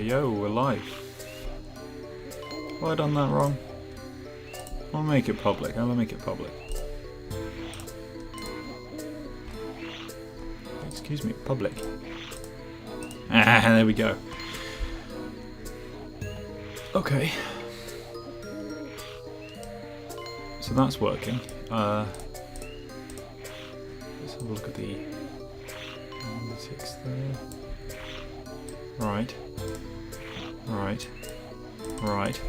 Yo, we're live. Have I done that wrong? I'll make it public. How do I make it public? Excuse me, public. Ah, there we go. Okay. So that's working. Let's have a look at the analytics there. Right. Right. Right.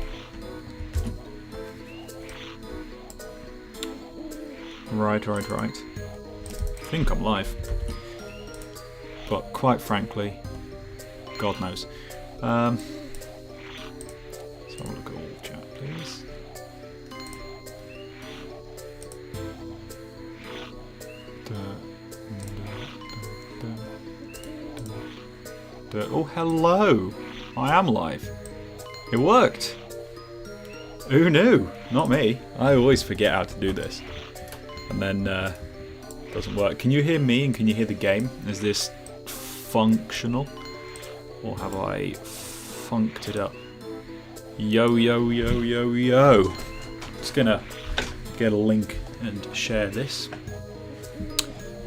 Right. I think I'm live. But quite frankly, God knows. Let's have a look at all chat, please. Oh, hello! I am live. It worked! Who knew? Not me. I always forget how to do this. And then, it doesn't work. Can you hear me and can you hear the game? Is this functional? Or have I funked it up? Yo. Just gonna get a link and share this.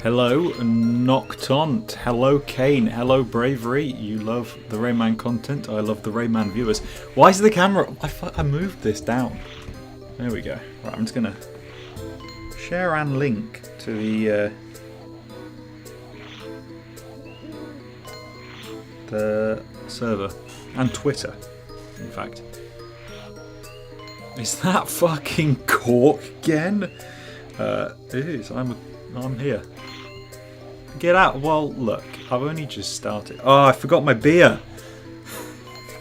Hello, Noctont. Hello, Kane. Hello, Bravery. You love the Rayman content. I love the Rayman viewers. Why is the camera... I moved this down. There we go. Right, I'm just going to share and link to the server. And Twitter, in fact. Is that fucking Corkben? It is. I'm here. Get out. Well, look, I've only just started. Oh, I forgot my beer.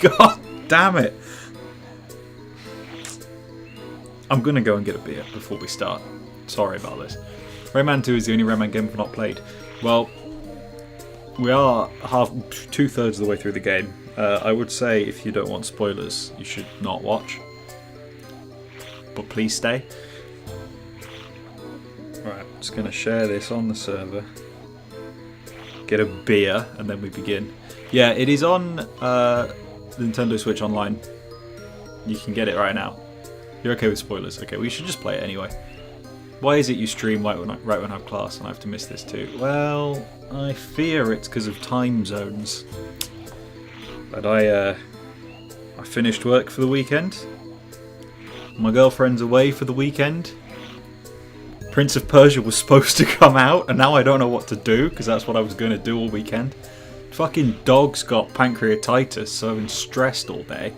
God damn it. I'm going to go and get a beer before we start. Sorry about this. Rayman 2 is the only Rayman game I've not played. Well, we are two-thirds of the way through the game. I would say if you don't want spoilers, you should not watch. But please stay. Right, I'm just going to share this on the server. Get a beer, and then we begin. Yeah, it is on Nintendo Switch Online. You can get it right now. You're okay with spoilers? Okay, we should just play it anyway. Why is it you stream right when I have class and I have to miss this too? Well, I fear it's because of time zones. But I finished work for the weekend. My girlfriend's away for the weekend. Prince of Persia was supposed to come out, and now I don't know what to do, because that's what I was going to do all weekend. Fucking dog's got pancreatitis, so I've been stressed all day.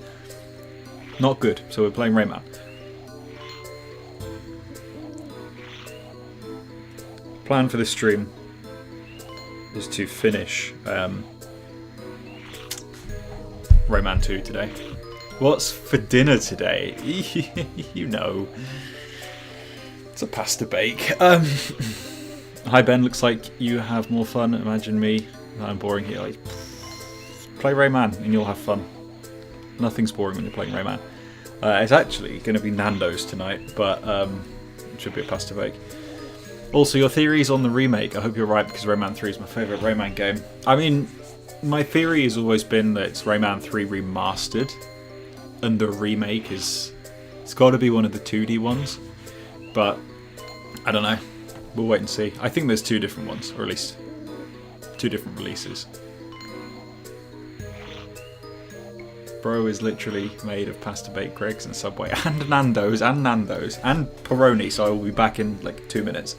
Not good, so we're playing Rayman. Plan for this stream is to finish Rayman 2 today. What's for dinner today? You know. It's a pasta bake. Hi Ben, looks like you have more fun. Imagine me. I'm boring here. Like, play Rayman and you'll have fun. Nothing's boring when you're playing Rayman. It's actually going to be Nando's tonight, but it should be a pasta bake. Also, your theories on the remake. I hope you're right, because Rayman 3 is my favourite Rayman game. I mean, my theory has always been that it's Rayman 3 remastered, and the remake is... It's got to be one of the 2D ones. But, I don't know. We'll wait and see. I think there's two different ones, or at least two different releases. Bro is literally made of pasta baked Greggs and Subway, and Nando's, and Peroni, so I will be back in like 2 minutes.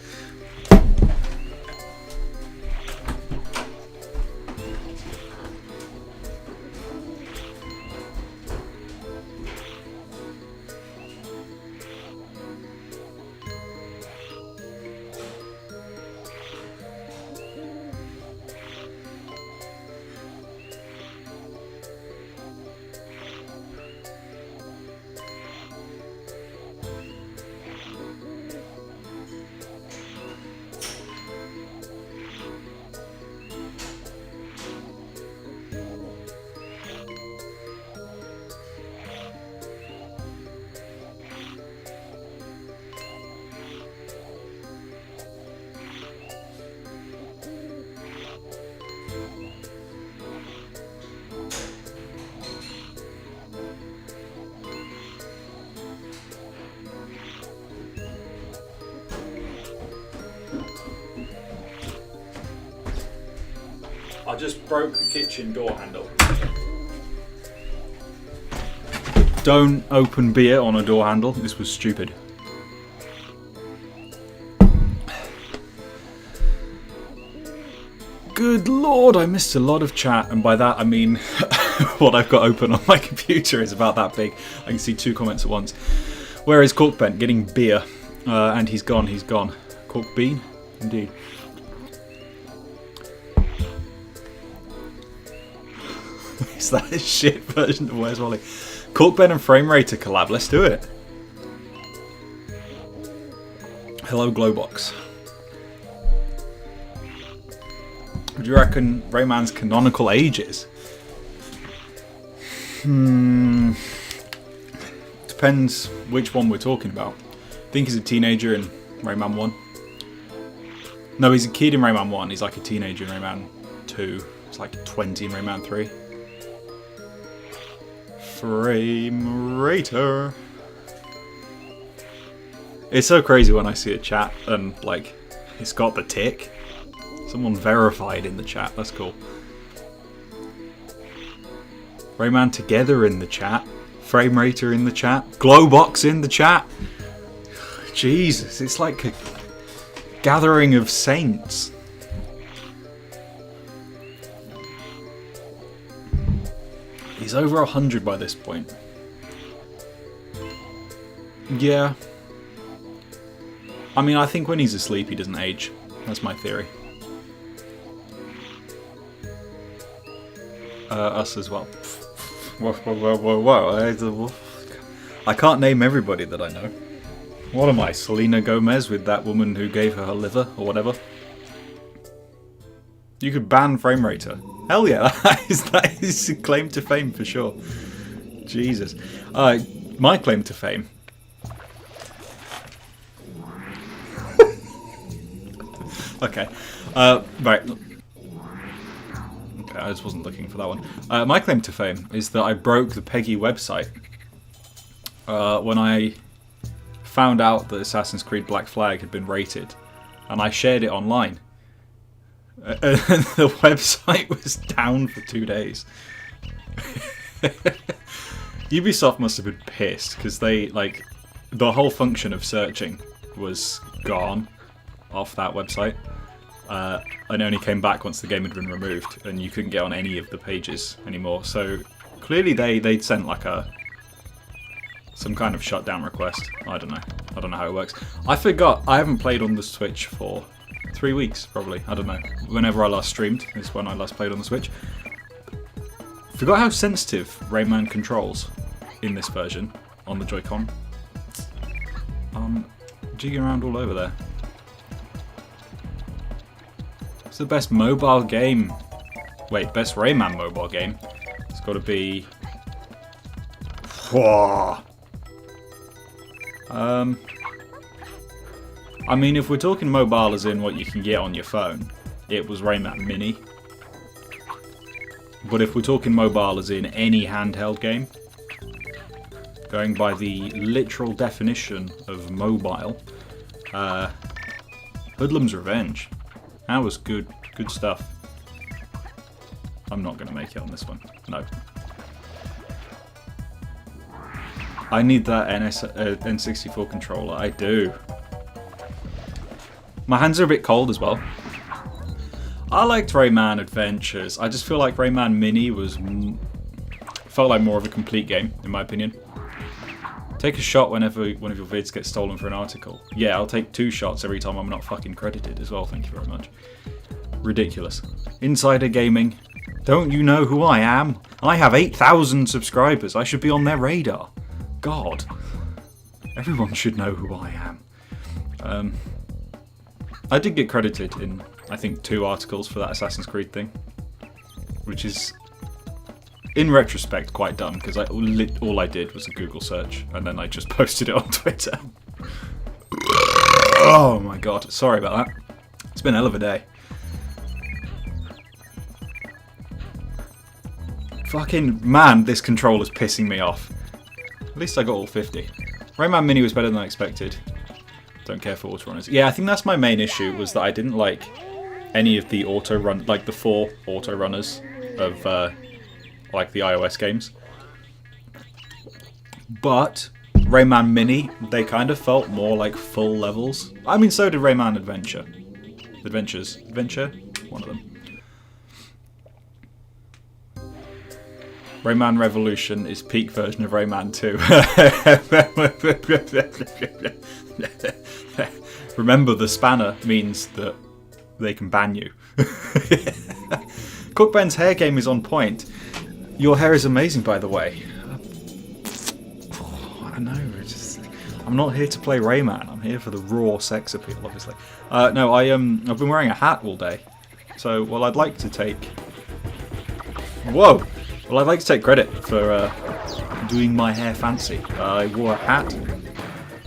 I just broke the kitchen door handle. Don't open beer on a door handle. This was stupid. Good lord, I missed a lot of chat, and by that I mean what I've got open on my computer is about that big. I can see 2 comments at once. Where is Corkben? Getting beer. And he's gone. Corkben? Indeed. Is that a shit version of Where's Wally? Corkben and Framerator collab. Let's do it. Hello, Glowbox. What do you reckon Rayman's canonical age is? Depends which one we're talking about. I think he's a teenager in Rayman 1. No, he's a kid in Rayman 1. He's like a teenager in Rayman 2. He's like 20 in Rayman 3. Framerator. It's so crazy when I see a chat and like it's got the tick. Someone verified in the chat. That's cool. Rayman Together in the chat. Framerator in the chat. Glowbox in the chat. Jesus, it's like a gathering of saints. He's over 100 by this point. Yeah. I mean, I think when he's asleep he doesn't age. That's my theory. Us as well. Whoa. I can't name everybody that I know. What am I, Selena Gomez with that woman who gave her liver or whatever? You could ban Framerator. Hell yeah, that is a claim to fame for sure. Jesus. My claim to fame. Okay. Right. Okay, I just wasn't looking for that one. My claim to fame is that I broke the Peggy website when I found out that Assassin's Creed Black Flag had been rated, and I shared it online. The website was down for 2 days. Ubisoft must have been pissed because they the whole function of searching was gone off that website. And only came back once the game had been removed, and you couldn't get on any of the pages anymore. So clearly they'd sent like some kind of shutdown request. I don't know how it works. I forgot. I haven't played on the Switch for 3 weeks probably. I don't know. Whenever I last streamed is when I last played on the Switch. Forgot how sensitive Rayman controls in this version on the Joy-Con. Jigging around all over there. It's the best mobile game. Wait, best Rayman mobile game. It's got to be. I mean, if we're talking mobile as in what you can get on your phone, it was Rayman Mini. But if we're talking mobile as in any handheld game, going by the literal definition of mobile, Hoodlum's Revenge. That was good stuff. I'm not going to make it on this one. No. I need that N64 controller. I do. My hands are a bit cold as well. I liked Rayman Adventures. I just feel like Rayman Mini felt like more of a complete game, in my opinion. Take a shot whenever one of your vids gets stolen for an article. Yeah, I'll take 2 shots every time I'm not fucking credited as well, thank you very much. Ridiculous. Insider Gaming. Don't you know who I am? I have 8,000 subscribers. I should be on their radar. God. Everyone should know who I am. I did get credited in, I think, 2 articles for that Assassin's Creed thing. Which is, in retrospect, quite dumb, because all I did was a Google search, and then I just posted it on Twitter. Oh my god, sorry about that. It's been a hell of a day. Fucking man, this controller's pissing me off. At least I got all 50. Rayman Mini was better than I expected. Don't care for autorunners. Yeah, I think that's my main issue, was that I didn't like any of the auto run, like the 4 auto runners of like the iOS games. But Rayman Mini, they kind of felt more like full levels. I mean, so did Rayman Adventure. Adventure? One of them. Rayman Revolution is peak version of Rayman 2. Remember, the spanner means that they can ban you. Corkben's hair game is on point. Your hair is amazing, by the way. I know, I'm not here to play Rayman. I'm here for the raw sex appeal, obviously. No, I've been wearing a hat all day. So, well, I'd like to take... Whoa! Well, I'd like to take credit for doing my hair fancy. I wore a hat.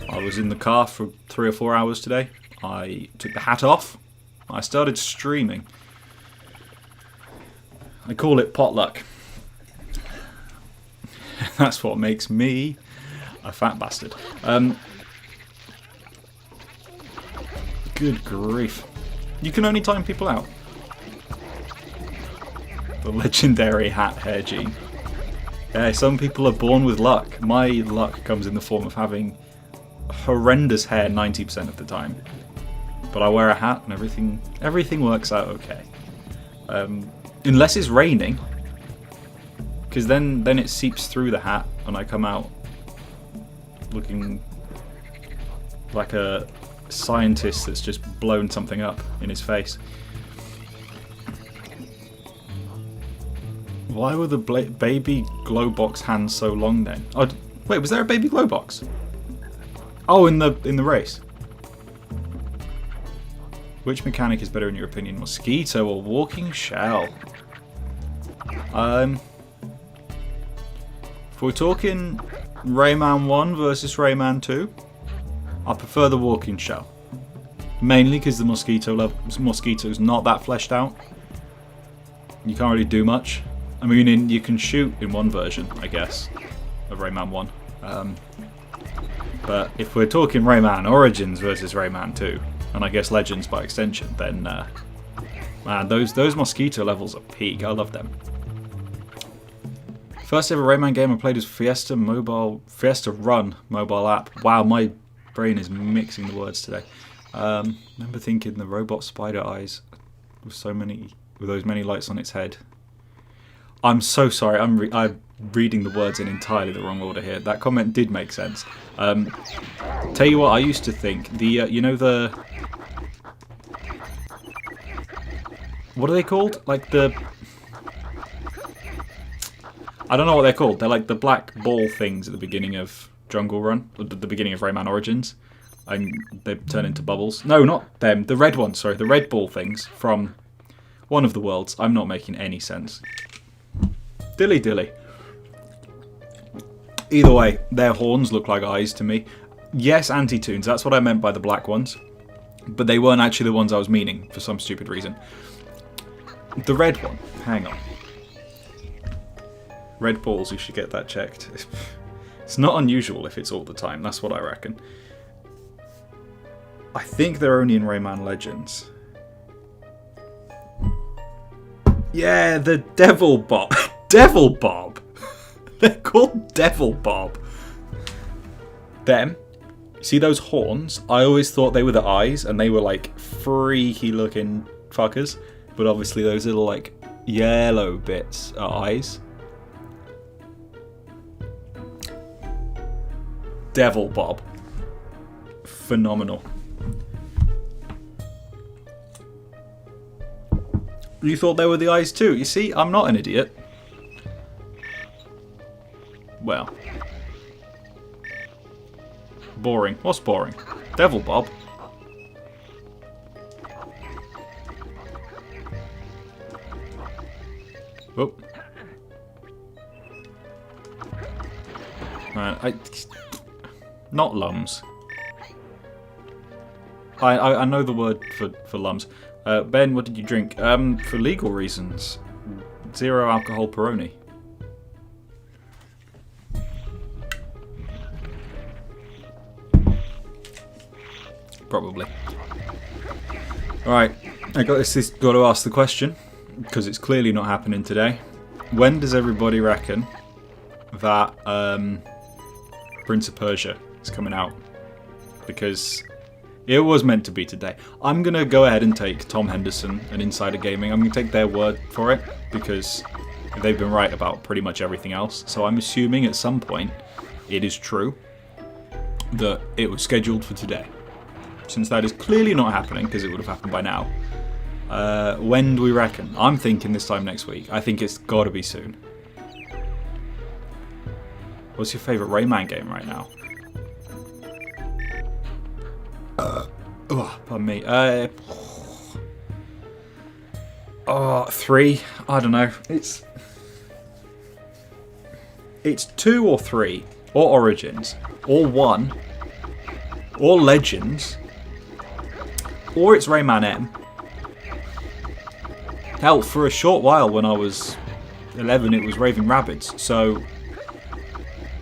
I was in the car for 3 or 4 hours today. I took the hat off. I started streaming. I call it potluck. That's what makes me a fat bastard. Good grief. You can only time people out. The legendary hat hair gene. Yeah, some people are born with luck. My luck comes in the form of having horrendous hair 90% of the time. But I wear a hat and everything works out okay. Unless it's raining. Because then it seeps through the hat and I come out looking like a scientist that's just blown something up in his face. Why were the baby glow box hands so long then? Oh, wait, was there a baby glow box? Oh, in the race. Which mechanic is better in your opinion, mosquito or walking shell? If we're talking Rayman 1 versus Rayman 2, I prefer the walking shell. Mainly because the mosquito's not that fleshed out. You can't really do much. I mean, you can shoot in one version, I guess, of Rayman 1. But if we're talking Rayman Origins versus Rayman 2, and I guess Legends by extension, then man, those mosquito levels are peak. I love them. First ever Rayman game I played was Fiesta Run mobile app. Wow, my brain is mixing the words today. Remember thinking the robot spider eyes with those many lights on its head. I'm so sorry. I'm reading the words in entirely the wrong order here. That comment did make sense. Tell you what, I used to think you know the what are they called? Like the I don't know what they're called. They're like the black ball things at the beginning of Jungle Run, at the beginning of Rayman Origins, and they turn into bubbles. No, not them. The red ones. Sorry, the red ball things from one of the worlds. I'm not making any sense. Dilly dilly. Either way, their horns look like eyes to me. Yes, anti-tunes, that's what I meant by the black ones. But they weren't actually the ones I was meaning, for some stupid reason. The red one, hang on. Red balls, you should get that checked. It's not unusual if it's all the time, that's what I reckon. I think they're only in Rayman Legends. Yeah, the Devil Bob. Devil Bob! They're called Devil Bob. Them. See those horns? I always thought they were the eyes, and they were like freaky looking fuckers. But obviously those little like yellow bits are eyes. Devil Bob. Phenomenal. You thought they were the eyes too. You see, I'm not an idiot. Well. Boring. What's boring? Devil Bob. Whoop. Not lums. I know the word for lums. Ben, what did you drink? For legal reasons. 0 alcohol Peroni. Probably. Alright. I got to ask the question, because it's clearly not happening today. When does everybody reckon that Prince of Persia is coming out? Because it was meant to be today. I'm going to go ahead and take Tom Henderson and Insider Gaming. I'm going to take their word for it, because they've been right about pretty much everything else. So I'm assuming at some point it is true that it was scheduled for today. Since that is clearly not happening, because it would have happened by now. When do we reckon? I'm thinking this time next week. I think it's got to be soon. What's your favourite Rayman game right now? Pardon me. 3. I don't know. It's 2 or 3, or Origins, or 1, or Legends, or it's Rayman M. Hell, for a short while when I was 11, it was Raving Rabbids. So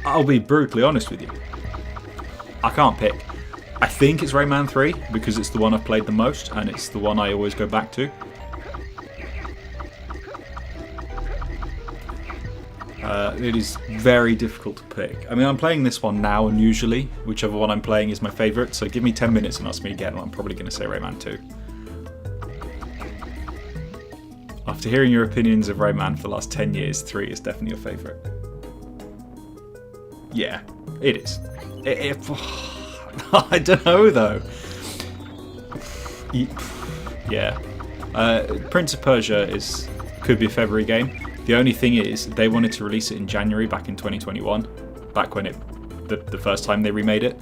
I'll be brutally honest with you. I can't pick. I think it's Rayman 3 because it's the one I've played the most and it's the one I always go back to. It is very difficult to pick. I mean, I'm playing this one now, and usually whichever one I'm playing is my favourite. So give me 10 minutes and ask me again, and I'm probably going to say Rayman 2. After hearing your opinions of Rayman for the last 10 years, 3 is definitely your favourite. Yeah, it is. I don't know though. Yeah. Prince of Persia could be a February game. The only thing is, they wanted to release it in January back in 2021, back when the first time they remade it.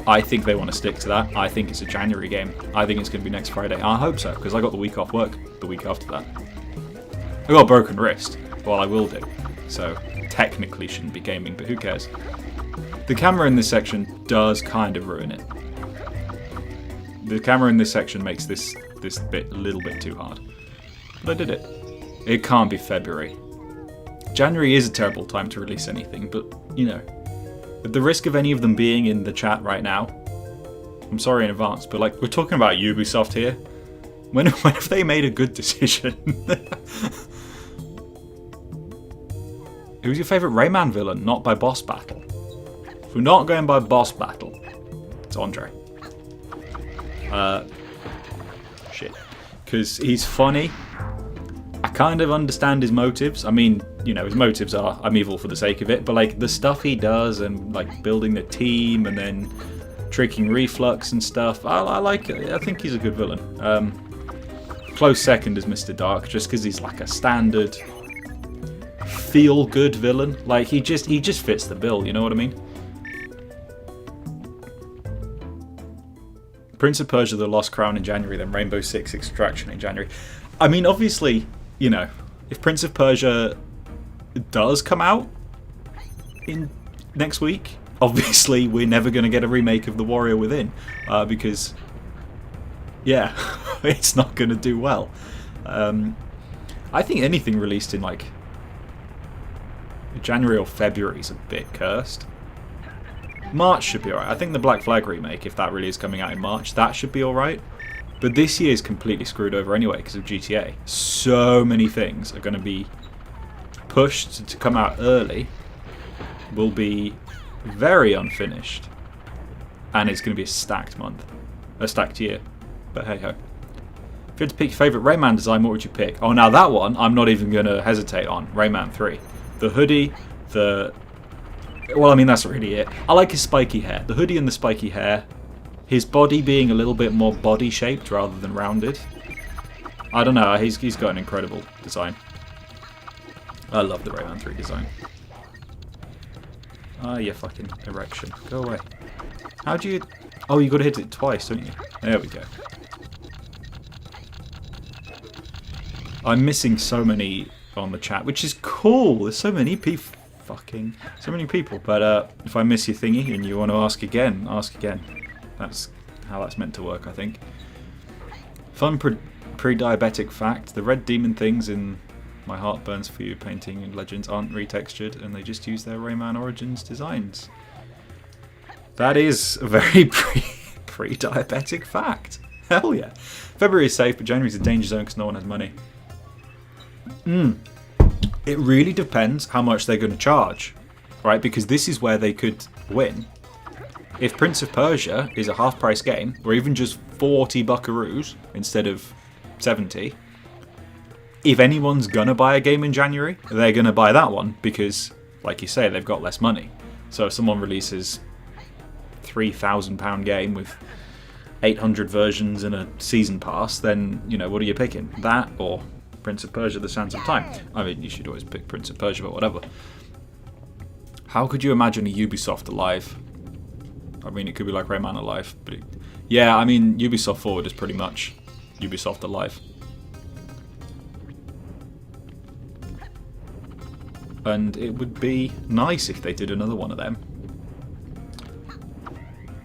I think they want to stick to that. I think it's a January game. I think it's going to be next Friday. I hope so, because I got the week off work the week after that. I got a broken wrist. Well, I will do. So, technically shouldn't be gaming, but who cares? The camera in this section does kind of ruin it. The camera in this section makes this bit a little bit too hard. But I did it. It can't be February. January is a terrible time to release anything, but, you know, at the risk of any of them being in the chat right now, I'm sorry in advance, but, like, we're talking about Ubisoft here. When have they made a good decision? Who's your favourite Rayman villain? Not by boss battle. If we're not going by boss battle, it's Andre. Shit. Because he's funny. I kind of understand his motives. I mean, you know, his motives are, I'm evil for the sake of it, but like the stuff he does and like building the team and then tricking Reflux and stuff, I like it. I think he's a good villain. Close second is Mr. Dark, just because he's like a standard feel-good villain. Like he just fits the bill, you know what I mean? Prince of Persia: The Lost Crown in January, then Rainbow Six Extraction in January. I mean, obviously, you know, if Prince of Persia does come out in next week, obviously we're never going to get a remake of The Warrior Within, because, yeah, it's not going to do well. I think anything released in, like, January or February is a bit cursed. March should be alright. I think the Black Flag remake, if that really is coming out in March, that should be alright. But this year is completely screwed over anyway because of GTA. So many things are going to be pushed to come out early, will be very unfinished, and it's going to be a stacked month. A stacked year. But hey ho. If you had to pick your favourite Rayman design, what would you pick? Oh, now that one, I'm not even going to hesitate on. Rayman 3. The hoodie, well, I mean, that's really it. I like his spiky hair. The hoodie and the spiky hair. His body being a little bit more body-shaped rather than rounded. I don't know, he's got an incredible design. I love the Rayman 3 design. Ah, yeah, fucking erection. Go away. How do you... Oh, you gotta hit it twice, don't you? There we go. I'm missing so many on the chat, which is cool. There's so many people. So many people. But if I miss your thingy and you want to ask again, ask again. That's how that's meant to work, I think. Fun pre-diabetic fact. The red demon things in My Heart Burns For You painting and Legends aren't retextured, and they just use their Rayman Origins designs. That is a very pre-diabetic fact. Hell yeah. February is safe, but January's a danger zone because no one has money. It really depends how much they're going to charge, right? Because this is where they could win. If Prince of Persia is a half-price game, or even just 40 buckaroos instead of 70, if anyone's going to buy a game in January, they're going to buy that one because, like you say, they've got less money. So if someone releases £3,000 game with 800 versions and a season pass, then, you know, what are you picking? That or Prince of Persia, The Sands of Time? I mean, you should always pick Prince of Persia, but whatever. How could you imagine a Ubisoft Alive? I mean, it could be like Rayman Alive, but yeah, I mean, Ubisoft Forward is pretty much Ubisoft Alive. And it would be nice if they did another one of them.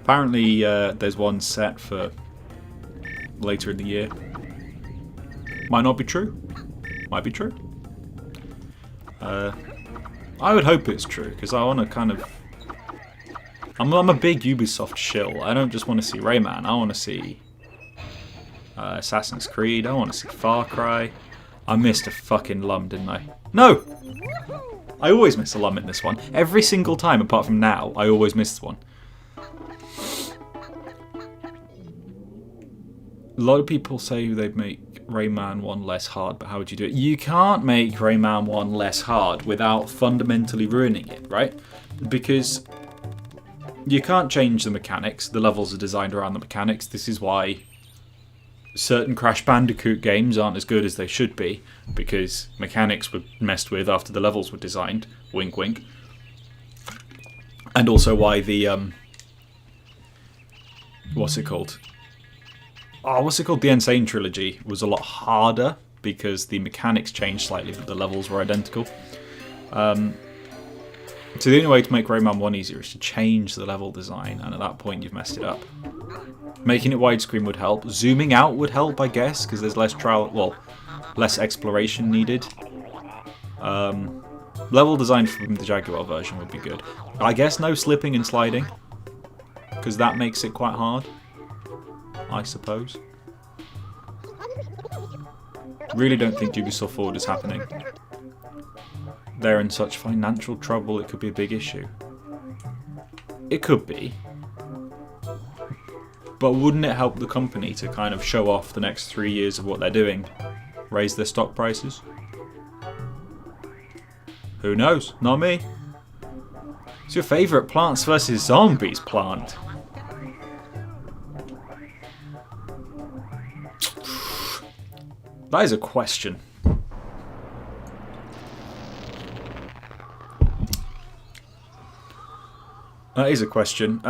Apparently, there's one set for later in the year. Might not be true. Might be true. I would hope it's true, because I want to kind of... I'm a big Ubisoft shill. I don't just want to see Rayman. I want to see Assassin's Creed. I want to see Far Cry. I missed a fucking lum, didn't I? No! I always miss a lum in this one. Every single time, apart from now, I always miss one. A lot of people say they'd make Rayman 1 less hard, but how would you do it? You can't make Rayman 1 less hard without fundamentally ruining it, right? Because you can't change the mechanics. The levels are designed around the mechanics. This is why certain Crash Bandicoot games aren't as good as they should be, because mechanics were messed with after the levels were designed. Wink, wink. And also why the... what's it called? Oh, what's it called? The Insane Trilogy was a lot harder because the mechanics changed slightly, but the levels were identical. So the only way to make Rayman 1 easier is to change the level design, and at that point you've messed it up. Making it widescreen would help. Zooming out would help, I guess, because there's less less exploration needed. Level design from the Jaguar version would be good. I guess no slipping and sliding, because that makes it quite hard, I suppose. Really don't think Ubisoft Forward is happening. They're in such financial trouble, it could be a big issue. It could be. But wouldn't it help the company to kind of show off the next 3 years of what they're doing? Raise their stock prices? Who knows? Not me. It's your favourite Plants vs Zombies plant. That is a question. That is a question.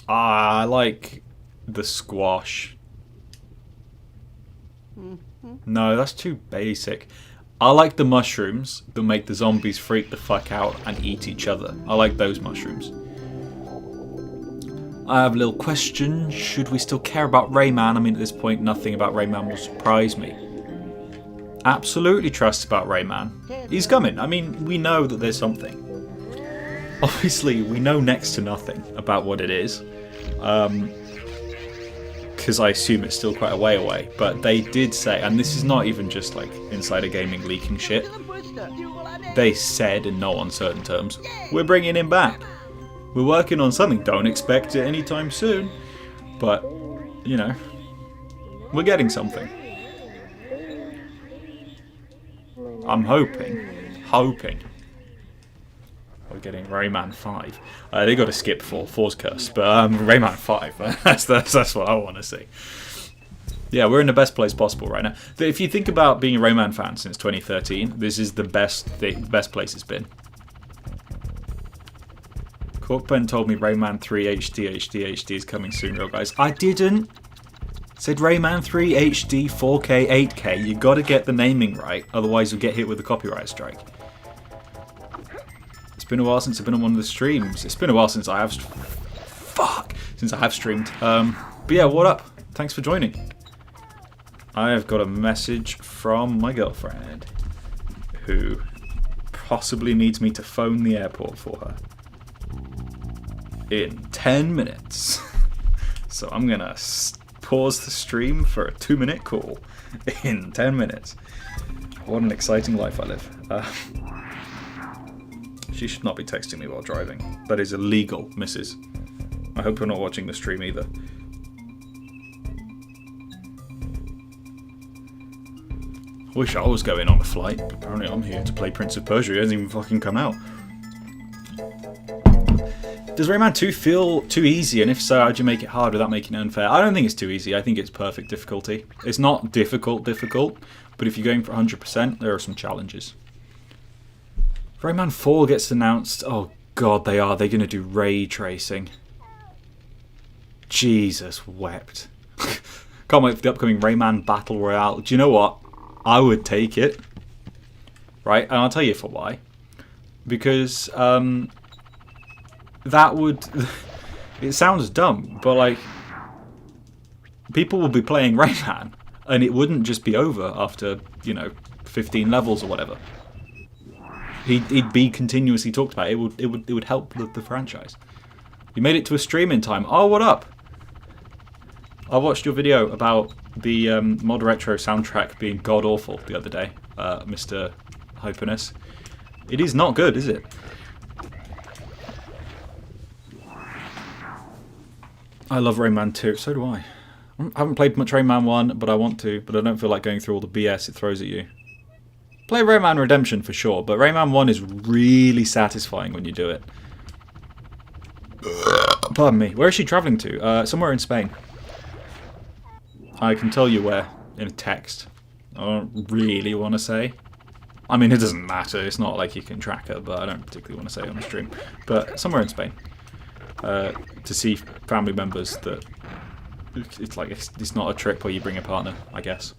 I like the squash. No, that's too basic. I like the mushrooms that make the zombies freak the fuck out and eat each other. I like those mushrooms. I have a little question. Should we still care about Rayman? I mean, at this point, nothing about Rayman will surprise me. Absolutely trust about Rayman. He's coming. I mean, we know that there's something. Obviously, we know next to nothing about what it is. Because I assume it's still quite a way away. But they did say, and this is not even just like Insider Gaming leaking shit. They said in no uncertain terms, we're bringing him back. We're working on something. Don't expect it anytime soon. But, you know, we're getting something. I'm hoping we're getting Rayman 5. They got to skip 4. 4's cursed, but Rayman 5. That's what I want to see. Yeah, we're in the best place possible right now. If you think about being a Rayman fan since 2013, this is the best place it's been. Corkben told me Rayman 3 HD is coming soon, real guys. I didn't. Said Rayman 3 HD 4K 8K. You got to get the naming right, otherwise you'll get hit with a copyright strike. It's been a while since I've been on one of the streams. It's been a while since I have streamed. But yeah, what up? Thanks for joining. I have got a message from my girlfriend, who possibly needs me to phone the airport for her. in 10 minutes. So I'm gonna pause the stream for a 2-minute call in 10 minutes. What an exciting life I live. She should not be texting me while driving. That is illegal, missus. I hope you're not watching the stream either. Wish I was going on a flight, but apparently I'm here to play Prince of Persia. It hasn't even fucking come out. Does Rayman 2 feel too easy? And if so, how'd you make it hard without making it unfair? I don't think it's too easy. I think it's perfect difficulty. It's not difficult, but if you're going for 100%, there are some challenges. Rayman 4 gets announced. Oh god, they are. They're going to do ray tracing. Jesus wept. Can't wait for the upcoming Rayman Battle Royale. Do you know what? I would take it. Right? And I'll tell you for why. Because, that would... It sounds dumb, but like... People will be playing Rayman, and it wouldn't just be over after, 15 levels or whatever. He'd be continuously talked about. It would help the franchise. You made it to a stream in time. Oh, what up? I watched your video about the Mod Retro soundtrack being god-awful the other day, Mr. Hyperness. It is not good, is it? I love Rayman 2. So do I. I haven't played much Rayman 1, but I want to. But I don't feel like going through all the BS it throws at you. Play Rayman Redemption for sure, but Rayman 1 is really satisfying when you do it. Pardon me. Where is she travelling to? Somewhere in Spain. I can tell you where in a text. I don't really want to say. I mean, it doesn't matter. It's not like you can track her, but I don't particularly want to say it on the stream. But somewhere in Spain. To see family members that... It's like, it's not a trip where you bring a partner, I guess.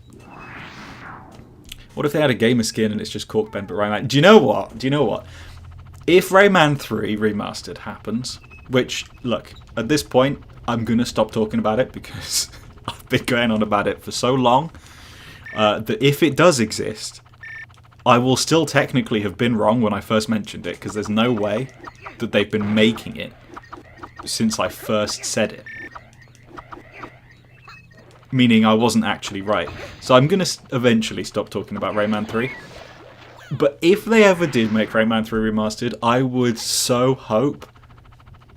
What if they had a gamer skin and it's just Corkben but Rayman? Do you know what? If Rayman 3 Remastered happens, which, look, at this point, I'm going to stop talking about it because I've been going on about it for so long that if it does exist, I will still technically have been wrong when I first mentioned it because there's no way that they've been making it since I first said it. Meaning I wasn't actually right. So I'm going to eventually stop talking about Rayman 3. But if they ever did make Rayman 3 Remastered, I would so hope...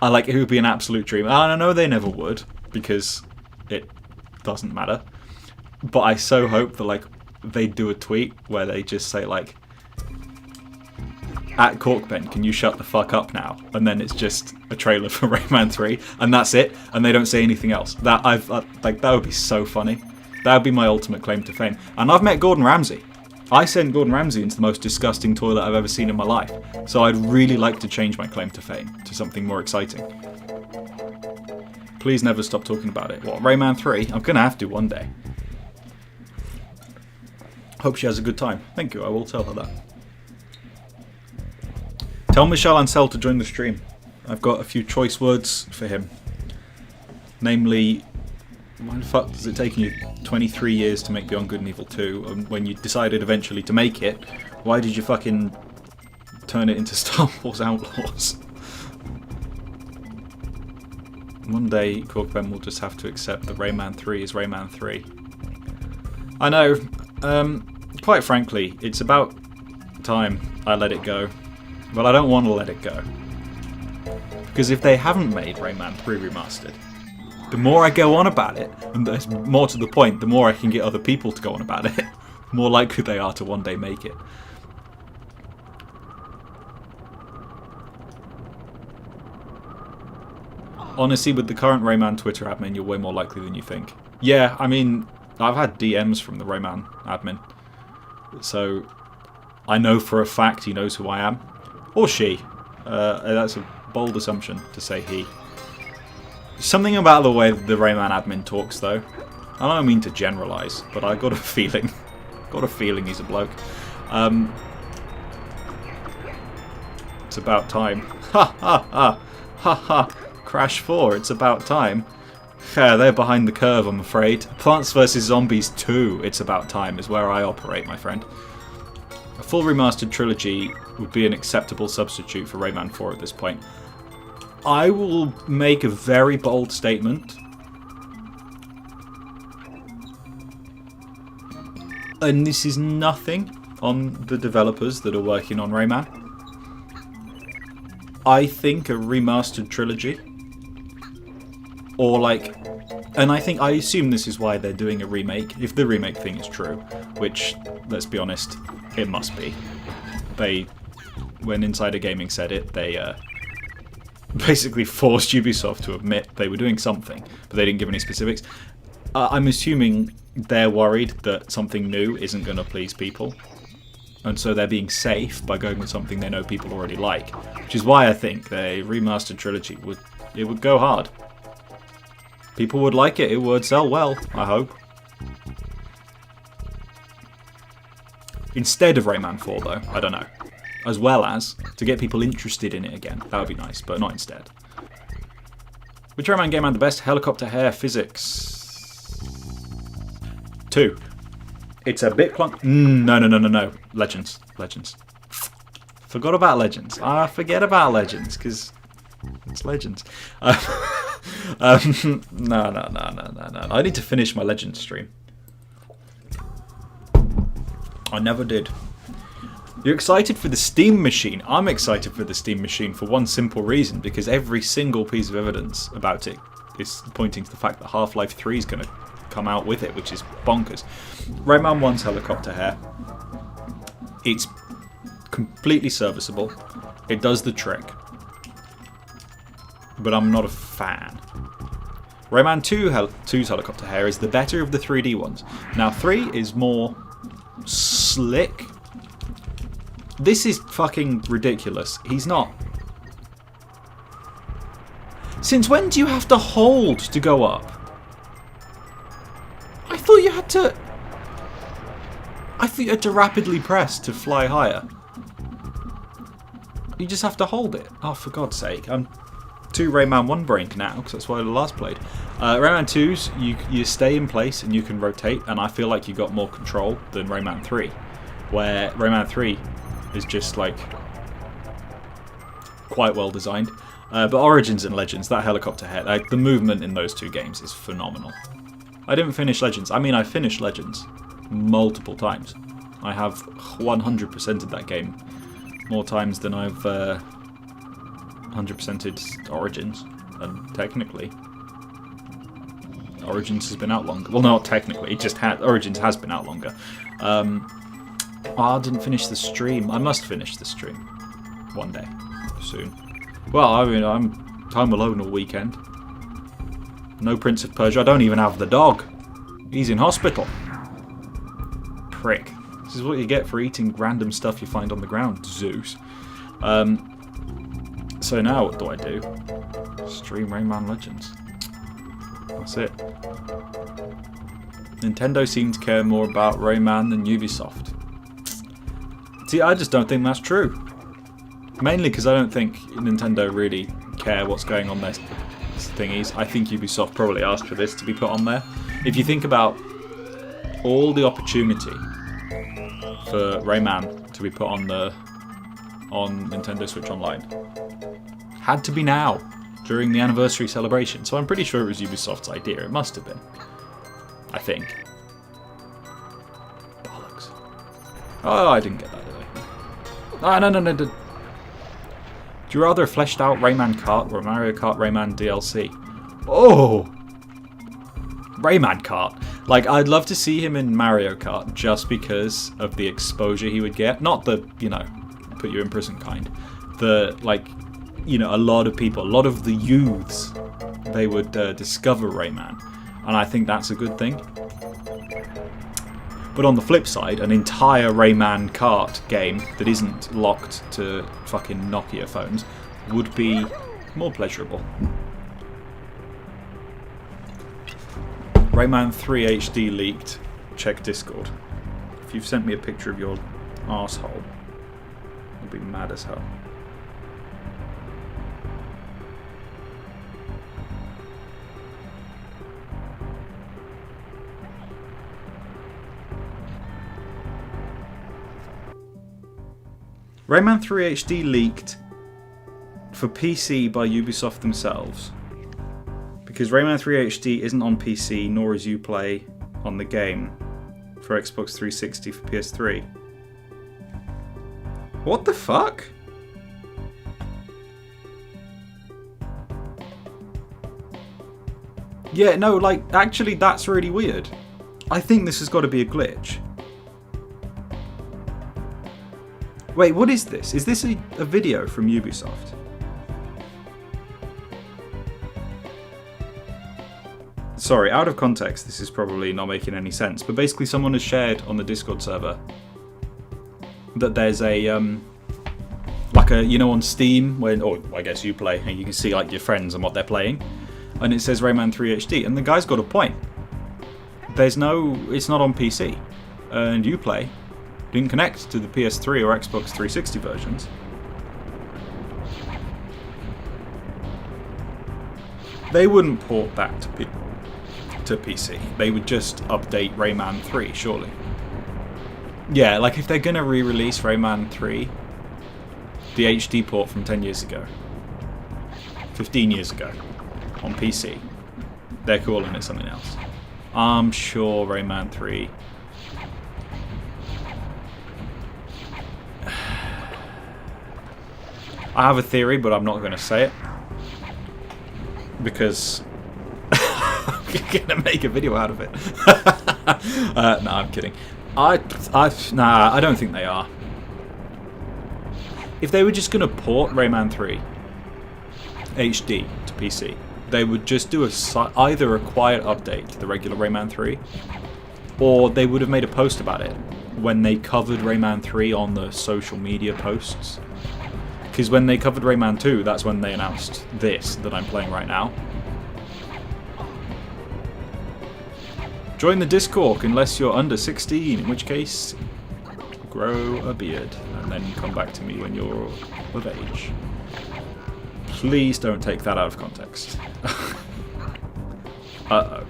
it would be an absolute dream. And I know they never would, because it doesn't matter. But I so hope that, they do a tweet where they just say, at Corkben, can you shut the fuck up now? And then it's just a trailer for Rayman 3, and that's it, and they don't say anything else. That would be so funny. That would be my ultimate claim to fame. And I've met Gordon Ramsay. I sent Gordon Ramsay into the most disgusting toilet I've ever seen in my life. So I'd really like to change my claim to fame to something more exciting. Please never stop talking about it. What, Rayman 3? I'm gonna have to one day. Hope she has a good time. Thank you, I will tell her that. Tell Michel Ancel to join the stream. I've got a few choice words for him. Namely, why the fuck is it taking you 23 years to make Beyond Good and Evil 2? And when you decided eventually to make it, why did you fucking turn it into Star Wars Outlaws? One day, Corkben will just have to accept that Rayman 3 is Rayman 3. I know. Quite frankly, it's about time I let it go. But I don't want to let it go. Because if they haven't made Rayman 3 Remastered, the more I go on about it, and there's more to the point, the more I can get other people to go on about it, the more likely they are to one day make it. Honestly, with the current Rayman Twitter admin, you're way more likely than you think. Yeah, I mean, I've had DMs from the Rayman admin. So, I know for a fact he knows who I am. Or she. That's a bold assumption to say he. Something about the way the Rayman admin talks, though. I don't mean to generalise, but I got a feeling. He's a bloke. It's about time. Ha ha ha ha ha. Crash 4. It's about time. Yeah, they're behind the curve, I'm afraid. Plants vs Zombies 2. It's about time is where I operate, my friend. A full remastered trilogy would be an acceptable substitute for Rayman 4 at this point. I will make a very bold statement. And this is nothing on the developers that are working on Rayman. I think a remastered trilogy, or like, and I assume this is why they're doing a remake, if the remake thing is true, which, let's be honest, it must be. When Insider Gaming said it, they basically forced Ubisoft to admit they were doing something, but they didn't give any specifics. I'm assuming they're worried that something new isn't going to please people, and so they're being safe by going with something they know people already like, which is why I think the remastered trilogy would go hard. People would like it. It would sell well, I hope. Instead of Rayman 4, though, I don't know. As well as to get people interested in it again. That would be nice, but not instead. Which Rayman game had the best helicopter hair physics? 2. It's a bit clunk. No. Legends. Forgot about Legends. I forget about Legends because it's Legends. No. I need to finish my Legends stream. I never did. You're excited for the Steam Machine. I'm excited for the Steam Machine for one simple reason, because every single piece of evidence about it is pointing to the fact that Half-Life 3 is going to come out with it, which is bonkers. Rayman 1's helicopter hair. It's completely serviceable. It does the trick. But I'm not a fan. Rayman 2's helicopter hair is the better of the 3D ones. Now 3 is more slick. This is fucking ridiculous. He's not. Since when do you have to hold to go up? I thought you had to rapidly press to fly higher. You just have to hold it. Oh, for God's sake. I'm too Rayman 1 brained now, because that's what I last played. Rayman 2's, you stay in place and you can rotate, and I feel like you got more control than Rayman 3. Where Rayman 3 is just like quite well designed. But Origins and Legends, that helicopter head, the movement in those two games is phenomenal. I didn't finish Legends. I mean, I finished Legends multiple times. I have 100%ed that game more times than I've 100%ed Origins. And technically, Origins has been out longer. Well, not technically, it just Origins has been out longer. I didn't finish the stream. I must finish the stream one day soon. Well, I mean, I'm home alone all weekend. No Prince of Persia. I don't even have the dog. He's in hospital. Prick. This is what you get for eating random stuff you find on the ground, Zeus. So now what do I do? Stream Rayman Legends. That's it. Nintendo seems to care more about Rayman than Ubisoft. See, I just don't think that's true. Mainly because I don't think Nintendo really care what's going on their thingies. I think Ubisoft probably asked for this to be put on there. If you think about all the opportunity for Rayman to be put on Nintendo Switch Online, had to be now, during the anniversary celebration. So I'm pretty sure it was Ubisoft's idea. It must have been. I think. Bollocks. Oh, I didn't get that, did I? Oh, no. Do you rather a fleshed out Rayman Kart or a Mario Kart Rayman DLC? Oh! Rayman Kart. Like, I'd love to see him in Mario Kart just because of the exposure he would get. Not the, put you in prison kind. The, a lot of people, a lot of the youths, they would discover Rayman. And I think that's a good thing. But on the flip side, an entire Rayman Kart game that isn't locked to fucking Nokia phones would be more pleasurable. Rayman 3 HD leaked. Check Discord. If you've sent me a picture of your arsehole, I'll be mad as hell. Rayman 3 HD leaked for PC by Ubisoft themselves. Because Rayman 3 HD isn't on PC, nor is Uplay on the game for Xbox 360 for PS3. What the fuck? Yeah, no, like, actually that's really weird. I think this has got to be a glitch. Wait, what is this? Is this a video from Ubisoft? Sorry, out of context, this is probably not making any sense, but basically someone has shared on the Discord server that there's a, like a, you know, on Steam, when, or I guess you play, and you can see like your friends and what they're playing, and it says Rayman 3 HD, and the guy's got a point. There's no, it's not on PC, and Uplay didn't connect to the PS3 or Xbox 360 versions. They wouldn't port that to PC. They would just update Rayman 3, surely. Yeah, like if they're gonna re-release Rayman 3, the HD port from 10 years ago, 15 years ago, on PC, they're calling it something else. I'm sure Rayman 3... I have a theory, but I'm not going to say it. Because I'm going to make a video out of it. No, I'm kidding. Nah, I don't think they are. If they were just going to port Rayman 3 HD to PC, they would just do either a quiet update to the regular Rayman 3, or they would have made a post about it when they covered Rayman 3 on the social media posts. Because when they covered Rayman 2, that's when they announced this that I'm playing right now. Join the Discord unless you're under 16, in which case grow a beard and then come back to me when you're of age. Please don't take that out of context. Uh-oh.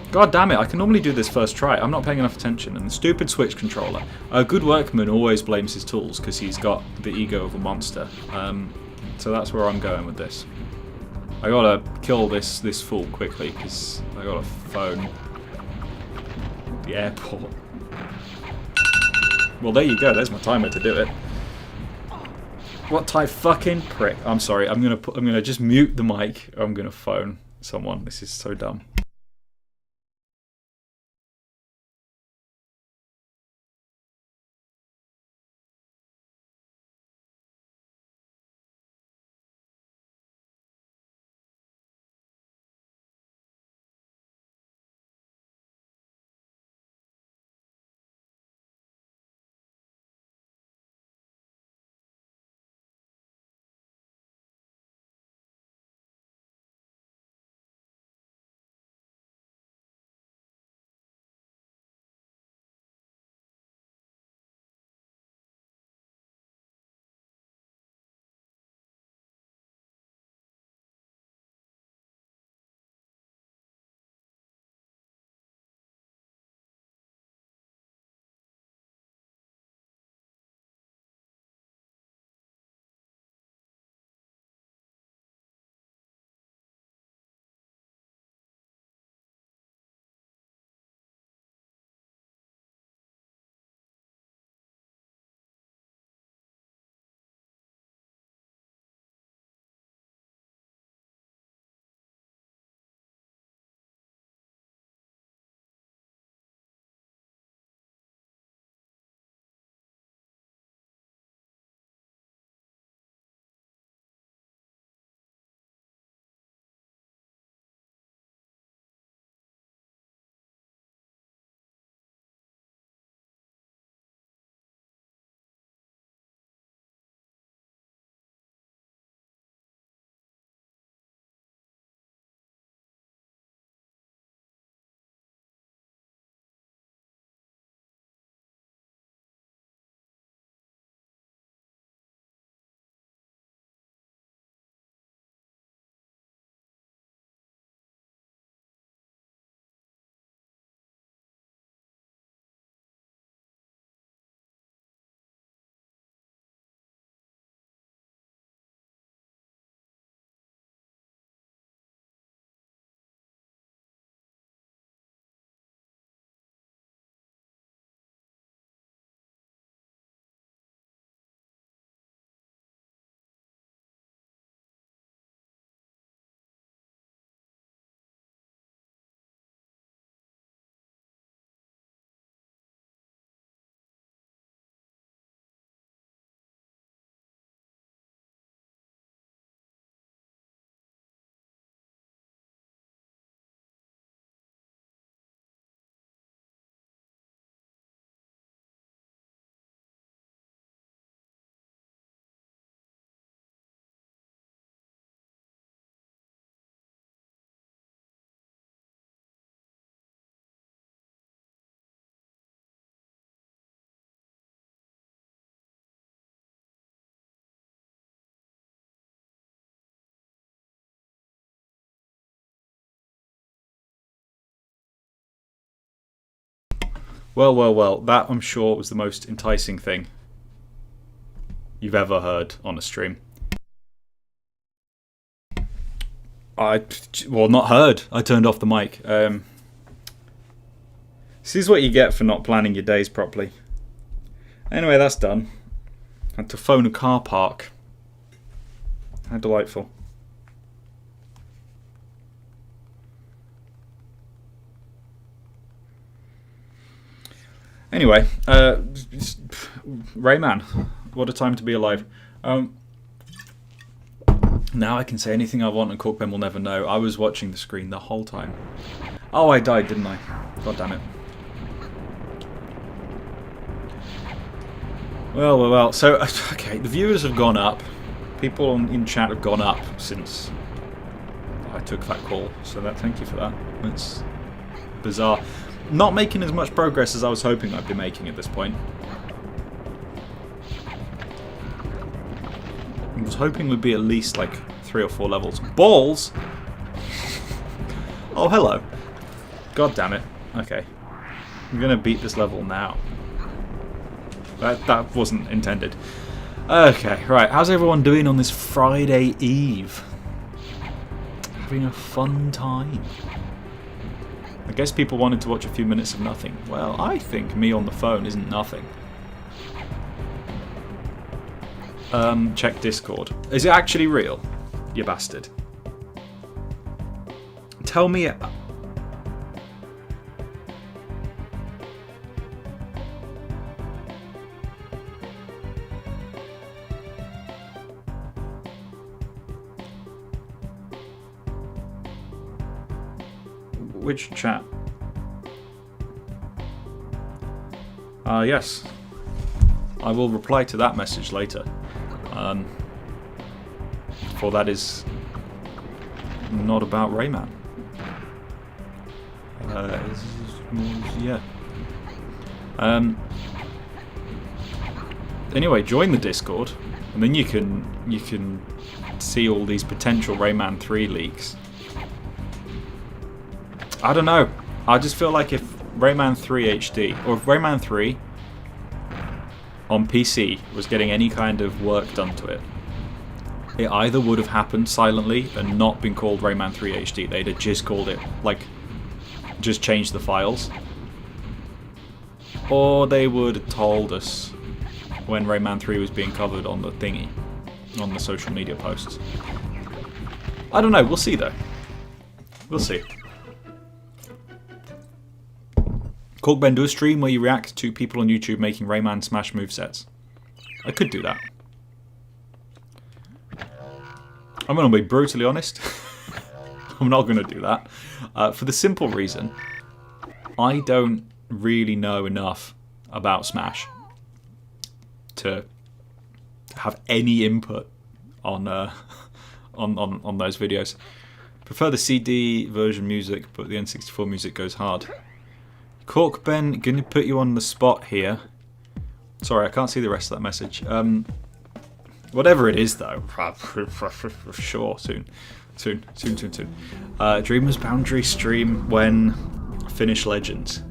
God damn it, I can normally do this first try. I'm not paying enough attention. And the stupid Switch controller. A good workman always blames his tools because he's got the ego of a monster. So that's where I'm going with this. I gotta kill this fool quickly because I got a phone at the airport. Well, there you go. There's my timer to do it. What type fucking prick? I'm sorry. I'm gonna just mute the mic. Or I'm gonna phone someone. This is so dumb. Well, well, well. That, I'm sure, was the most enticing thing you've ever heard on a stream. Well, not heard. I turned off the mic. This is what you get for not planning your days properly. Anyway, that's done. Had to phone a car park. How delightful. Anyway, Rayman, what a time to be alive. Now I can say anything I want and Corkben will never know. I was watching the screen the whole time. Oh, I died, didn't I? God damn it. Well, well, well. So, okay, the viewers have gone up. People in chat have gone up since I took that call. So thank you for that. It's bizarre. Not making as much progress as I was hoping I'd be making at this point. I was hoping we'd be at least like 3 or 4 levels. Balls! Oh, hello. God damn it. Okay. I'm gonna beat this level now. That wasn't intended. Okay, right. How's everyone doing on this Friday Eve? Having a fun time. I guess people wanted to watch a few minutes of nothing. Well, I think me on the phone isn't nothing. Check Discord. Is it actually real? You bastard. Tell me... Which chat? Yes. I will reply to that message later. For that is not about Rayman. Yeah. Anyway, join the Discord, and then you can see all these potential Rayman 3 leaks. I don't know. I just feel like if Rayman 3 HD, or if Rayman 3 on PC was getting any kind of work done to it, it either would have happened silently and not been called Rayman 3 HD. They'd have just called it, like, just changed the files. Or they would have told us when Rayman 3 was being covered on the thingy, on the social media posts. I don't know. We'll see, though. We'll see. Corkben, do a stream where you react to people on YouTube making Rayman Smash movesets. I could do that. I'm going to be brutally honest. I'm not going to do that. For the simple reason, I don't really know enough about Smash to have any input on on those videos. Prefer the CD version music, but the N64 music goes hard. Corkben, gonna put you on the spot here. Sorry, I can't see the rest of that message. Whatever it is, though, sure, soon. Dreamer's Boundary stream when finish Legends.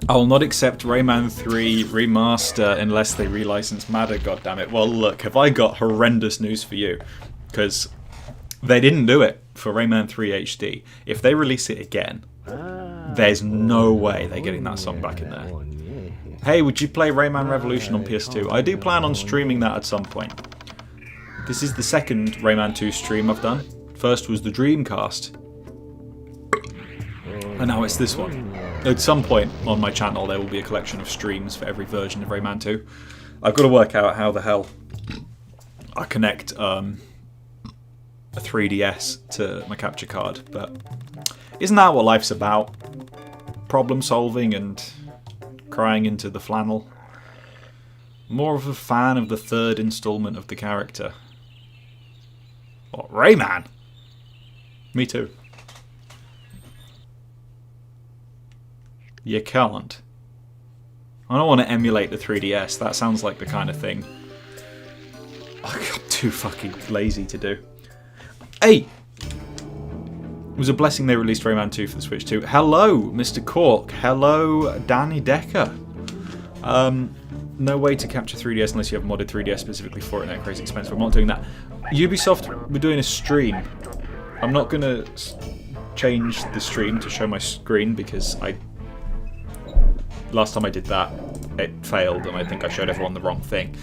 I will not accept Rayman 3 remaster unless they relicense Matter. Goddammit. Well, look, have I got horrendous news for you? Because they didn't do it for Rayman 3 HD. If they release it again, there's no way they're getting that song back in there. Hey, would you play Rayman Revolution on PS2? I do plan on streaming that at some point. This is the second Rayman 2 stream I've done. First was the Dreamcast. And now it's this one. At some point on my channel there will be a collection of streams for every version of Rayman 2. I've got to work out how the hell I connect a 3DS to my capture card, but isn't that what life's about? Problem solving and crying into the flannel. More of a fan of the third installment of the character. What, Rayman? Me too. You can't. I don't want to emulate the 3DS. That sounds like the kind of thing I'm too fucking lazy to do. Hey! was a blessing they released Rayman 2 for the Switch too. Hello, Mr. Cork. Hello, Danny Decker. No way to capture 3DS unless you have modded 3DS specifically for it, and they're crazy expensive. I'm not doing that. Ubisoft, we're doing a stream. I'm not going to change the stream to show my screen because last time I did that, it failed, and I think I showed everyone the wrong thing.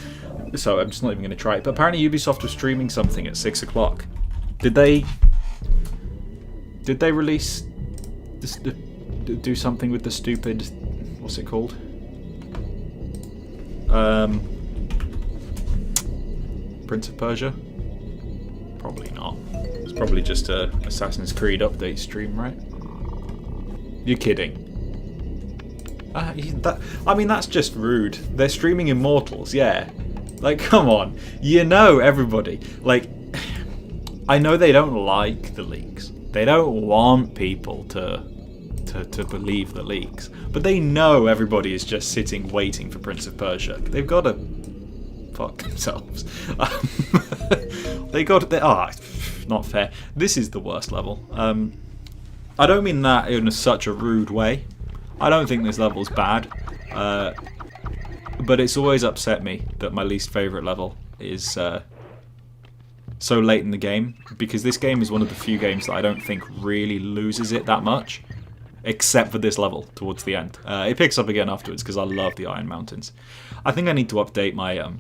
So I'm just not even going to try it. But apparently Ubisoft was streaming something at 6 o'clock. Did they release this, do something with the stupid, what's it called? Prince of Persia? Probably not. It's probably just a Assassin's Creed update stream, right? You're kidding. I mean, that's just rude. They're streaming Immortals, yeah. Like, come on. You know everybody. Like, I know they don't like the leaks. They don't want people to believe the leaks. But they know everybody is just sitting waiting for Prince of Persia. They've got to fuck themselves. Not fair. This is the worst level. I don't mean that in such a rude way. I don't think this level's bad. But it's always upset me that my least favourite level is so late in the game, because this game is one of the few games that I don't think really loses it that much, except for this level towards the end. It picks up again afterwards because I love the Iron Mountains. I think I need to update my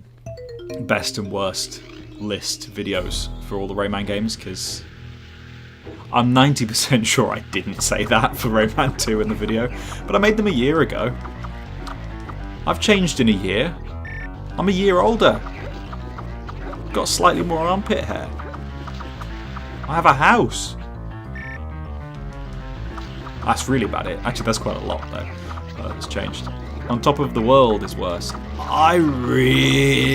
best and worst list videos for all the Rayman games, because I'm 90% sure I didn't say that for Rayman 2 in the video, but I made them a year ago. I've changed in a year. I'm a year older. Got slightly more armpit hair. I have a house. That's really about it. Actually, that's quite a lot though. It's changed. On Top of the World is worse. I really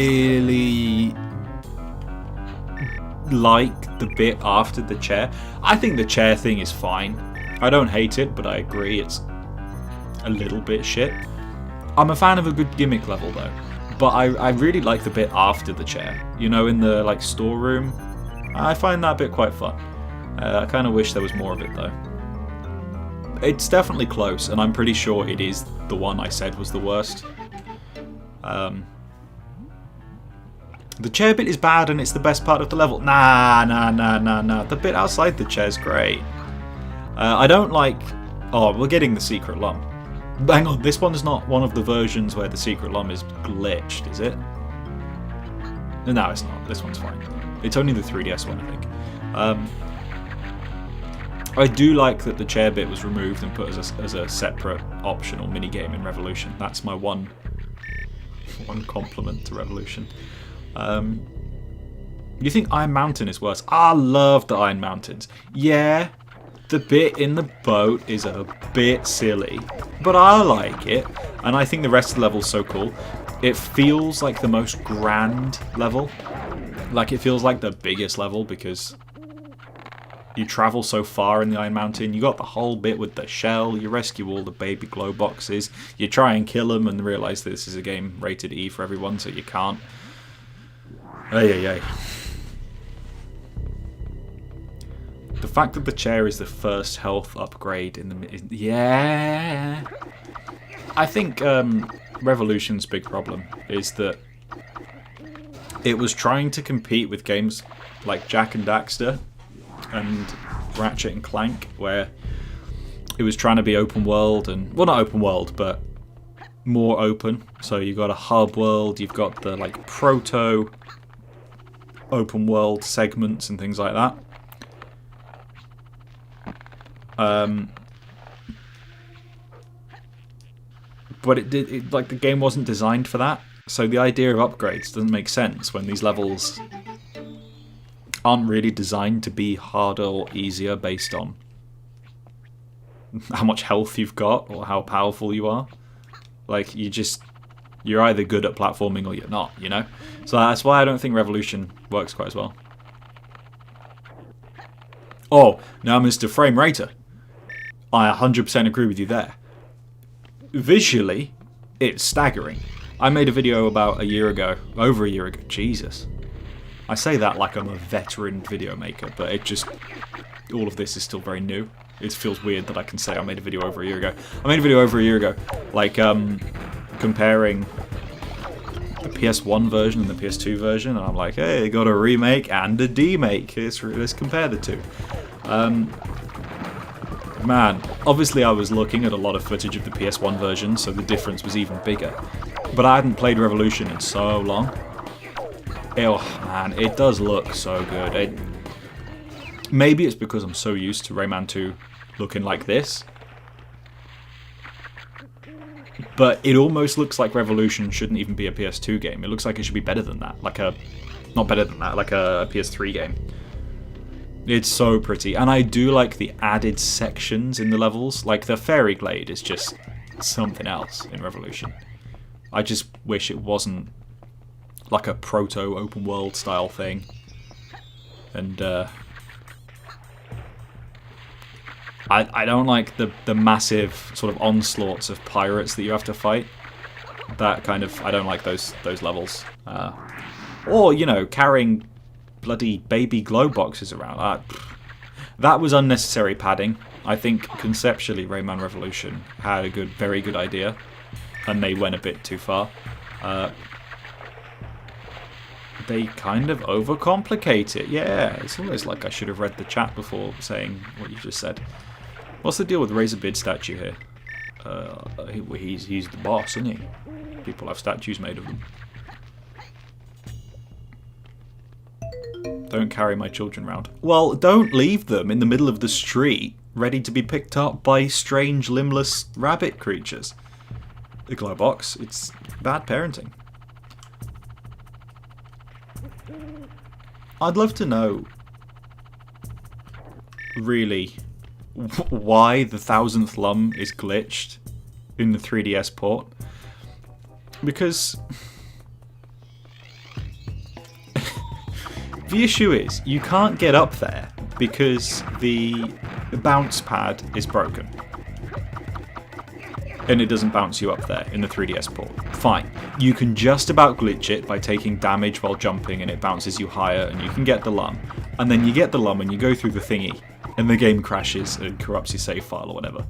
like the bit after the chair. I think the chair thing is fine. I don't hate it, but I agree it's a little bit shit. I'm a fan of a good gimmick level though, but I really like the bit after the chair. You know, in the like storeroom. I find that bit quite fun. I kind of wish there was more of it though. It's definitely close, and I'm pretty sure it is the one I said was the worst. The chair bit is bad, and it's the best part of the level. Nah. The bit outside the chair's great. I don't like... Oh, we're getting the secret lump. Hang on, this one's not one of the versions where the secret lump is glitched, is it? No, it's not. This one's fine. It's only the 3DS one, I think. I do like that the chair bit was removed and put as a separate optional minigame in Revolution. That's my one compliment to Revolution. You think Iron Mountain is worse? I love the Iron Mountains. Yeah, the bit in the boat is a bit silly, but I like it, and I think the rest of the level's so cool. It feels like the most grand level. Like, it feels like the biggest level because you travel so far in the Iron Mountain. You got the whole bit with the shell. You rescue all the baby glow boxes. You try and kill them and realise this is a game rated E for everyone, so you can't. Ay. The fact that the chair is the first health upgrade in the... Yeah. I think Revolution's big problem is that it was trying to compete with games like Jak and Daxter and Ratchet and Clank, where it was trying to be open world and... Well, not open world, but more open. So you've got a hub world, you've got the like proto open world segments and things like that. But like the game wasn't designed for that. So the idea of upgrades doesn't make sense when these levels aren't really designed to be harder or easier based on how much health you've got or how powerful you are. Like, you're either good at platforming or you're not, you know? So that's why I don't think Revolution works quite as well. Oh, now Mr. Frame Rater. I 100% agree with you there. Visually, it's staggering. I made a video about over a year ago. Jesus. I say that like I'm a veteran video maker, but all of this is still very new. It feels weird that I can say I made a video over a year ago. I made a video over a year ago, like, comparing the PS1 version and the PS2 version, and I'm like, hey, got a remake and a demake. Let's compare the two. Man, obviously I was looking at a lot of footage of the PS1 version, so the difference was even bigger. But I hadn't played Revolution in so long. Oh man, it does look so good. Maybe it's because I'm so used to Rayman 2 looking like this. But it almost looks like Revolution shouldn't even be a PS2 game. It looks like it should be better than that. Not better than that, like a PS3 game. It's so pretty. And I do like the added sections in the levels. Like the Fairy Glade is just something else in Revolution. I just wish it wasn't like a proto open world style thing. And I don't like the massive sort of onslaughts of pirates that you have to fight. That kind of, I don't like those levels. Or, you know, carrying bloody baby glow boxes around. That was unnecessary padding. I think conceptually Rayman Revolution had a very good idea, and they went a bit too far. They kind of overcomplicate it. Yeah, it's almost like I should have read the chat before saying what you just said. What's the deal with Razorbid statue here? He's the boss, isn't he? People have statues made of him. Don't carry my children round. Well, don't leave them in the middle of the street, ready to be picked up by strange limbless rabbit creatures. The glow box, it's bad parenting. I'd love to know, really, why the 1000th lum is glitched in the 3DS port. Because the issue is, you can't get up there because the bounce pad is broken. And it doesn't bounce you up there in the 3DS port. Fine. You can just about glitch it by taking damage while jumping and it bounces you higher and you can get the lum. And then you get the lum and you go through the thingy and the game crashes and corrupts your save file or whatever.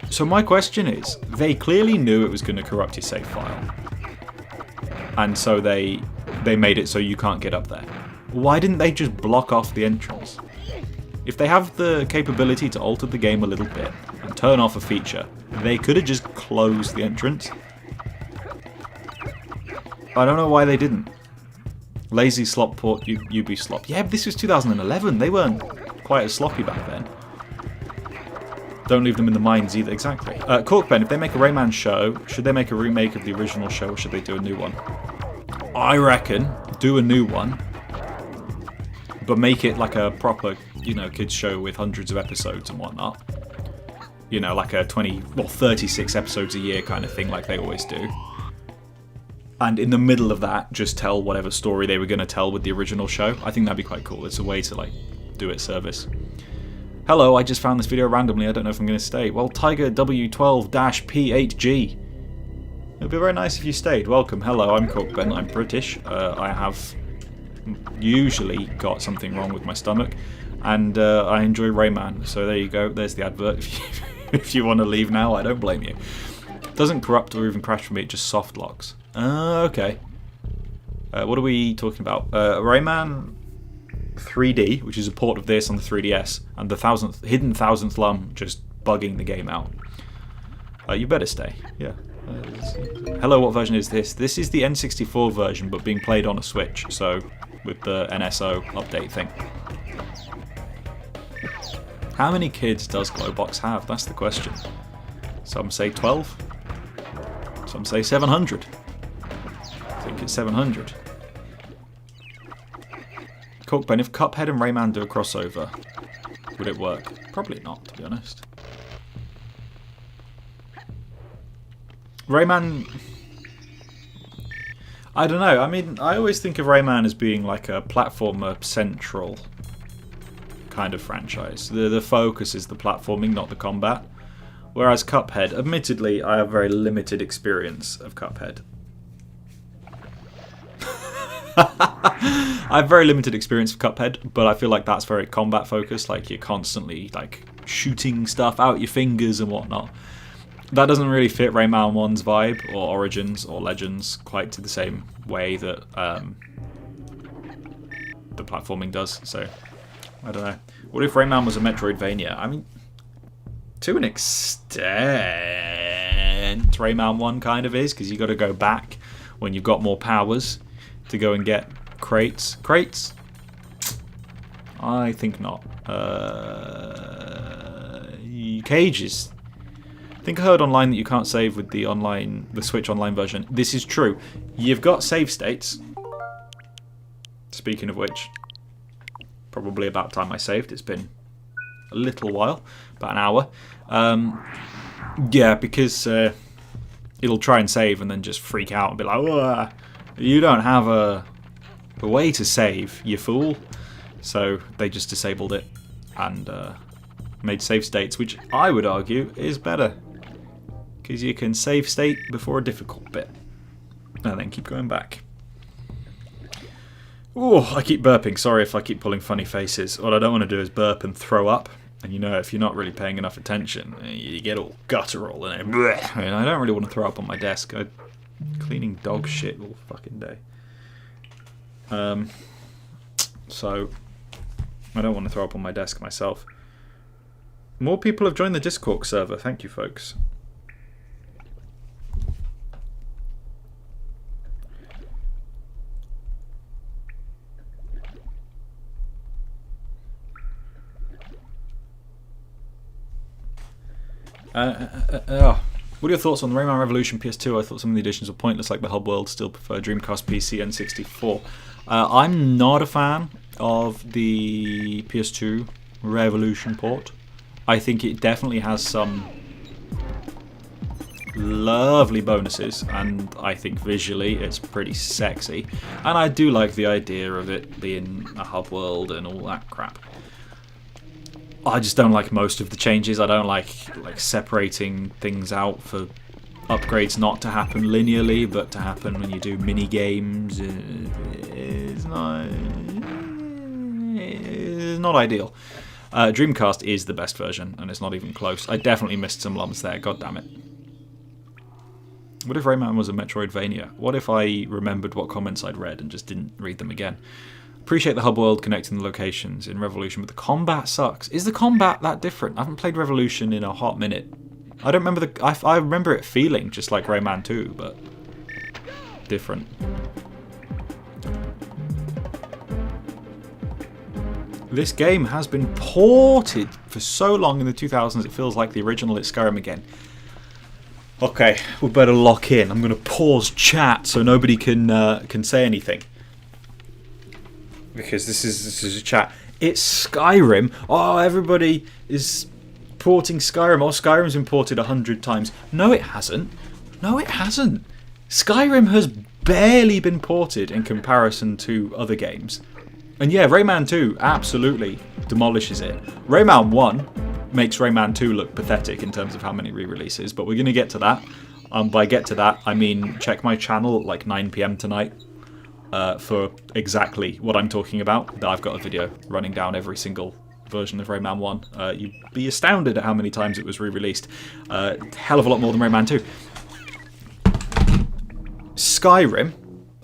So my question is, they clearly knew it was going to corrupt your save file. And so they made it so you can't get up there. Why didn't they just block off the entrance? If they have the capability to alter the game a little bit and turn off a feature, they could have just closed the entrance. I don't know why they didn't. Lazy slop port, UB slop. Yeah, but this was 2011. They weren't quite as sloppy back then. Don't leave them in the mines either. Exactly. Corkben, if they make a Rayman show, should they make a remake of the original show or should they do a new one? I reckon do a new one, but make it like a proper, you know, kids show with hundreds of episodes and whatnot. You know, like a 36 episodes a year kind of thing like they always do. And in the middle of that, just tell whatever story they were going to tell with the original show. I think that'd be quite cool. It's a way to, like, do it service. Hello, I just found this video randomly. I don't know if I'm going to stay. Well, Tiger W12-P8G. It'd be very nice if you stayed. Welcome. Hello, I'm Corkben. I'm British. I have usually got something wrong with my stomach. And I enjoy Rayman. So there you go. There's the advert. If you want to leave now, I don't blame you. It doesn't corrupt or even crash for me. It just soft locks. Okay. What are we talking about? Rayman 3D, which is a port of this on the 3DS, and the hidden 1000th lum just bugging the game out. You better stay. Yeah. Hello, what version is this? This is the N64 version, but being played on a Switch, so with the NSO update thing. How many kids does Glowbox have? That's the question. Some say 12. Some say 700. I think it's 700. Corkben, if Cuphead and Rayman do a crossover, would it work? Probably not, to be honest. Rayman... I don't know. I mean, I always think of Rayman as being like a platformer central kind of franchise. The focus is the platforming, not the combat. Whereas Cuphead, admittedly, I have very limited experience of Cuphead. I have very limited experience with Cuphead, but I feel like that's very combat focused. Like you're constantly like shooting stuff out your fingers and whatnot. That doesn't really fit Rayman 1's vibe, or Origins, or Legends quite to the same way that the platforming does. So I don't know. What if Rayman was a Metroidvania? I mean, to an extent, Rayman 1 kind of is, because you got to go back when you've got more powers to go and get crates. Crates? I think not. Cages. I think I heard online that you can't save with the Switch Online version. This is true. You've got save states. Speaking of which, probably about time I saved. It's been a little while, about an hour. Yeah, because it'll try and save and then just freak out and be like, "Whoa, you don't have a way to save, you fool." So they just disabled it and made save states, which I would argue is better. Because you can save state before a difficult bit. And then keep going back. Oh, I keep burping. Sorry if I keep pulling funny faces. What I don't want to do is burp and throw up. And you know, if you're not really paying enough attention, you get all guttural. And I don't really want to throw up on my desk. I'm cleaning dog shit all fucking day. So, I don't want to throw up on my desk myself. More people have joined the Discord server. Thank you, folks. What are your thoughts on the Rayman Revolution PS2? I thought some of the additions were pointless, like the hub world. Still prefer Dreamcast, PC, and 64. I'm not a fan of the PS2 Revolution port. I think it definitely has some lovely bonuses, and I think visually it's pretty sexy. And I do like the idea of it being a hub world and all that crap. I just don't like most of the changes. I don't like separating things out for upgrades not to happen linearly, but to happen when you do mini games. It's not ideal. Dreamcast is the best version, and it's not even close. I definitely missed some lumps there. God damn it. What if Rayman was a Metroidvania? What if I remembered what comments I'd read and just didn't read them again? Appreciate the hub world connecting the locations in Revolution, but the combat sucks. Is the combat that different? I haven't played Revolution in a hot minute. I don't remember I remember it feeling just like Rayman 2, but different. This game has been ported for so long in the 2000s. It feels like the original. It's Skyrim again. Okay, we better lock in. I'm going to pause chat so nobody can say anything. Because this is a chat. It's Skyrim. Oh, everybody is porting Skyrim. Oh, Skyrim's been ported 100 times. No, it hasn't. No, it hasn't. Skyrim has barely been ported in comparison to other games. And yeah, Rayman 2 absolutely demolishes it. Rayman 1 makes Rayman 2 look pathetic in terms of how many re-releases, but we're going to get to that. By get to that, I mean check my channel at like 9 PM tonight. For exactly what I'm talking about. I've got a video running down every single version of Rayman 1. You'd be astounded at how many times it was re-released. Hell of a lot more than Rayman 2. Skyrim.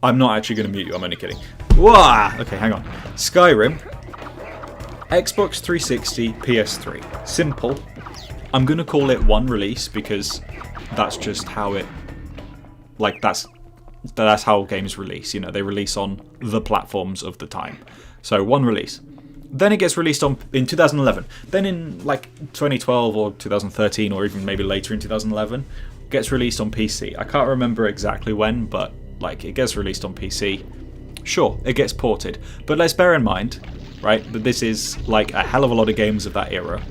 I'm not actually going to mute you, I'm only kidding. Wah! Okay, hang on. Skyrim. Xbox 360, PS3. Simple. I'm going to call it one release because that's just how it... Like, that's how games release. You know, they release on the platforms of the time. So one release. Then it gets released in 2011. Then in like 2012 or 2013 or even maybe later in 2011, gets released on PC. I can't remember exactly when, but like it gets released on PC. Sure, it gets ported. But let's bear in mind, right, that this is like a hell of a lot of games of that era.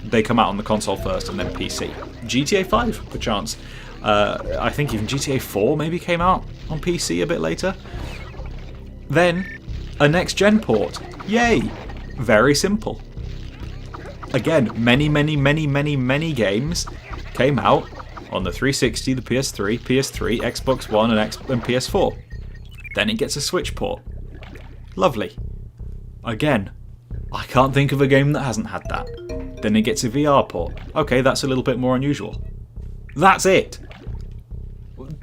They come out on the console first and then PC. GTA 5, perchance. I think even GTA 4 maybe came out on PC a bit later. Then, a next-gen port. Yay! Very simple. Again, many games came out on the 360, the PS3, Xbox One, and PS4. Then it gets a Switch port. Lovely. Again, I can't think of a game that hasn't had that. Then it gets a VR port. Okay, that's a little bit more unusual. That's it.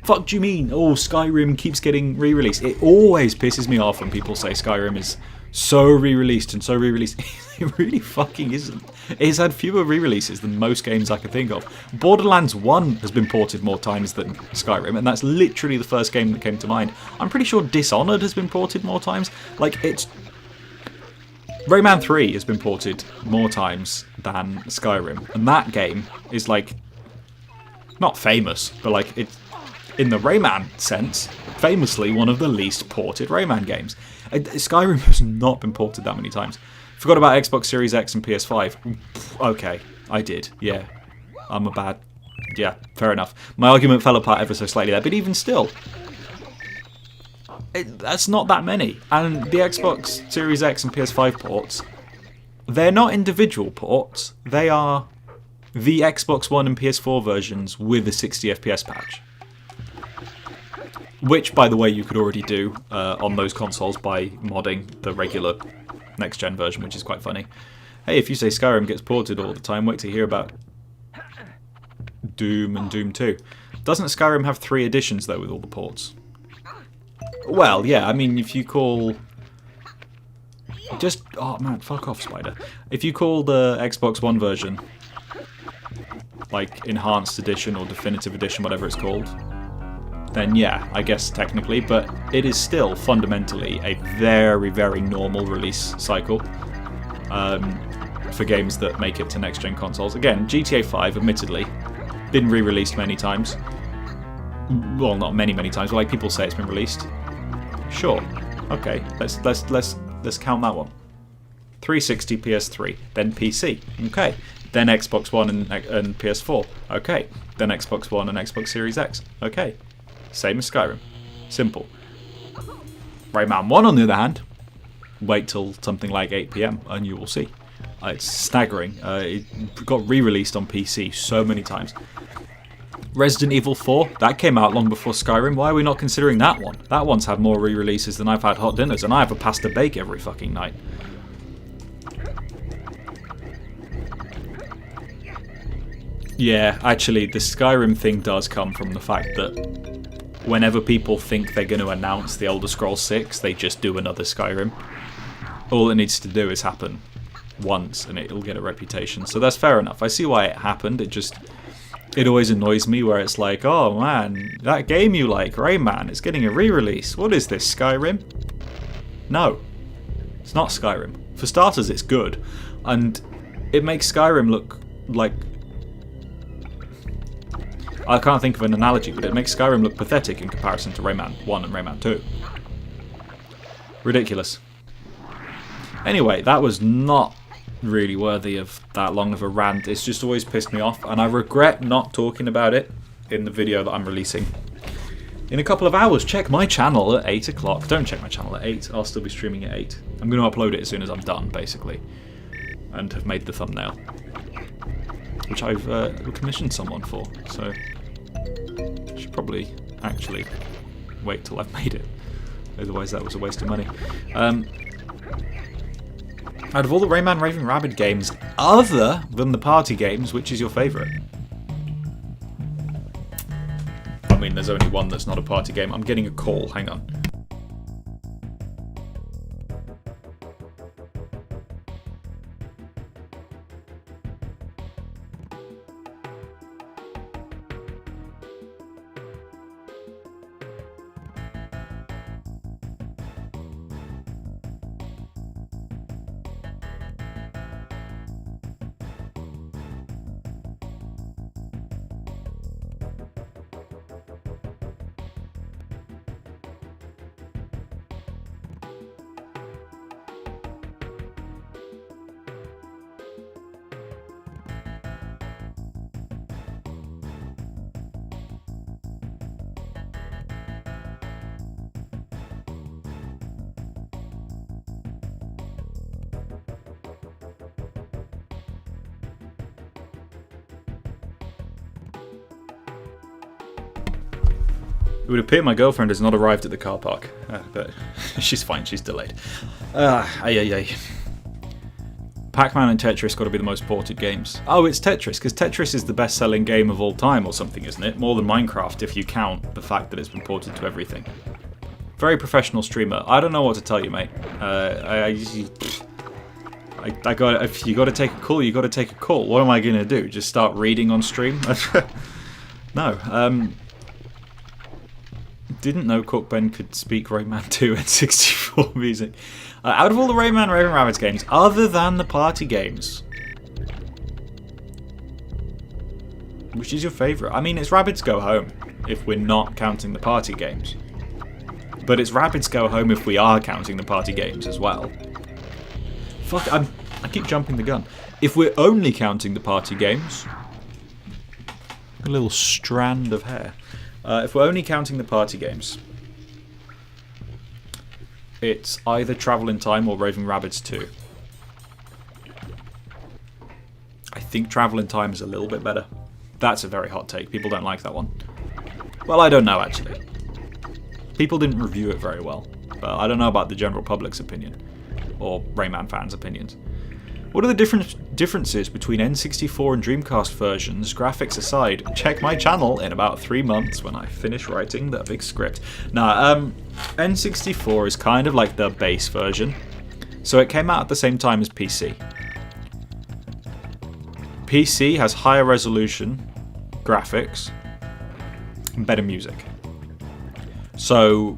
Fuck do you mean? Oh, Skyrim keeps getting re-released. It always pisses me off when people say Skyrim is so re-released and so re-released. It really fucking isn't. It's had fewer re-releases than most games I can think of. Borderlands 1 has been ported more times than Skyrim, and that's literally the first game that came to mind. I'm pretty sure Dishonored has been ported more times. Like, it's... Rayman 3 has been ported more times than Skyrim, and that game is, like, not famous, but, like, it's, in the Rayman sense, famously one of the least ported Rayman games. Skyrim has not been ported that many times. Forgot about Xbox Series X and PS5. Okay, I did. Yeah, I'm a bad... Yeah, fair enough. My argument fell apart ever so slightly there, but even still, that's not that many. And the Xbox Series X and PS5 ports, they're not individual ports. They are the Xbox One and PS4 versions with a 60 FPS patch. Which, by the way, you could already do on those consoles by modding the regular next-gen version, which is quite funny. Hey, if you say Skyrim gets ported all the time, wait to hear about Doom and Doom 2. Doesn't Skyrim have 3 editions, though, with all the ports? Well, yeah, I mean, if you call... Just... Oh, man, fuck off, Spider. If you call the Xbox One version, like, Enhanced Edition or Definitive Edition, whatever it's called, then yeah, I guess technically, but it is still fundamentally a very, very normal release cycle for games that make it to next-gen consoles. Again, GTA 5, admittedly, been re-released many times. Well, not many times, but like people say it's been released. Sure, okay, let's count that one. 360, PS3, then PC, okay, then Xbox One and PS4, okay, then Xbox One and Xbox Series X, okay. Same as Skyrim. Simple. Rayman 1, on the other hand, wait till something like 8 PM and you will see. It's staggering. It got re-released on PC so many times. Resident Evil 4, that came out long before Skyrim. Why are we not considering that one? That one's had more re-releases than I've had hot dinners, and I have a pasta bake every fucking night. Yeah, actually, the Skyrim thing does come from the fact that whenever people think they're going to announce the Elder Scrolls 6, they just do another Skyrim. All it needs to do is happen once, and it'll get a reputation. So that's fair enough. I see why it happened. It always annoys me where it's like, oh man, that game you like, Rayman, it's getting a re-release. What is this, Skyrim? No, it's not Skyrim. For starters, it's good, and it makes Skyrim look like... I can't think of an analogy, but it makes Skyrim look pathetic in comparison to Rayman 1 and Rayman 2. Ridiculous. Anyway, that was not really worthy of that long of a rant. It's just always pissed me off, and I regret not talking about it in the video that I'm releasing in a couple of hours. Check my channel at 8 o'clock. Don't check my channel at 8. I'll still be streaming at 8. I'm going to upload it as soon as I'm done, basically, and have made the thumbnail, which I've commissioned someone for, so I should probably actually wait till I've made it. Otherwise that was a waste of money. Out of all the Rayman Raving Rabbids games, other than the party games, which is your favourite? I mean, there's only one that's not a party game. I'm getting a call, hang on. It would appear my girlfriend has not arrived at the car park, but she's fine, she's delayed. Pac-Man and Tetris got to be the most ported games. Oh, it's Tetris, because Tetris is the best-selling game of all time or something, isn't it? More than Minecraft, if you count the fact that it's been ported to everything. Very professional streamer. I don't know what to tell you, mate. I got. If you got to take a call, you got to take a call. What am I gonna do? Just start reading on stream? No. Didn't know Corkben could speak Rayman 2 and 64 music. Out of all the Rayman Raven Rabbids games, other than the party games, which is your favourite? I mean, it's Rabbids Go Home, if we're not counting the party games. But it's Rabbids Go Home if we are counting the party games as well. Fuck, I keep jumping the gun. If we're only counting the party games... A little strand of hair. If we're only counting the party games, it's either Travel in Time or Raving Rabbids 2. I think Travel in Time is a little bit better. That's a very hot take. People don't like that one. Well, I don't know, actually. People didn't review it very well. But I don't know about the general public's opinion. Or Rayman fans' opinions. What are the differences between N64 and Dreamcast versions, graphics aside? Check my channel in about 3 months when I finish writing that big script. Nah, N64 is kind of like the base version. So it came out at the same time as PC. PC has higher resolution graphics and better music. So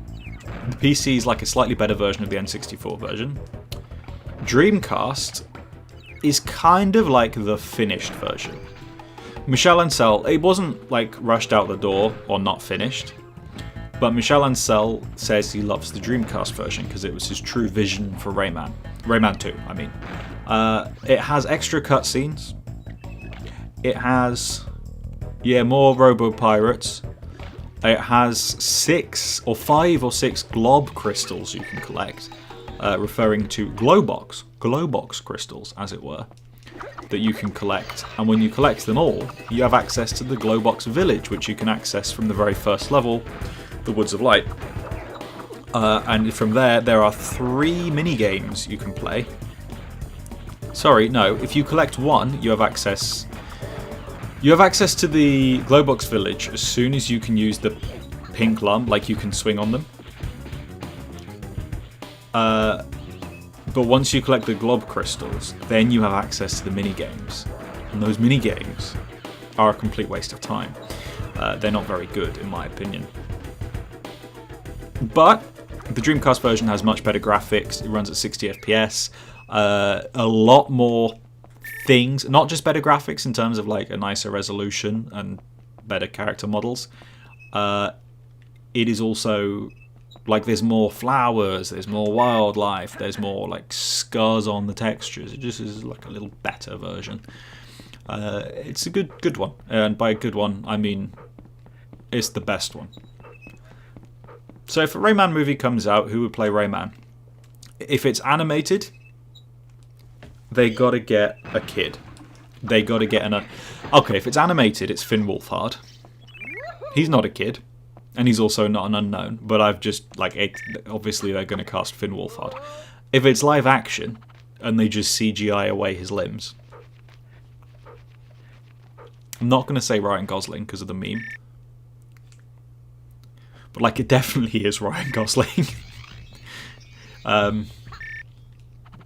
the PC is like a slightly better version of the N64 version. Dreamcast is kind of like the finished version. Michel Ancel, it wasn't like rushed out the door or not finished, but Michel Ancel says he loves the Dreamcast version because it was his true vision for Rayman. Rayman 2, I mean. It has extra cutscenes. It has, more Robo-Pirates. It has 5 or 6 glob crystals you can collect. Referring to Glowbox crystals, as it were, that you can collect. And when you collect them all, you have access to the Glowbox Village, which you can access from the very first level, the Woods of Light. And from there are 3 mini-games you can play. Sorry, no, if you collect one, you have access... You have access to the Glowbox Village as soon as you can use the pink lump, like you can swing on them. But once you collect the glob crystals, then you have access to the mini-games. And those mini-games are a complete waste of time. They're not very good, in my opinion. But the Dreamcast version has much better graphics. It runs at 60 FPS. A lot more things. Not just better graphics in terms of like a nicer resolution and better character models. It is also... Like, there's more flowers, there's more wildlife, there's more, like, scars on the textures. It just is, like, a little better version. It's a good one. And by a good one, I mean it's the best one. So if a Rayman movie comes out, who would play Rayman? If it's animated, they gotta get a kid. They gotta get an... Okay, if it's animated, it's Finn Wolfhard. He's not a kid. And he's also not an unknown, but I've just, like, obviously they're going to cast Finn Wolfhard. If it's live action, and they just CGI away his limbs, I'm not going to say Ryan Gosling because of the meme. But, like, it definitely is Ryan Gosling.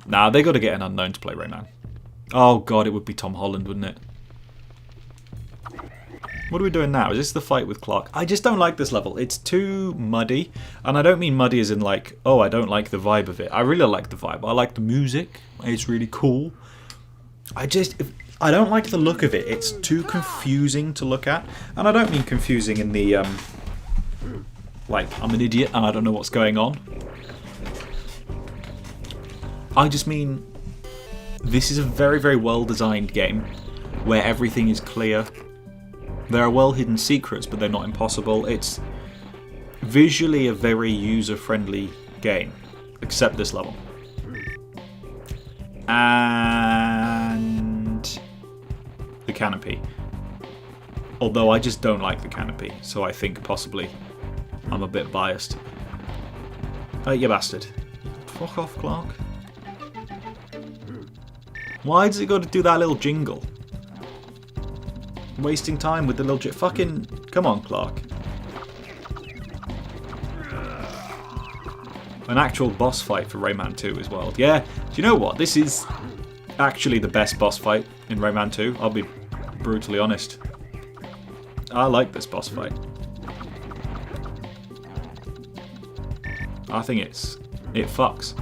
Nah, they got to get an unknown to play Rayman. Oh god, it would be Tom Holland, wouldn't it? What are we doing now? Is this the fight with Clark? I just don't like this level. It's too muddy. And I don't mean muddy as in like, oh, I don't like the vibe of it. I really like the vibe. I like the music. It's really cool. I don't like the look of it. It's too confusing to look at. And I don't mean confusing in the, like, I'm an idiot and I don't know what's going on. I just mean, this is a very, very well-designed game where everything is clear. There are well-hidden secrets, but they're not impossible. It's visually a very user-friendly game, except this level. And the canopy. Although I just don't like the canopy, so I think possibly I'm a bit biased. Oh, you bastard. Fuck off, Clark. Why does it got to do that little jingle? Wasting time with the little fucking... Come on, Clark. An actual boss fight for Rayman 2 as well. Yeah, do you know what? This is actually the best boss fight in Rayman 2. I'll be brutally honest. I like this boss fight. I think it fucks.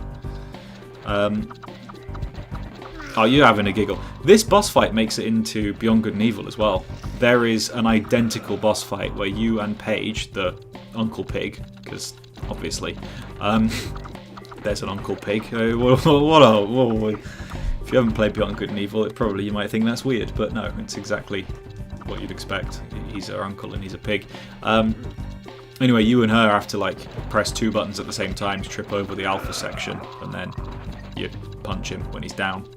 Oh, you're having a giggle. This boss fight makes it into Beyond Good and Evil as well. There is an identical boss fight where you and Paige, the Uncle Pig, because obviously, there's an Uncle Pig. If you haven't played Beyond Good and Evil, you might think that's weird, but no, it's exactly what you'd expect. He's her uncle and he's a pig. Anyway, you and her have to like press 2 buttons at the same time to trip over the alpha section, and then you punch him when he's down.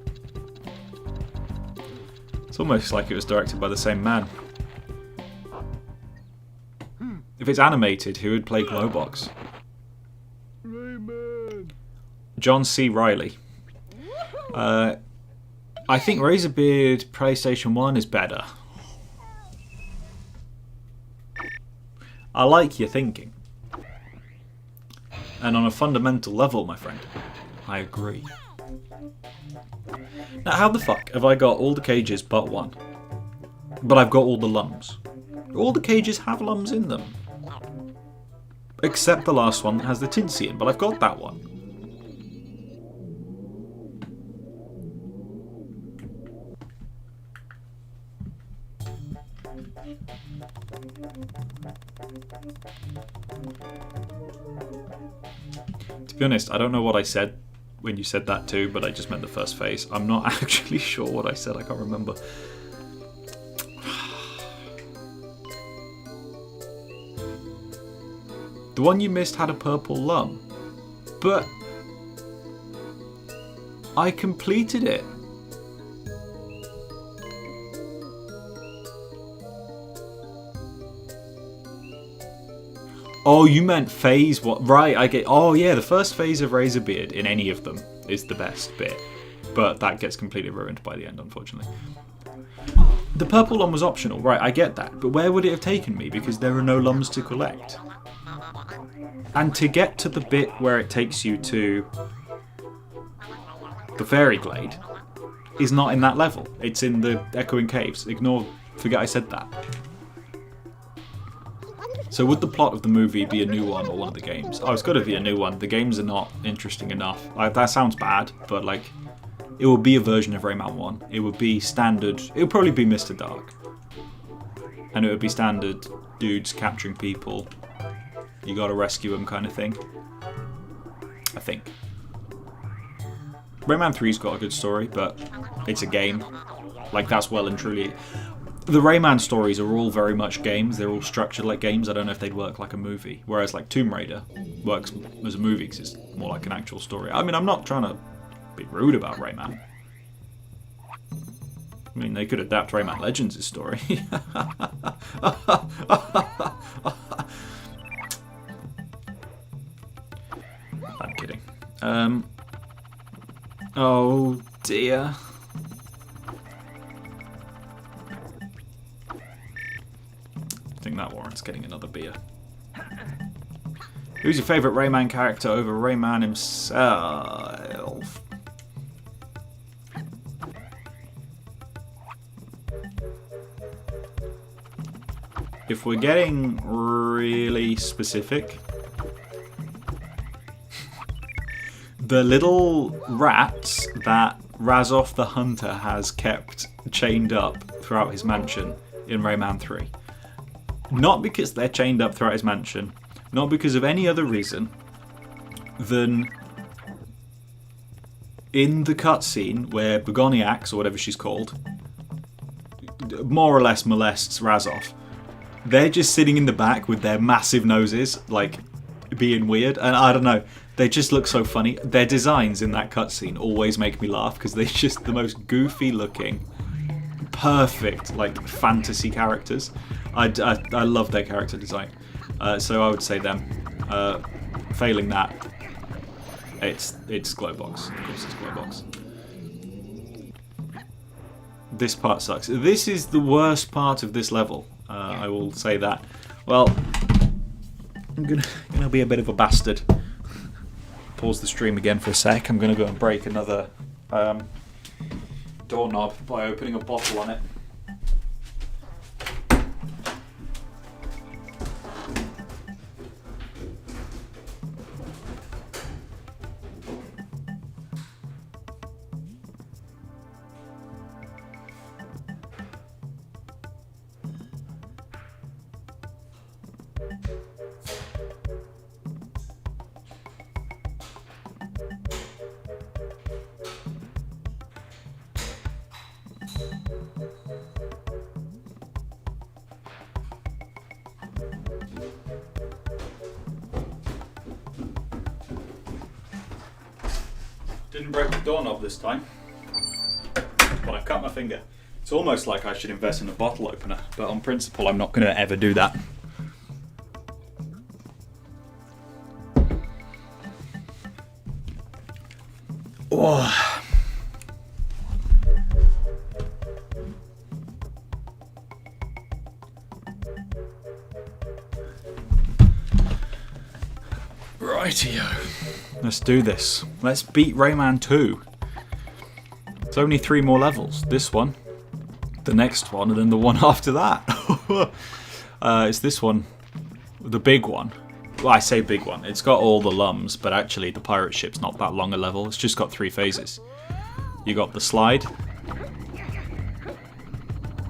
It's almost like it was directed by the same man. If it's animated, who would play Glowbox? Rayman. John C. Reilly. I think Razorbeard PlayStation 1 is better. I like your thinking. And on a fundamental level, my friend, I agree. Now, how the fuck have I got all the cages but one? But I've got all the lums. All the cages have lums in them. Except the last one that has the Tinsy in, but I've got that one. To be honest, I don't know what I said when you said that too, but I just meant the first phase. I'm not actually sure what I said, I can't remember. The one you missed had a purple lum, but I completed it. Oh, you meant phase what? Right, I get. Oh yeah, the first phase of Razorbeard in any of them is the best bit, but that gets completely ruined by the end, unfortunately. The purple lum was optional, right? I get that, but where would it have taken me? Because there are no lums to collect. And to get to the bit where it takes you to the Fairy Glade is not in that level. It's in the Echoing Caves. Forget I said that. So would the plot of the movie be a new one or one of the games? Oh, it's got to be a new one. The games are not interesting enough. That sounds bad, but like, it would be a version of Rayman 1. It would be standard. It would probably be Mr. Dark. And it would be standard dudes capturing people. You gotta rescue them kind of thing. I think. Rayman 3's got a good story, but it's a game. Like, that's well and truly... The Rayman stories are all very much games. They're all structured like games. I don't know if they'd work like a movie. Whereas, like, Tomb Raider works as a movie because it's more like an actual story. I mean, I'm not trying to be rude about Rayman. I mean, they could adapt Rayman Legends' story. I'm kidding. Oh dear. I think that warrants getting another beer. Who's your favourite Rayman character over Rayman himself? If we're getting really specific, the little rats that Razov the Hunter has kept chained up throughout his mansion in Rayman 3. Not because they're chained up throughout his mansion, not because of any other reason than in the cutscene where Begoniax, or whatever she's called, more or less molests Razov. They're just sitting in the back with their massive noses, like, being weird, and I don't know, they just look so funny. Their designs in that cutscene always make me laugh because they're just the most goofy looking, perfect, like, fantasy characters. I love their character design. So I would say them. Failing that, it's Glowbox. Of course, it's Glowbox. This part sucks. This is the worst part of this level. I will say that. Well, I'm gonna be a bit of a bastard. Pause the stream again for a sec. I'm gonna go and break another doorknob by opening a bottle on it. Didn't break the doorknob this time, but I cut my finger. It's almost like I should invest in a bottle opener, but on principle I'm not going to ever do that. Oh. Rightio. Let's do this. Let's beat Rayman 2. It's only 3 more levels. This one, the next one, and then the one after that. It's this one, the big one. Well, I say big one. It's got all the lums, but actually the pirate ship's not that long a level. It's just got 3 phases. You got the slide.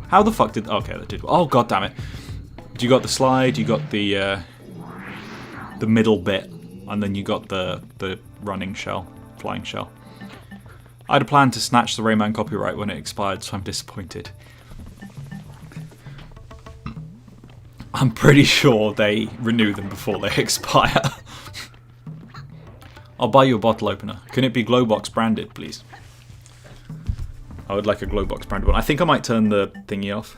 How the fuck did... Okay, that did... Oh, god damn it. You got the slide, you got the middle bit, and then you got the running shell, flying shell. I had a plan to snatch the Rayman copyright when it expired, so I'm disappointed. I'm pretty sure they renew them before they expire. I'll buy you a bottle opener. Can it be Glowbox branded, please? I would like a Glowbox branded one. I think I might turn the thingy off.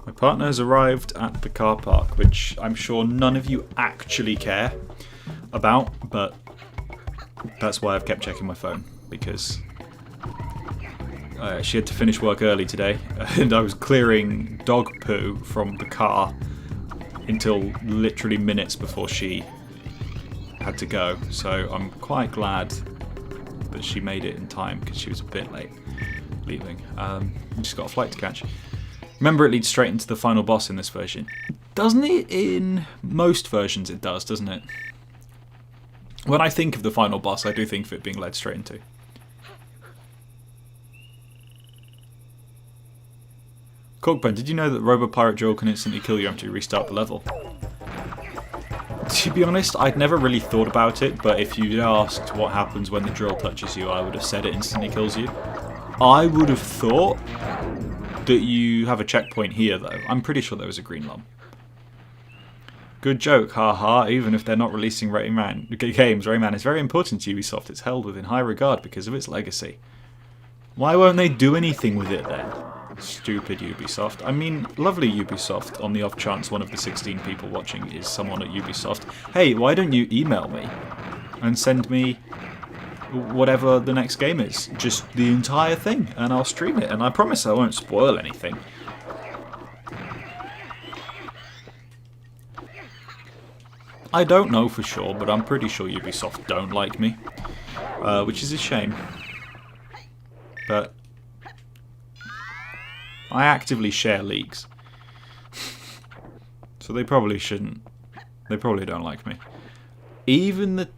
My partner has arrived at the car park, which I'm sure none of you actually care about, but that's why I've kept checking my phone, because she had to finish work early today, and I was clearing dog poo from the car until literally minutes before she had to go, so I'm quite glad that she made it in time, because she was a bit late leaving. She's got a flight to catch. Remember, it leads straight into the final boss in this version. Doesn't it? In most versions it does, doesn't it? When I think of the final boss, I do think of it being led straight into. Corkben, did you know that Robo Pirate Drill can instantly kill you after you restart the level? To be honest, I'd never really thought about it, but if you'd asked what happens when the drill touches you, I would have said it instantly kills you. I would have thought that you have a checkpoint here, though. I'm pretty sure there was a green lump. Good joke, haha. Even if they're not releasing Rayman games, Rayman is very important to Ubisoft. It's held within high regard because of its legacy. Why won't they do anything with it then? Stupid Ubisoft. I mean, lovely Ubisoft, on the off chance one of the 16 people watching is someone at Ubisoft. Hey, why don't you email me and send me whatever the next game is? Just the entire thing, and I'll stream it, and I promise I won't spoil anything. I don't know for sure, but I'm pretty sure Ubisoft don't like me, which is a shame. But I actively share leaks, so they probably shouldn't. They probably don't like me. Even the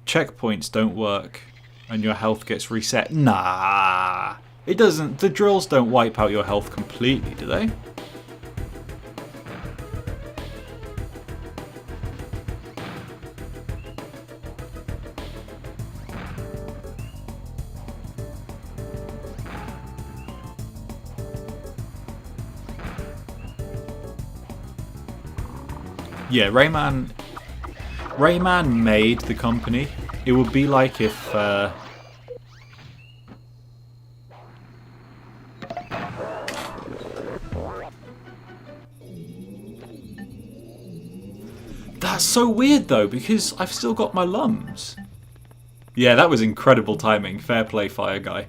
checkpoints don't work, and your health gets reset. Nah, it doesn't. The drills don't wipe out your health completely, do they? Yeah, Rayman made the company. It would be like if... That's so weird though, because I've still got my lums. Yeah, that was incredible timing. Fair play, Fire Guy.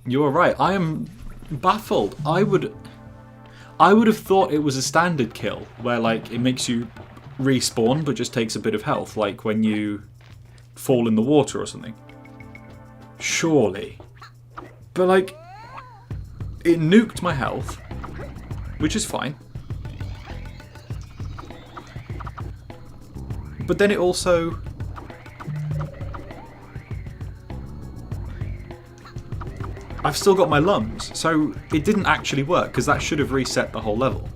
You're right. I am baffled. I would have thought it was a standard kill, where like it makes you respawn but just takes a bit of health, like when you fall in the water or something. Surely. But like, it nuked my health, which is fine. But then it also... I've still got my lums, so it didn't actually work, because that should have reset the whole level.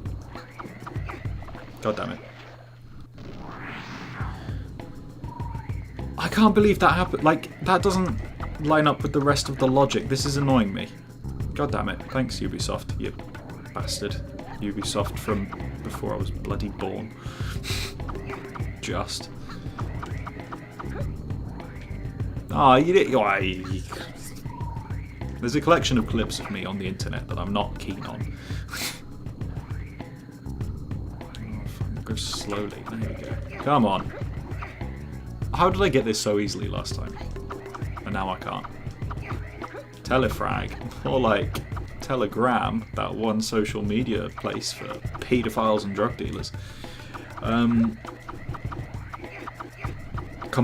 God damn it. I can't believe that happened. Like, that doesn't line up with the rest of the logic. This is annoying me. God damn it. Thanks, Ubisoft, you bastard. Ubisoft from before I was bloody born. Just. Ah, you did. There's a collection of clips of me on the internet that I'm not keen on. Go slowly. There we go. Come on. How did I get this so easily last time? And now I can't. Telefrag. Or like Telegram, that one social media place for paedophiles and drug dealers. Come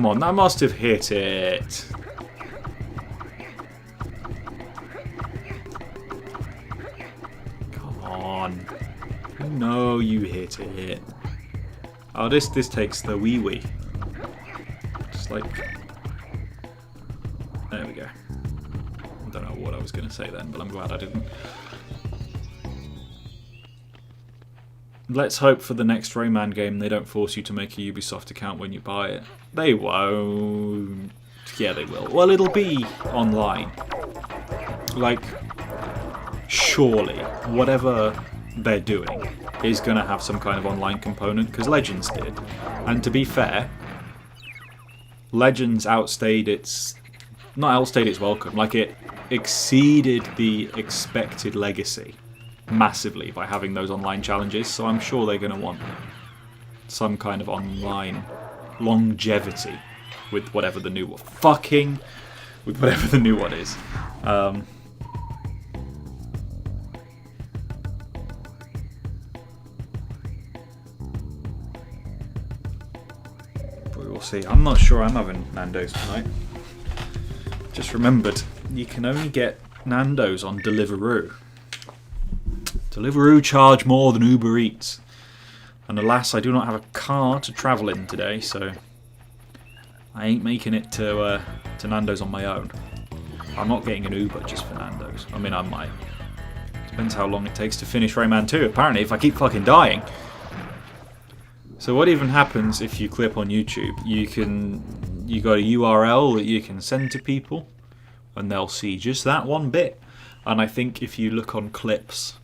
on, that must have hit it. Come on. No, you hit it. Oh, this takes the wee. Just like... There we go. I don't know what I was going to say then, but I'm glad I didn't. Let's hope for the next Rayman game they don't force you to make a Ubisoft account when you buy it. They won't. Yeah, they will. Well, it'll be online. Like, surely, whatever they're doing is going to have some kind of online component, because Legends did. And to be fair, Legends outstayed its... Not outstayed its welcome, like it exceeded the expected legacy massively by having those online challenges, so I'm sure they're going to want some kind of online longevity with whatever the new one... with whatever the new one is. But we'll see. I'm not sure I'm having Nando's tonight. Just remembered, you can only get Nando's on Deliveroo. Deliveroo charge more than Uber Eats. And alas, I do not have a car to travel in today, so I ain't making it to Nando's on my own. I'm not getting an Uber just for Nando's. I mean, I might. Depends how long it takes to finish Rayman 2, apparently, if I keep fucking dying. So what even happens if you clip on YouTube? You got a URL that you can send to people, and they'll see just that one bit. And I think if you look on clips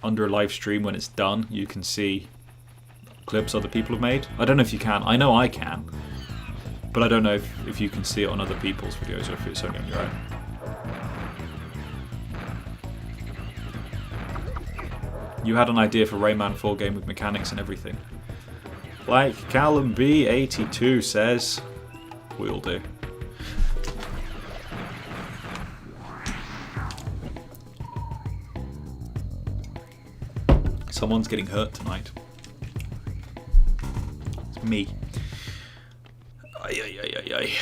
under a live stream when it's done, you can see clips other people have made. I don't know if you can. I know I can. But I don't know if you can see it on other people's videos or if it's only on your own. You had an idea for Rayman 4 game with mechanics and everything. Like Callum B82 says, we'll do. Someone's getting hurt tonight. It's me. Ay.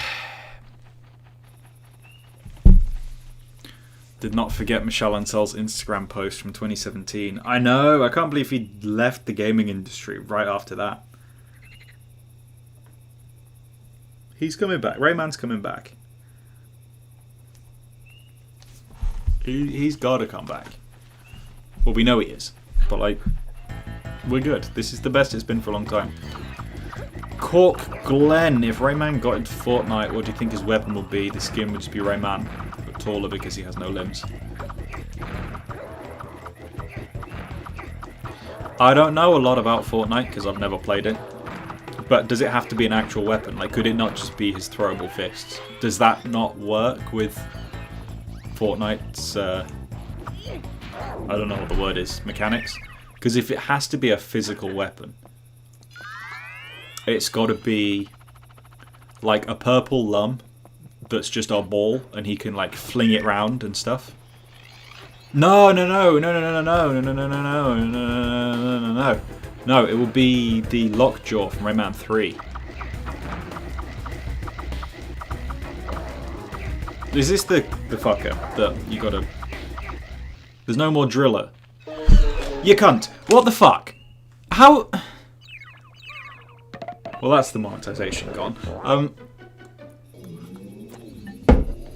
Did not forget Michel Ancel's Instagram post from 2017. I know, I can't believe he left the gaming industry right after that. He's coming back. Rayman's coming back. He's got to come back. Well, we know he is. But, like, we're good. This is the best it's been for a long time. Corkben, if Rayman got into Fortnite, what do you think his weapon will be? The skin would just be Rayman, but taller because he has no limbs. I don't know a lot about Fortnite because I've never played it. But does it have to be an actual weapon? Like, could it not just be his throwable fists? Does that not work with Fortnite's, I don't know what the word is, mechanics? Because if it has to be a physical weapon, it's got to be like a purple lum that's just a ball, and he can like fling it round and stuff. No, no, no, no, no, no, no, no, no, no, no, no, no, no, no. No, it will be the Lockjaw from Rayman 3. Is this the fucker that you gotta... There's no more driller. You cunt! What the fuck? How... Well, that's the monetization gone.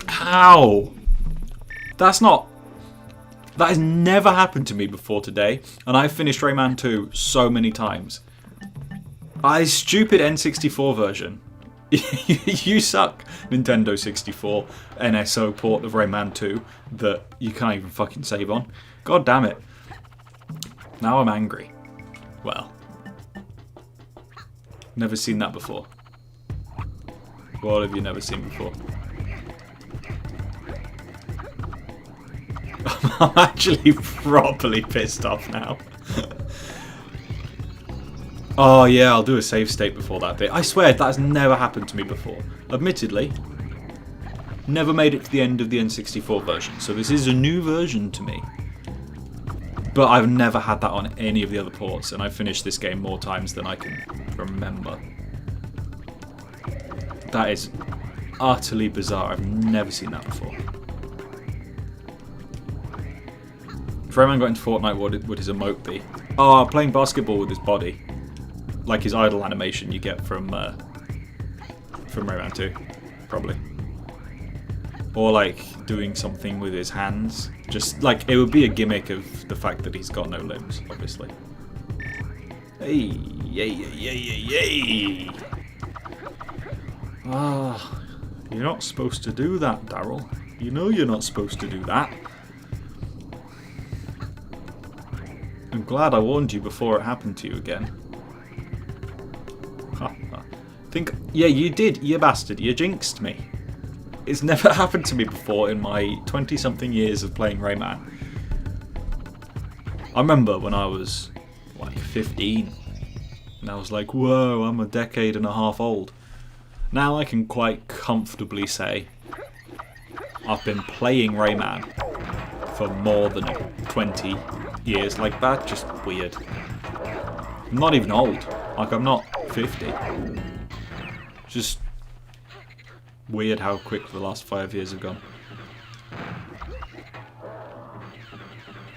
How? That's not... That has never happened to me before today, and I've finished Rayman 2 so many times. Stupid N64 version. You suck, Nintendo 64 NSO port of Rayman 2 that you can't even fucking save on. God damn it. Now I'm angry. Well. Never seen that before. What have you never seen before? I'm actually properly pissed off now. Oh yeah, I'll do a save state before that bit. I swear, that has never happened to me before. Admittedly, never made it to the end of the N64 version, so this is a new version to me. But I've never had that on any of the other ports, and I've finished this game more times than I can remember. That is utterly bizarre. I've never seen that before. If Rayman got into Fortnite, what would his emote be? Oh, playing basketball with his body. Like his idle animation you get from Rayman 2, probably. Or like doing something with his hands. Just like, it would be a gimmick of the fact that he's got no limbs, obviously. Hey, yay, yay, yay, yay! Ah, you're not supposed to do that, Daryl. You know you're not supposed to do that. I'm glad I warned you before it happened to you again. Yeah, you did, you bastard. You jinxed me. It's never happened to me before in my 20-something years of playing Rayman. I remember when I was, like, 15. And I was like, whoa, I'm a decade and a half old. Now I can quite comfortably say I've been playing Rayman for more than 20 years. Like, that's just weird. I'm not even old. Like, I'm not 50. Just weird how quick the last 5 years have gone.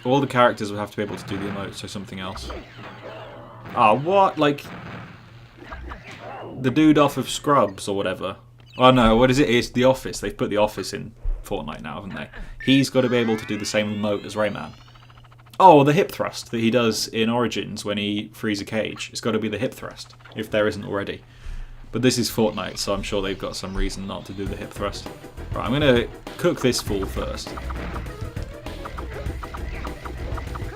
All the characters would have to be able to do the emotes or something else. Ah, what? Like, the dude off of Scrubs or whatever. Oh no, what is it? It's The Office. They've put The Office in Fortnite now, haven't they? He's got to be able to do the same emote as Rayman. Oh, the hip thrust that he does in Origins when he frees a cage. It's got to be the hip thrust, if there isn't already. But this is Fortnite, so I'm sure they've got some reason not to do the hip thrust. Right, I'm going to cook this fool first.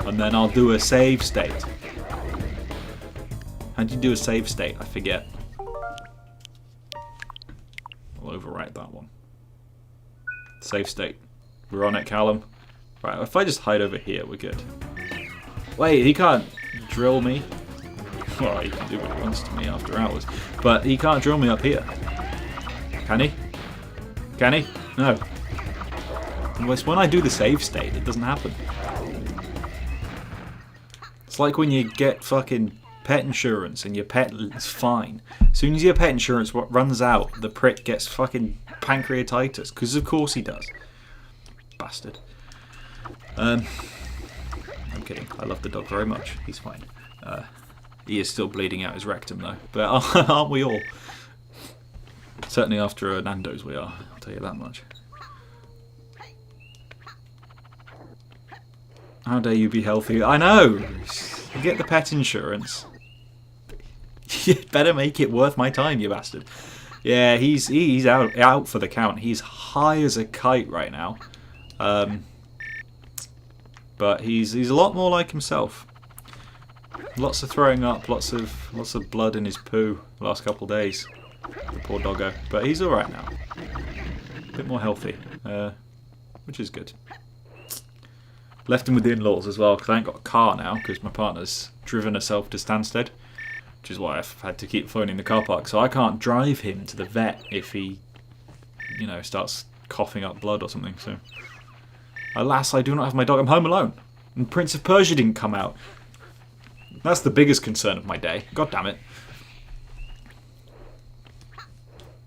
And then I'll do a save state. How do you do a save state? I forget. I'll overwrite that one. Save state. We're on it, Callum. Right, if I just hide over here, we're good. Wait, he can't drill me. Well, he can do what he wants to me after hours. But he can't drill me up here. Can he? Can he? No. It's when I do the save state, it doesn't happen. It's like when you get fucking pet insurance and your pet is fine. As soon as your pet insurance runs out, the prick gets fucking pancreatitis. Because of course he does. Bastard. I'm kidding. I love the dog very much. He's fine. He is still bleeding out his rectum though. But aren't we all? Certainly after Nando's we are. I'll tell you that much. How dare you be healthy? I know! You get the pet insurance. You better make it worth my time, you bastard. Yeah, he's out for the count. He's high as a kite right now. But he's a lot more like himself. Lots of throwing up, lots of blood in his poo the last couple of days. The poor doggo. But he's alright now. A bit more healthy, which is good. Left him with the in-laws as well, because I ain't got a car now, because my partner's driven herself to Stansted, which is why I've had to keep phoning the car park. So I can't drive him to the vet if he, you know, starts coughing up blood or something. So, alas, I do not have my dog. I'm home alone. And Prince of Persia didn't come out. That's the biggest concern of my day. God damn it.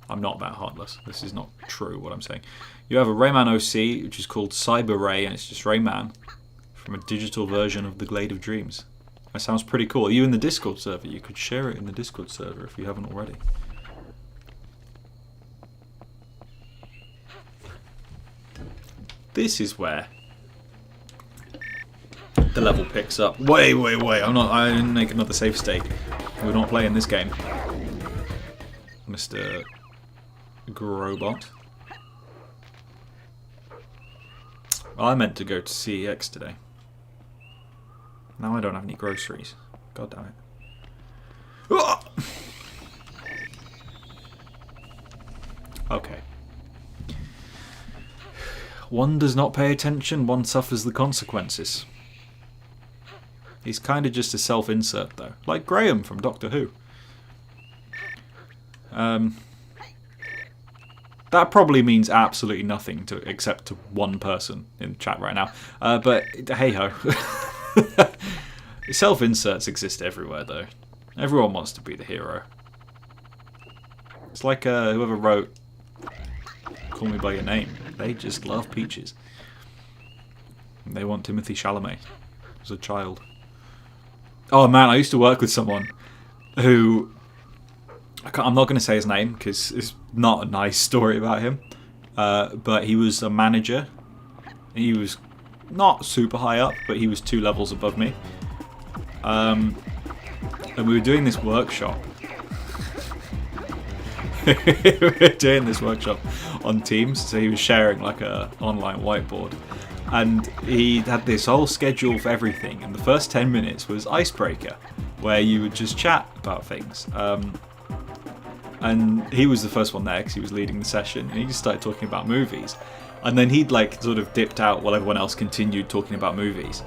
I'm not that heartless. This is not true, what I'm saying. You have a Rayman OC, which is called Cyber Ray, and it's just Rayman from a digital version of the Glade of Dreams. That sounds pretty cool. Are you in the Discord server? You could share it in the Discord server if you haven't already. This is where the level picks up. Wait. I didn't make another save state. We're not playing this game. Mr. Grobot. I meant to go to CEX today. Now I don't have any groceries. God damn it. Ah! Okay. One does not pay attention, one suffers the consequences. He's kind of just a self-insert, though. Like Graham from Doctor Who. That probably means absolutely nothing except to one person in the chat right now. But hey-ho. Self-inserts exist everywhere, though. Everyone wants to be the hero. It's like whoever wrote Call Me By Your Name. They just love peaches. And they want Timothy Chalamet as a child. Oh man, I used to work with someone who... I'm not going to say his name because it's not a nice story about him. But he was a manager. He was not super high up, but he was 2 levels above me. And we were doing this workshop. We were doing this workshop on Teams, so he was sharing like a online whiteboard. And he had this whole schedule for everything. And the first 10 minutes was Icebreaker, where you would just chat about things. And he was the first one there because he was leading the session, and he just started talking about movies. And then he'd like sort of dipped out while everyone else continued talking about movies.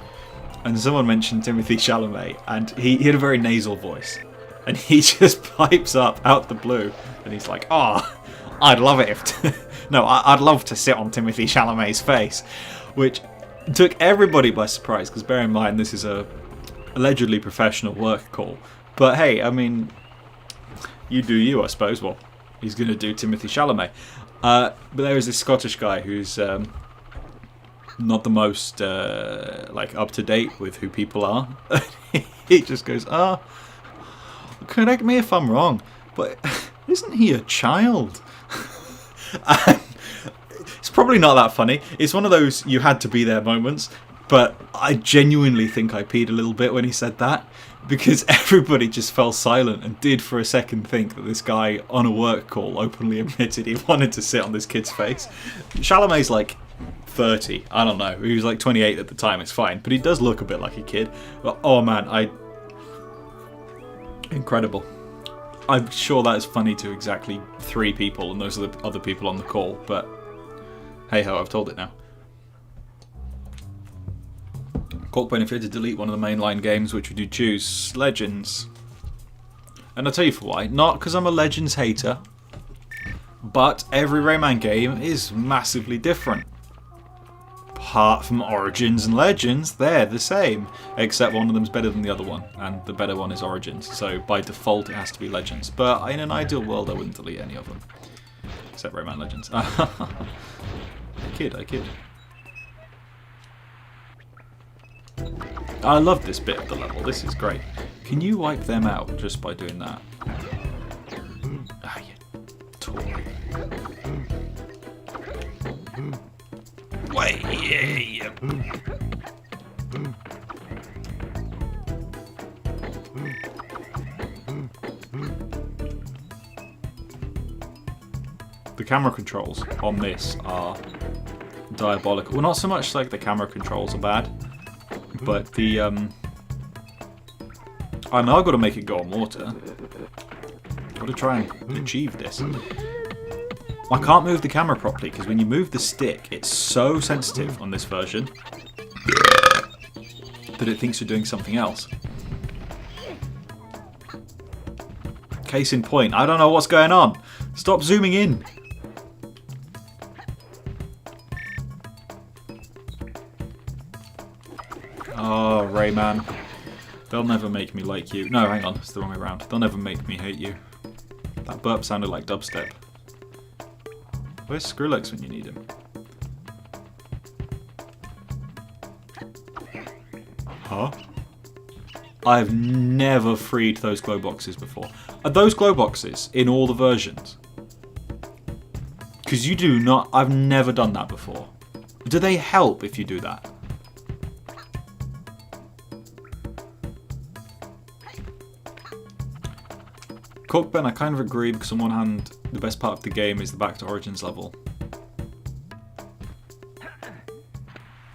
And someone mentioned Timothy Chalamet, and he had a very nasal voice. And he just pipes up out the blue, and he's like, "Oh, I'd love it if... no, I'd love to sit on Timothy Chalamet's face." Which took everybody by surprise, because bear in mind this is a allegedly professional work call. But hey, I mean, you do you, I suppose. Well, he's going to do Timothy Chalamet. But there is this Scottish guy who's not the most like up to date with who people are. He just goes, correct me if I'm wrong, but isn't he a child? And it's probably not that funny. It's one of those you had to be there moments, but I genuinely think I peed a little bit when he said that, because everybody just fell silent and did for a second think that this guy on a work call openly admitted he wanted to sit on this kid's face. Chalamet's like 30, I don't know, he was like 28 at the time, it's fine, but he does look a bit like a kid. But, oh man, incredible. I'm sure that is funny to exactly 3 people, and those are the other people on the call, but hey ho, I've told it now. Corkben, if you had to delete one of the mainline games, which would you choose? Legends. And I'll tell you for why. Not because I'm a Legends hater, but every Rayman game is massively different. Apart from Origins and Legends, they're the same, except one of them's better than the other one, and the better one is Origins, so by default it has to be Legends. But in an ideal world I wouldn't delete any of them, except Rayman Legends. I kid. I love this bit of the level, this is great. Can you wipe them out just by doing that? Ah, you toy. Wait, yeah. The camera controls on this are diabolical. Well, not so much like the camera controls are bad, but the I know I've got to make it go on water. Got to try and achieve this. I can't move the camera properly because when you move the stick, it's so sensitive on this version that it thinks you're doing something else. Case in point, I don't know what's going on. Stop zooming in. Oh, Rayman. They'll never make me like you. No, hang on, it's the wrong way around. They'll never make me hate you. That burp sounded like dubstep. Where's Skrillex when you need him? Huh? I've never freed those glow boxes before. Are those glow boxes in all the versions? Because you do not... I've never done that before. Do they help if you do that? Corkben, I kind of agree, because on one hand, the best part of the game is the Back to Origins level.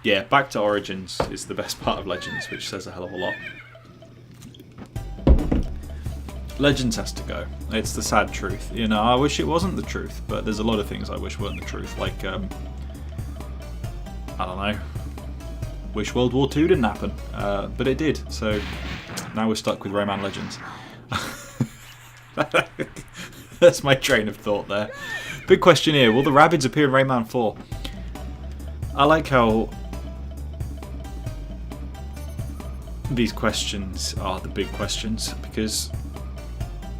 Yeah, Back to Origins is the best part of Legends, which says a hell of a lot. Legends has to go. It's the sad truth. You know, I wish it wasn't the truth, but there's a lot of things I wish weren't the truth. Like, I don't know. Wish World War II didn't happen, but it did. So now we're stuck with Rayman Legends. That's my train of thought there. Big question here. Will the Rabbids appear in Rayman 4? I like how these questions are the big questions, because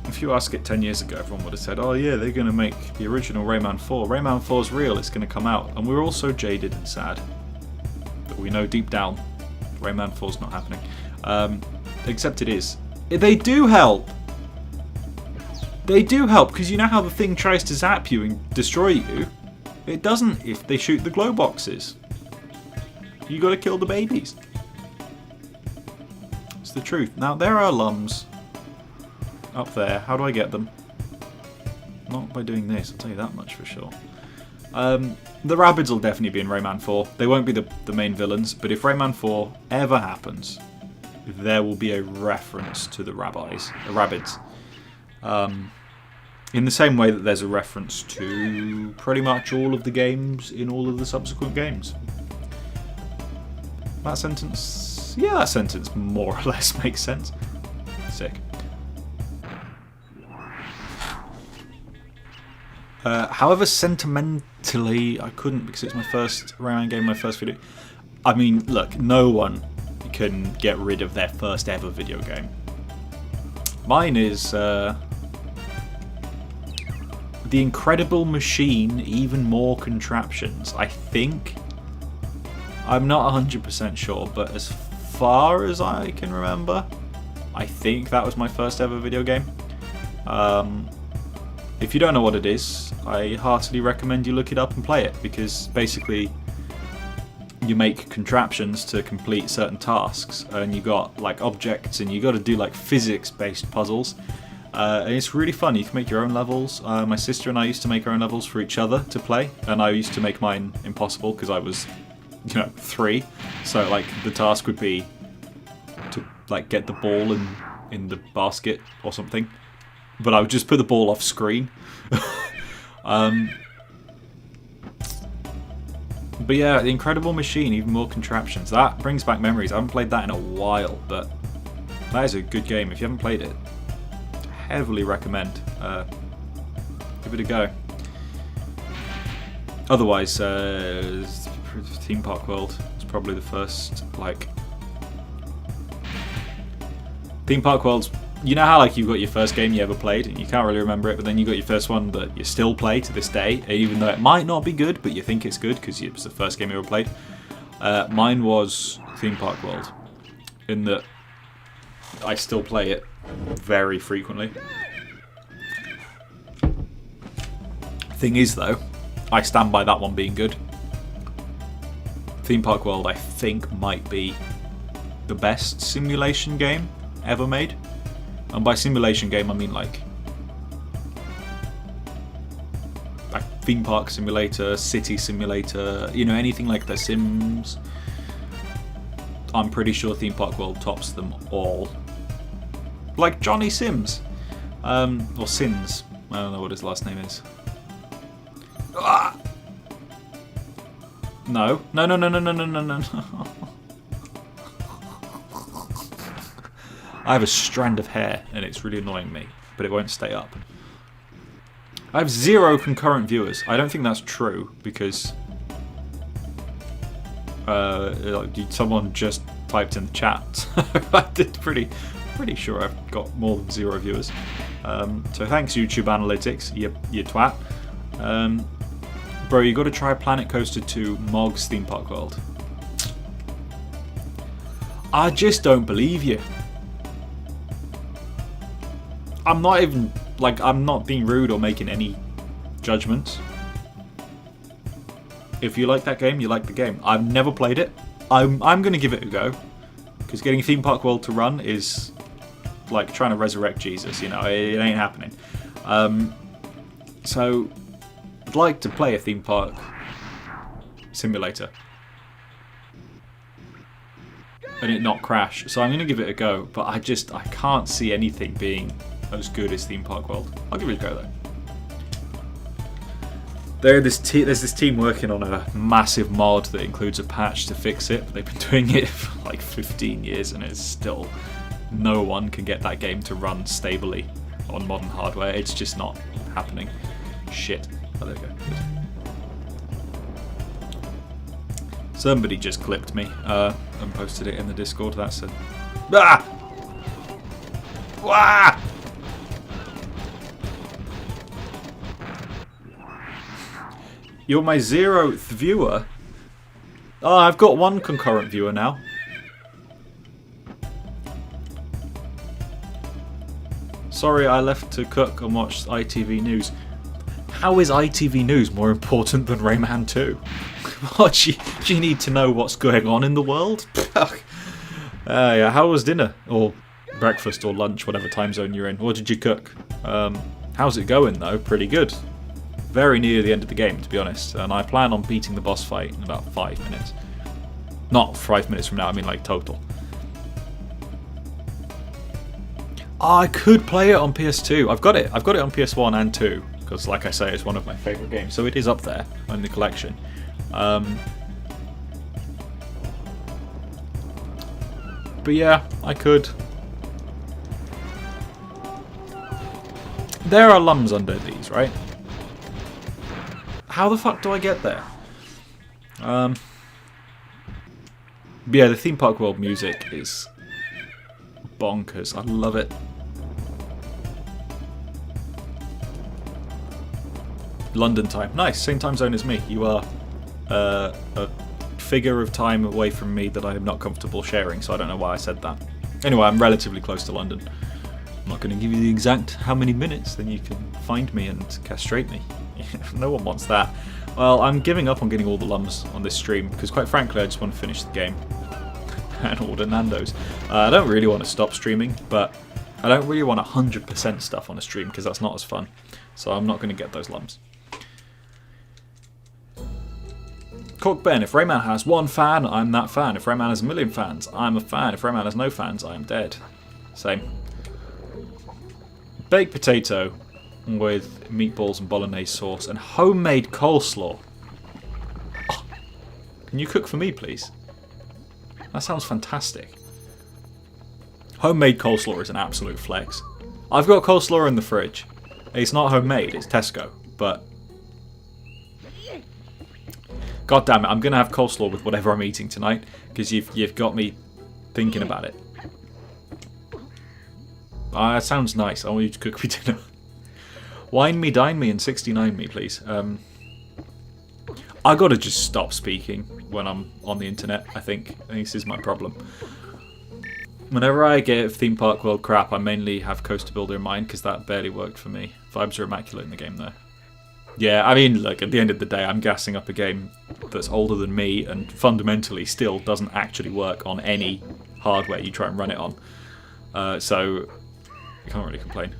if you ask it 10 years ago, everyone would have said, oh yeah, they're going to make the original Rayman 4. Rayman 4's real, it's going to come out. And we're all so jaded and sad. But we know deep down, Rayman 4's not happening. Except it is. They do help! They do help, because you know how the thing tries to zap you and destroy you? It doesn't if they shoot the glow boxes. You gotta kill the babies. It's the truth. Now, there are lums up there. How do I get them? Not by doing this, I'll tell you that much for sure. The Rabbids will definitely be in Rayman 4. They won't be the main villains, but if Rayman 4 ever happens, there will be a reference to the Rabbids. In the same way that there's a reference to pretty much all of the games in all of the subsequent games. That sentence... yeah, that sentence more or less makes sense. Sick. However, sentimentally, I couldn't because it's my first Rayman game, my first video. I mean, look, no one can get rid of their first ever video game. Mine is... The Incredible Machine, Even More Contraptions, I think. I'm not 100% sure, but as far as I can remember, I think that was my first ever video game. If you don't know what it is, I heartily recommend you look it up and play it, because basically you make contraptions to complete certain tasks, and you got like objects, and you got to do like physics-based puzzles. And it's really fun. You can make your own levels. My sister and I used to make our own levels for each other to play, and I used to make mine impossible because I was, 3. So like the task would be to like get the ball in the basket or something, but I would just put the ball off screen. But yeah, The Incredible Machine, Even More Contraptions. That brings back memories. I haven't played that in a while, but that is a good game. If you haven't played it, heavily recommend. Give it a go. Otherwise, Theme Park World is probably the first, like... Theme Park World's... You know how like you've got your first game you ever played, and you can't really remember it, but then you got your first one that you still play to this day, even though it might not be good, but you think it's good because it was the first game you ever played? Mine was Theme Park World, in that I still play it very frequently. Thing is though, I stand by that one being good. Theme Park World, I think, might be the best simulation game ever made. And by simulation game I mean like theme park simulator, city simulator, anything like The Sims. I'm pretty sure Theme Park World tops them all. Like Johnny Sims. Or Sins. I don't know what his last name is. Ah! No. No, no, no, no, no, no, no, no. I have a strand of hair and it's really annoying me, but it won't stay up. I have 0 concurrent viewers. I don't think that's true because someone just typed in the chat. I did pretty sure I've got more than 0 viewers. So thanks YouTube Analytics, you twat. Bro, you got to try Planet Coaster 2 Mog's Theme Park World. I just don't believe you. I'm not even, like, I'm not being rude or making any judgments. If you like that game, you like the game. I've never played it. I'm going to give it a go. Because getting Theme Park World to run is like trying to resurrect Jesus, you know, it ain't happening. So, I'd like to play a theme park simulator. And it not crash. So I'm going to give it a go, but I can't see anything being as good as Theme Park World. I'll give it a go though. There's this team working on a massive mod that includes a patch to fix it. But they've been doing it for like 15 years and it's still... No one can get that game to run stably on modern hardware. It's just not happening. Shit. Oh, there we go. Good. Somebody just clipped me and posted it in the Discord. That's a... Ah! Ah! You're my 0th viewer? Oh, I've got 1 concurrent viewer now. Sorry, I left to cook and watch ITV News. How is ITV News more important than Rayman 2? What, do you need to know what's going on in the world? Yeah, how was dinner? Or breakfast or lunch, whatever time zone you're in. What did you cook? How's it going though? Pretty good. Very near the end of the game, to be honest. And I plan on beating the boss fight in about 5 minutes. Not 5 minutes from now, I mean like total. I could play it on PS2. I've got it on PS1 and 2 because, like I say, it's one of my favourite games. So it is up there in the collection. But yeah, I could. There are lums under these, right? How the fuck do I get there? But yeah, the Theme Park World music is bonkers. I love it. London time. Nice. Same time zone as me. You are a figure of time away from me that I am not comfortable sharing, so I don't know why I said that. Anyway, I'm relatively close to London. I'm not going to give you the exact how many minutes, then you can find me and castrate me. No one wants that. Well, I'm giving up on getting all the lums on this stream, because quite frankly I just want to finish the game. And order Nando's. I don't really want to stop streaming, but I don't really want 100% stuff on a stream, because that's not as fun. So I'm not going to get those lums. Corkben, if Rayman has 1 fan, I'm that fan. If Rayman has 1,000,000 fans, I'm a fan. If Rayman has no fans, I am dead. Same. Baked potato with meatballs and bolognese sauce and homemade coleslaw. Oh, can you cook for me, please? That sounds fantastic. Homemade coleslaw is an absolute flex. I've got coleslaw in the fridge. It's not homemade, it's Tesco, but... God damn it, I'm going to have coleslaw with whatever I'm eating tonight, because you've got me thinking about it. That sounds nice. I want you to cook me dinner. Wine me, dine me, and 69 me, please. I gotta just stop speaking when I'm on the internet, I think. This is my problem. Whenever I get Theme Park World crap, I mainly have Coaster Builder in mind, because that barely worked for me. Vibes are immaculate in the game, though. Yeah, I mean, look, at the end of the day, I'm gassing up a game that's older than me and fundamentally still doesn't actually work on any hardware you try and run it on. So, I can't really complain.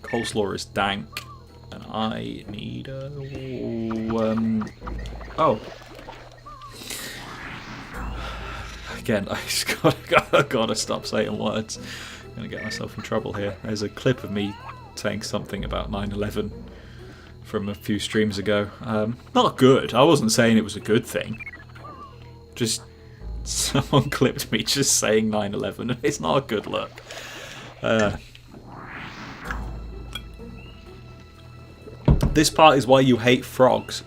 Coleslaw is dank, and I need a... oh. Again, I just gotta stop saying words. I'm gonna get myself in trouble here. There's a clip of me saying something about 9/11 from a few streams ago. Not good. I wasn't saying it was a good thing. Just someone clipped me just saying 9/11, and it's not a good look. This part is why you hate frogs.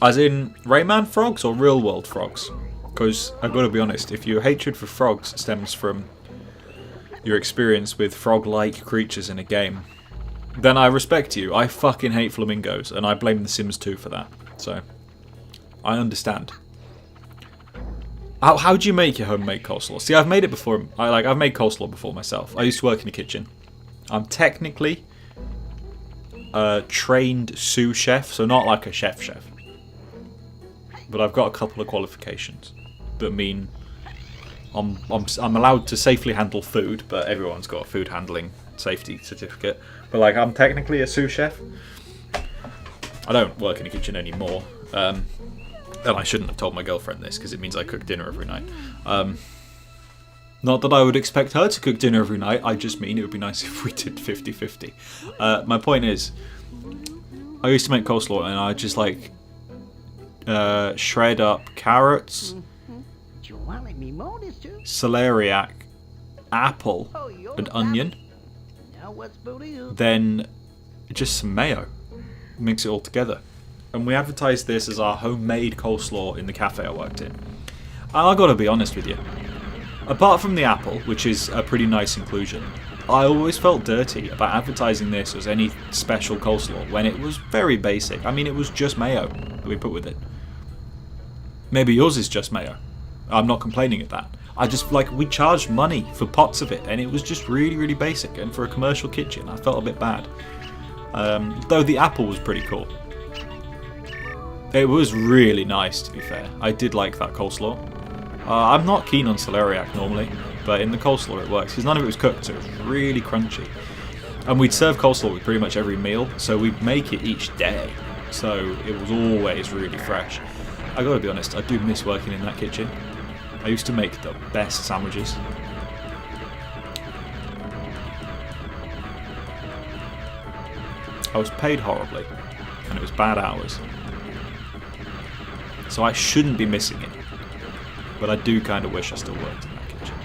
As in Rayman frogs or real world frogs? Because I've got to be honest, if your hatred for frogs stems from your experience with frog-like creatures in a game, then I respect you. I fucking hate flamingos, and I blame The Sims 2 for that. So, I understand. How do you make your homemade coleslaw? See, I've made it before. I've made coleslaw before myself. I used to work in the kitchen. I'm technically a trained sous chef, so not like a chef, but I've got a couple of qualifications that mean I'm allowed to safely handle food, but everyone's got a food handling safety certificate. But like, I'm technically a sous chef. I don't work in the kitchen anymore, and I shouldn't have told my girlfriend this because it means I cook dinner every night. Not that I would expect her to cook dinner every night, I just mean it would be nice if we did 50-50. My point is, I used to make coleslaw and I just like shred up carrots, celeriac, apple, and onion. Then just some mayo. Mix it all together. And we advertised this as our homemade coleslaw in the cafe I worked in. And I gotta be honest with you. Apart from the apple, which is a pretty nice inclusion, I always felt dirty about advertising this as any special coleslaw when it was very basic. I mean, it was just mayo that we put with it. Maybe yours is just mayo. I'm not complaining at that. I just, like, we charged money for pots of it, and it was just really, really basic. And for a commercial kitchen, I felt a bit bad. Though the apple was pretty cool. It was really nice, to be fair. I did like that coleslaw. I'm not keen on celeriac normally, but in the coleslaw it works, because none of it was cooked, so it was really crunchy. And we'd serve coleslaw with pretty much every meal, so we'd make it each day. So it was always really fresh. I gotta be honest, I do miss working in that kitchen. I used to make the best sandwiches. I was paid horribly, and it was bad hours. So I shouldn't be missing it. But I do kind of wish I still worked in that kitchen.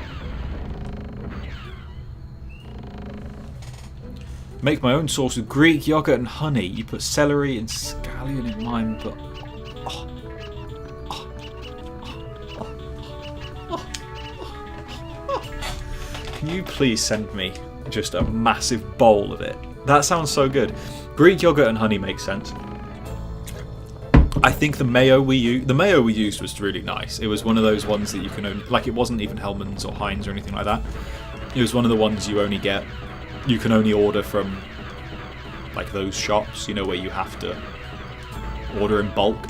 Make my own sauce with Greek yogurt and honey. You put celery and scallion in mine, but... Can you please send me just a massive bowl of it? That sounds so good. Greek yogurt and honey makes sense. I think the mayo we used was really nice. It was one of those ones that you can only, like, it wasn't even Hellmann's or Heinz or anything like that. It was one of the ones you can only order from, like, those shops, you know, where you have to order in bulk.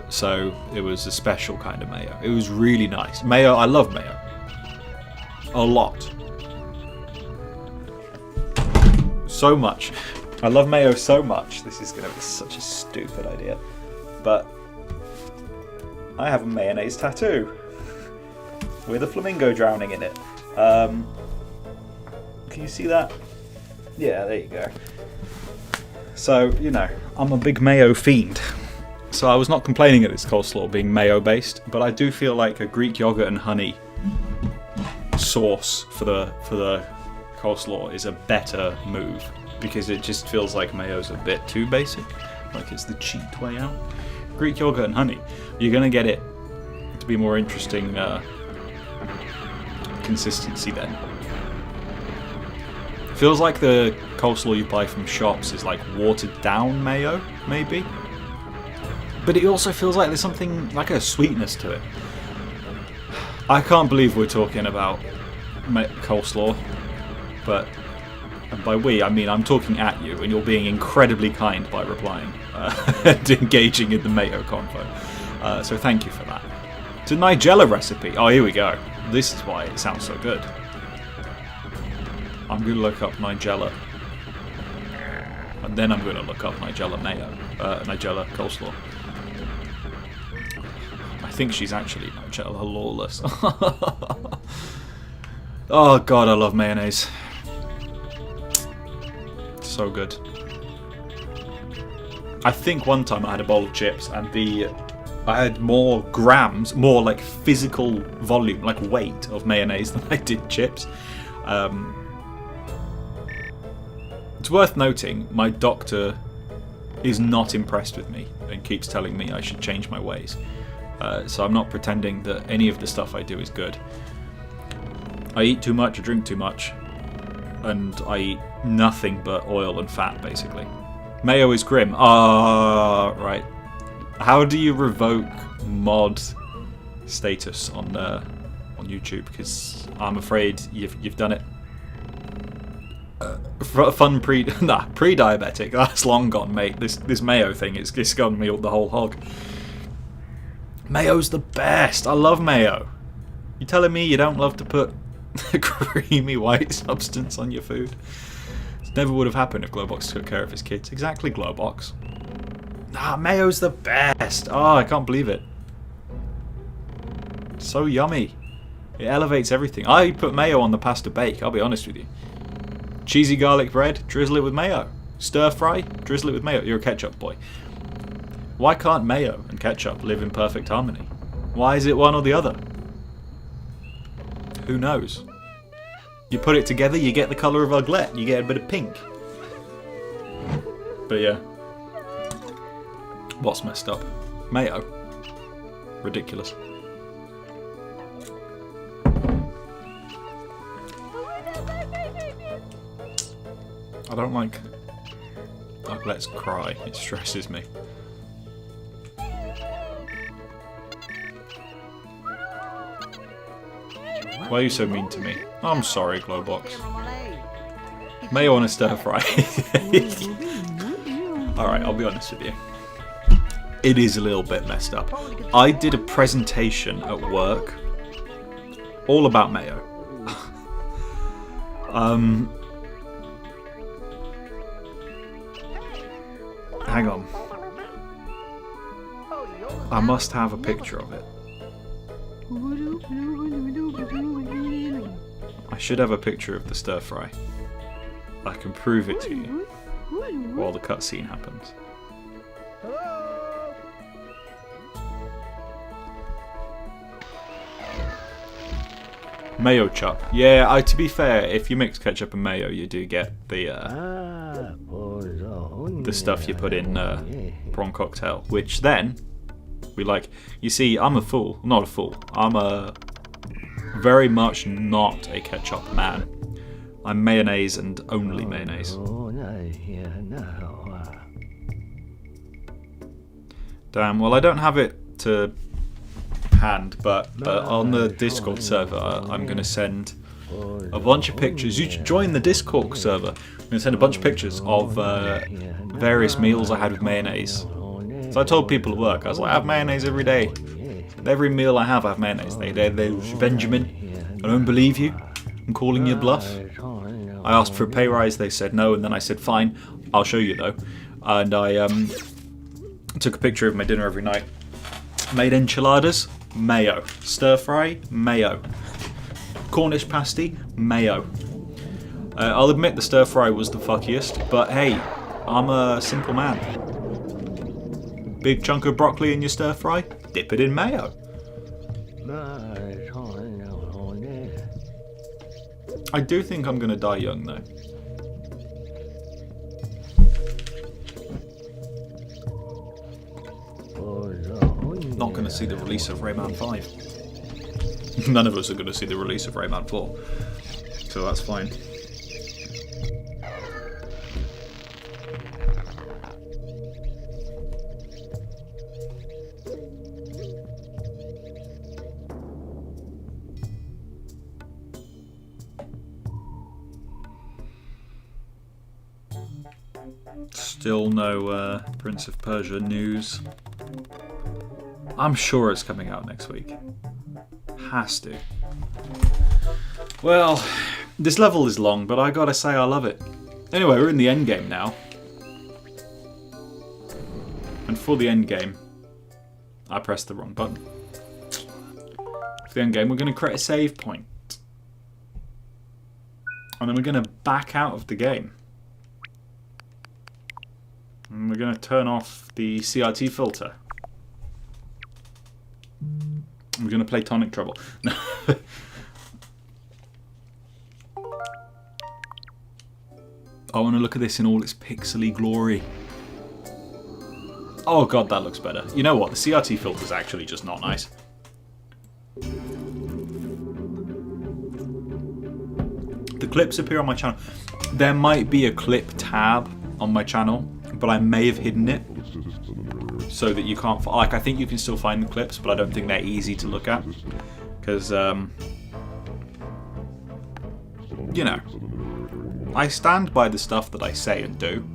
So it was a special kind of mayo. It was really nice. Mayo, I love mayo. A lot. So much. I love mayo so much. This is going to be such a stupid idea. But I have a mayonnaise tattoo with a flamingo drowning in it. Can you see that? Yeah, there you go. So, you know, I'm a big mayo fiend. So I was not complaining at this coleslaw being mayo based, but I do feel like a Greek yogurt and honey sauce for the coleslaw is a better move, because it just feels like mayo's a bit too basic, like it's the cheap way out. Greek yogurt and honey, you're going to get it to be more interesting consistency then. Feels like the coleslaw you buy from shops is like watered down mayo, maybe. But it also feels like there's something, like a sweetness to it. I can't believe we're talking about coleslaw, but... And by we, I mean I'm talking at you, and you're being incredibly kind by replying and engaging in the mayo convo. So thank you for that. It's a Nigella recipe. Oh, here we go. This is why it sounds so good. I'm going to look up Nigella. And then I'm going to look up Nigella mayo. Nigella coleslaw. think she's actually lawless. Oh god, I love mayonnaise. So good. I think one time I had a bowl of chips and I had more grams, more like physical volume, like weight of mayonnaise than I did chips. It's worth noting, my doctor is not impressed with me and keeps telling me I should change my ways. So I'm not pretending that any of the stuff I do is good. I eat too much, I drink too much, and I eat nothing but oil and fat, basically. Mayo is grim. Ah, right. How do you revoke mod status on YouTube? Because I'm afraid you've done it. Fun pre-diabetic. That's long gone, mate. This mayo thing, it's gone me the whole hog. Mayo's the best. I love mayo. You telling me you don't love to put a creamy white substance on your food? It never would have happened if Glowbox took care of his kids. Exactly, Glowbox. Mayo's the best. Oh, I can't believe it. So yummy. It elevates everything. I put mayo on the pasta bake, I'll be honest with you. Cheesy garlic bread, drizzle it with mayo. Stir fry, drizzle it with mayo. You're a ketchup boy. Why can't mayo and ketchup live in perfect harmony? Why is it one or the other? Who knows? You put it together, you get the colour of Uglet. You get a bit of pink. But yeah. What's messed up? Mayo. Ridiculous. I don't like Uglets cry. It stresses me. Why are you so mean to me? I'm sorry, Glowbox. Mayo on a stir fry. Alright, I'll be honest with you. It is a little bit messed up. I did a presentation at work all about mayo. Hang on. I must have a picture of it. I should have a picture of the stir fry. I can prove it to you while the cutscene happens. Mayo chop. Yeah, to be fair, if you mix ketchup and mayo, you do get the stuff you put in prawn cocktail, which then we like. You see, I'm a fool. Not a fool. I'm a very much not a ketchup man. I'm mayonnaise and only mayonnaise. Damn, well I don't have it to hand, but on the Discord server I'm going to send a bunch of pictures. You should join the Discord server. I'm going to send a bunch of pictures of various meals I had with mayonnaise. So I told people at work, I was like, I have mayonnaise every day. Every meal I have mayonnaise. They Benjamin, I don't believe you. I'm calling you bluff. I asked for a pay rise, they said no, and then I said fine, I'll show you though. And I took a picture of my dinner every night. Made enchiladas, mayo. Stir fry, mayo. Cornish pasty, mayo. I'll admit the stir fry was the fuckiest, but hey, I'm a simple man. Big chunk of broccoli in your stir fry, dip it in mayo. I do think I'm going to die young though. Not going to see the release of Rayman 5. None of us are going to see the release of Rayman 4. So that's fine. Still no Prince of Persia news. I'm sure it's coming out next week. Has to. Well, this level is long, but I gotta say I love it. Anyway, we're in the end game now. And for the end game, I pressed the wrong button. for the end game, we're going to create a save point. And then we're going to back out of the game. And we're going to turn off the CRT filter. We're going to play Tonic Trouble. I want to look at this in all its pixely glory. Oh god, that looks better. You know what? The CRT filter's actually just not nice. The clips appear on my channel. There might be a clip tab on my channel, but I may have hidden it so that you can't. Like, I think you can still find the clips, but I don't think they're easy to look at because, you know, I stand by the stuff that I say and do.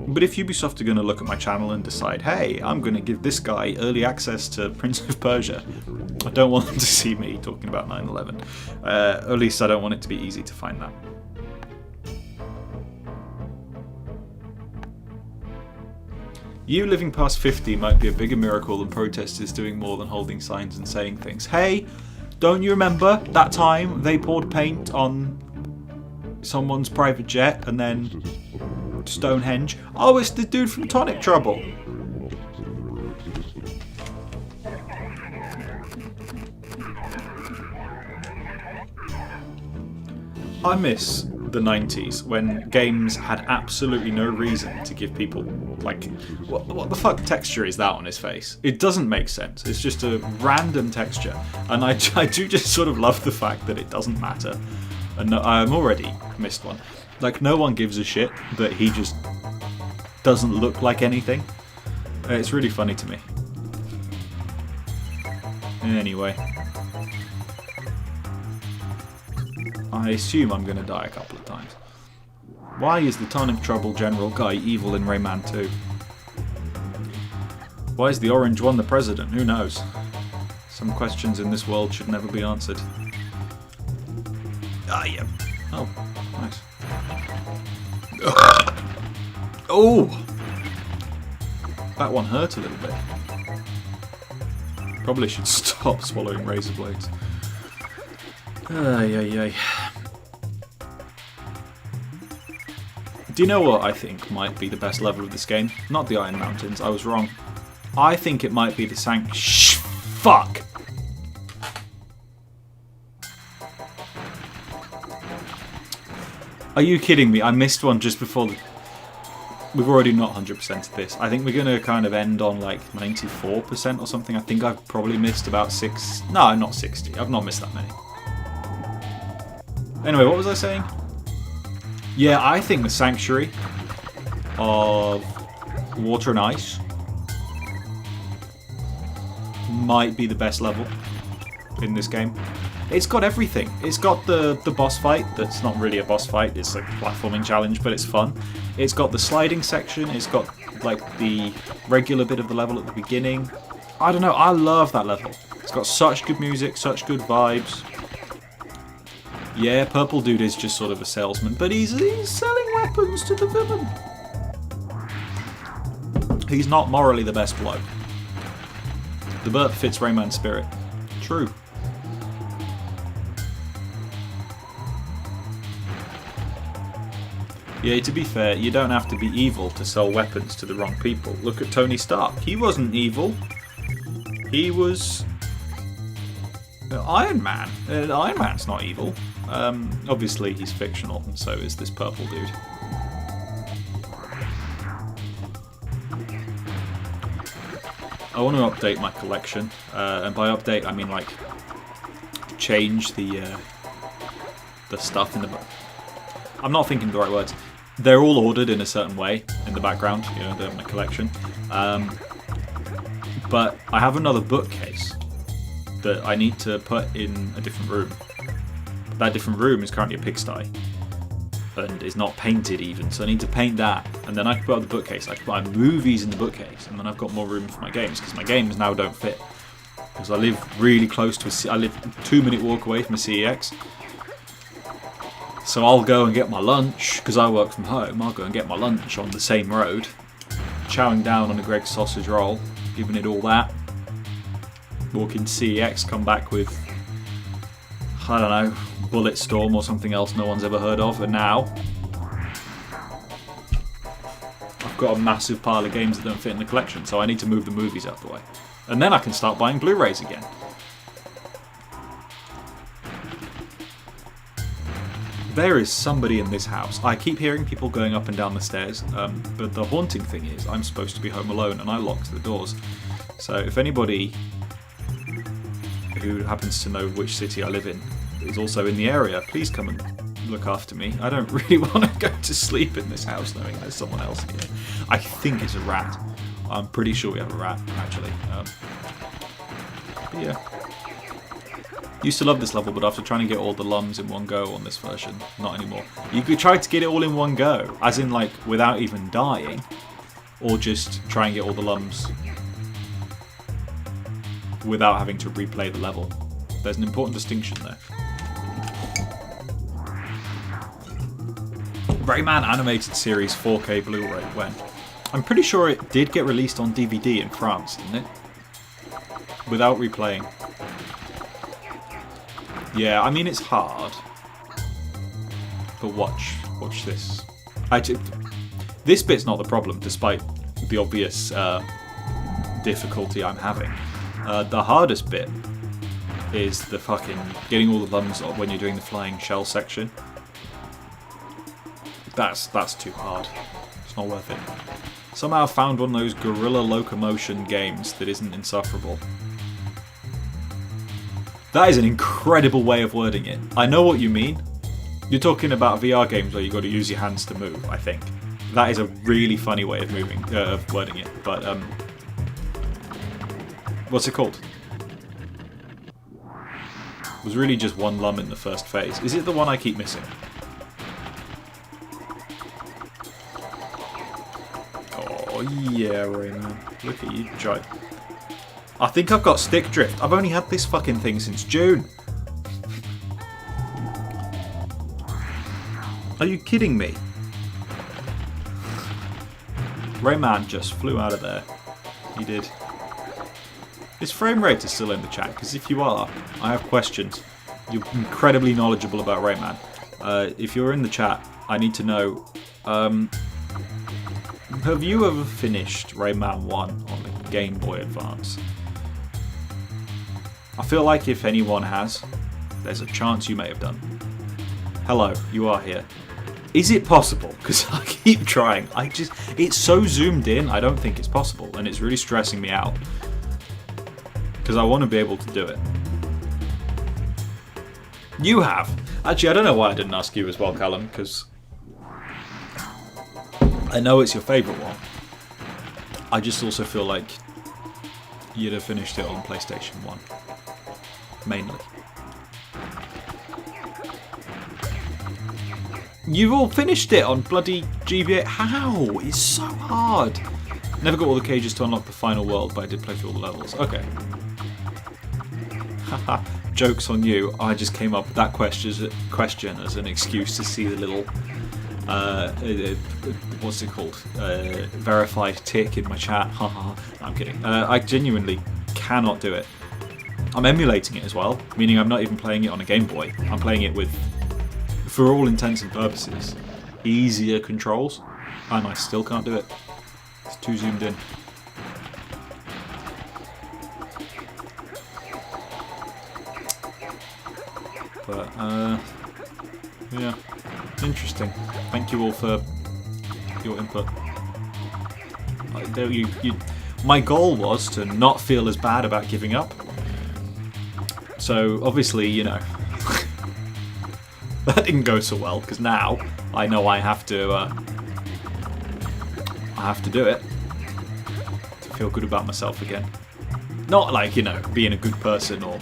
But if Ubisoft are going to look at my channel and decide, hey, I'm going to give this guy early access to Prince of Persia, I don't want them to see me talking about 9/11. At least I don't want it to be easy to find that. You living past 50 might be a bigger miracle than protesters doing more than holding signs and saying things. Hey, don't you remember that time they poured paint on someone's private jet and then Stonehenge? Oh, it's the dude from Tonic Trouble. I miss the 90s when games had absolutely no reason to give people, like, what the fuck texture is that on his face? It doesn't make sense. It's just a random texture. And I do just sort of love the fact that it doesn't matter. And I'm already missed one. Like, no one gives a shit that he just doesn't look like anything. It's really funny to me. Anyway. I assume I'm going to die a couple of times. Why is the Tonic Trouble General guy evil in Rayman 2? Why is the orange one the president? Who knows? Some questions in this world should never be answered. Ah, yeah. Oh, nice. Oh! That one hurt a little bit. Probably should stop swallowing razor blades. Ay, ay, ay. Do you know what I think might be the best level of this game? Not the Iron Mountains, I was wrong. I think it might be the Shh! Fuck! Are you kidding me? I missed one just before the... We've already not 100%ed this. I think we're going to kind of end on like 94% or something. I think I've probably missed about 6... No, not 60. I've not missed that many. Anyway, what was I saying? Yeah, I think the Sanctuary of Water and Ice might be the best level in this game. It's got everything. It's got the boss fight that's not really a boss fight, it's like a platforming challenge, but it's fun. It's got the sliding section, it's got like the regular bit of the level at the beginning. I don't know, I love that level. It's got such good music, such good vibes. Yeah, Purple Dude is just sort of a salesman, but he's selling weapons to the villain. He's not morally the best bloke. The burp fits Rayman's spirit. True. Yeah, to be fair, you don't have to be evil to sell weapons to the wrong people. Look at Tony Stark. He wasn't evil. He was... Iron Man. Iron Man's not evil. Obviously he's fictional, and so is this purple dude. I want to update my collection, and by update I mean like change the stuff in the... I'm not thinking the right words. They're all ordered in a certain way in the background, you know, my collection. But I have another bookcase that I need to put in a different room. That different room is currently a pigsty and is not painted even, so I need to paint that, and then I can put out the bookcase. I can put my movies in the bookcase, and then I've got more room for my games, because my games now don't fit. Because I live really close to I live a 2-minute walk away from a CEX. So I'll go and get my lunch, because I work from home, I'll go and get my lunch on the same road, chowing down on a Greg's sausage roll, giving it all that. Walking CEX come back with, I don't know, Bulletstorm or something else no one's ever heard of, and now I've got a massive pile of games that don't fit in the collection, so I need to move the movies out the way. And then I can start buying Blu-rays again. There is somebody in this house. I keep hearing people going up and down the stairs, but the haunting thing is I'm supposed to be home alone and I locked the doors. So if anybody who happens to know which city I live in is also in the area, please come and look after me. I don't really want to go to sleep in this house knowing there's someone else here. I think it's a rat. I'm pretty sure we have a rat, actually. But yeah. Used to love this level, but after trying to get all the lums in one go on this version, not anymore. You could try to get it all in one go, as in like without even dying, or just try and get all the lums without having to replay the level. There's an important distinction there. Rayman animated series 4K Blu-ray when? I'm pretty sure it did get released on DVD in France, didn't it? Without replaying. Yeah, I mean it's hard. But watch this. This bit's not the problem, despite the obvious difficulty I'm having. The hardest bit is the fucking getting all the lums when you're doing the flying shell section. That's too hard. It's not worth it. Somehow found one of those guerrilla locomotion games that isn't insufferable. That is an incredible way of wording it. I know what you mean. You're talking about VR games where you've got to use your hands to move, I think. That is a really funny way of wording it. But, what's it called? It was really just one lum in the first phase. Is it the one I keep missing? Oh, yeah, Rayman. Look at you, try. I think I've got stick drift. I've only had this fucking thing since June. Are you kidding me? Rayman just flew out of there. He did. Is frame rate still in the chat? Because if you are, I have questions. You're incredibly knowledgeable about Rayman. If you're in the chat, I need to know. Have you ever finished Rayman 1 on the Game Boy Advance? I feel like if anyone has, there's a chance you may have done. Hello, you are here. Is it possible? Because I keep trying. It's so zoomed in, I don't think it's possible, and it's really stressing me out. Because I want to be able to do it. You have. Actually, I don't know why I didn't ask you as well, Callum, because I know it's your favourite one. I just also feel like you'd have finished it on PlayStation 1. Mainly. You've all finished it on bloody GBA. How? It's so hard. Never got all the cages to unlock the final world, but I did play through all the levels. Okay. Haha. Joke's on you. I just came up with that question as an excuse to see the little what's it called? Verified tick in my chat. Haha. I'm kidding. I genuinely cannot do it. I'm emulating it as well, meaning I'm not even playing it on a Game Boy. I'm playing it with, for all intents and purposes, easier controls, and I still can't do it. It's too zoomed in. But, yeah, interesting. Thank you all for your input. My goal was to not feel as bad about giving up. So, obviously, you know, that didn't go so well, because now I know I have to do it to feel good about myself again. Not like, you know, being a good person or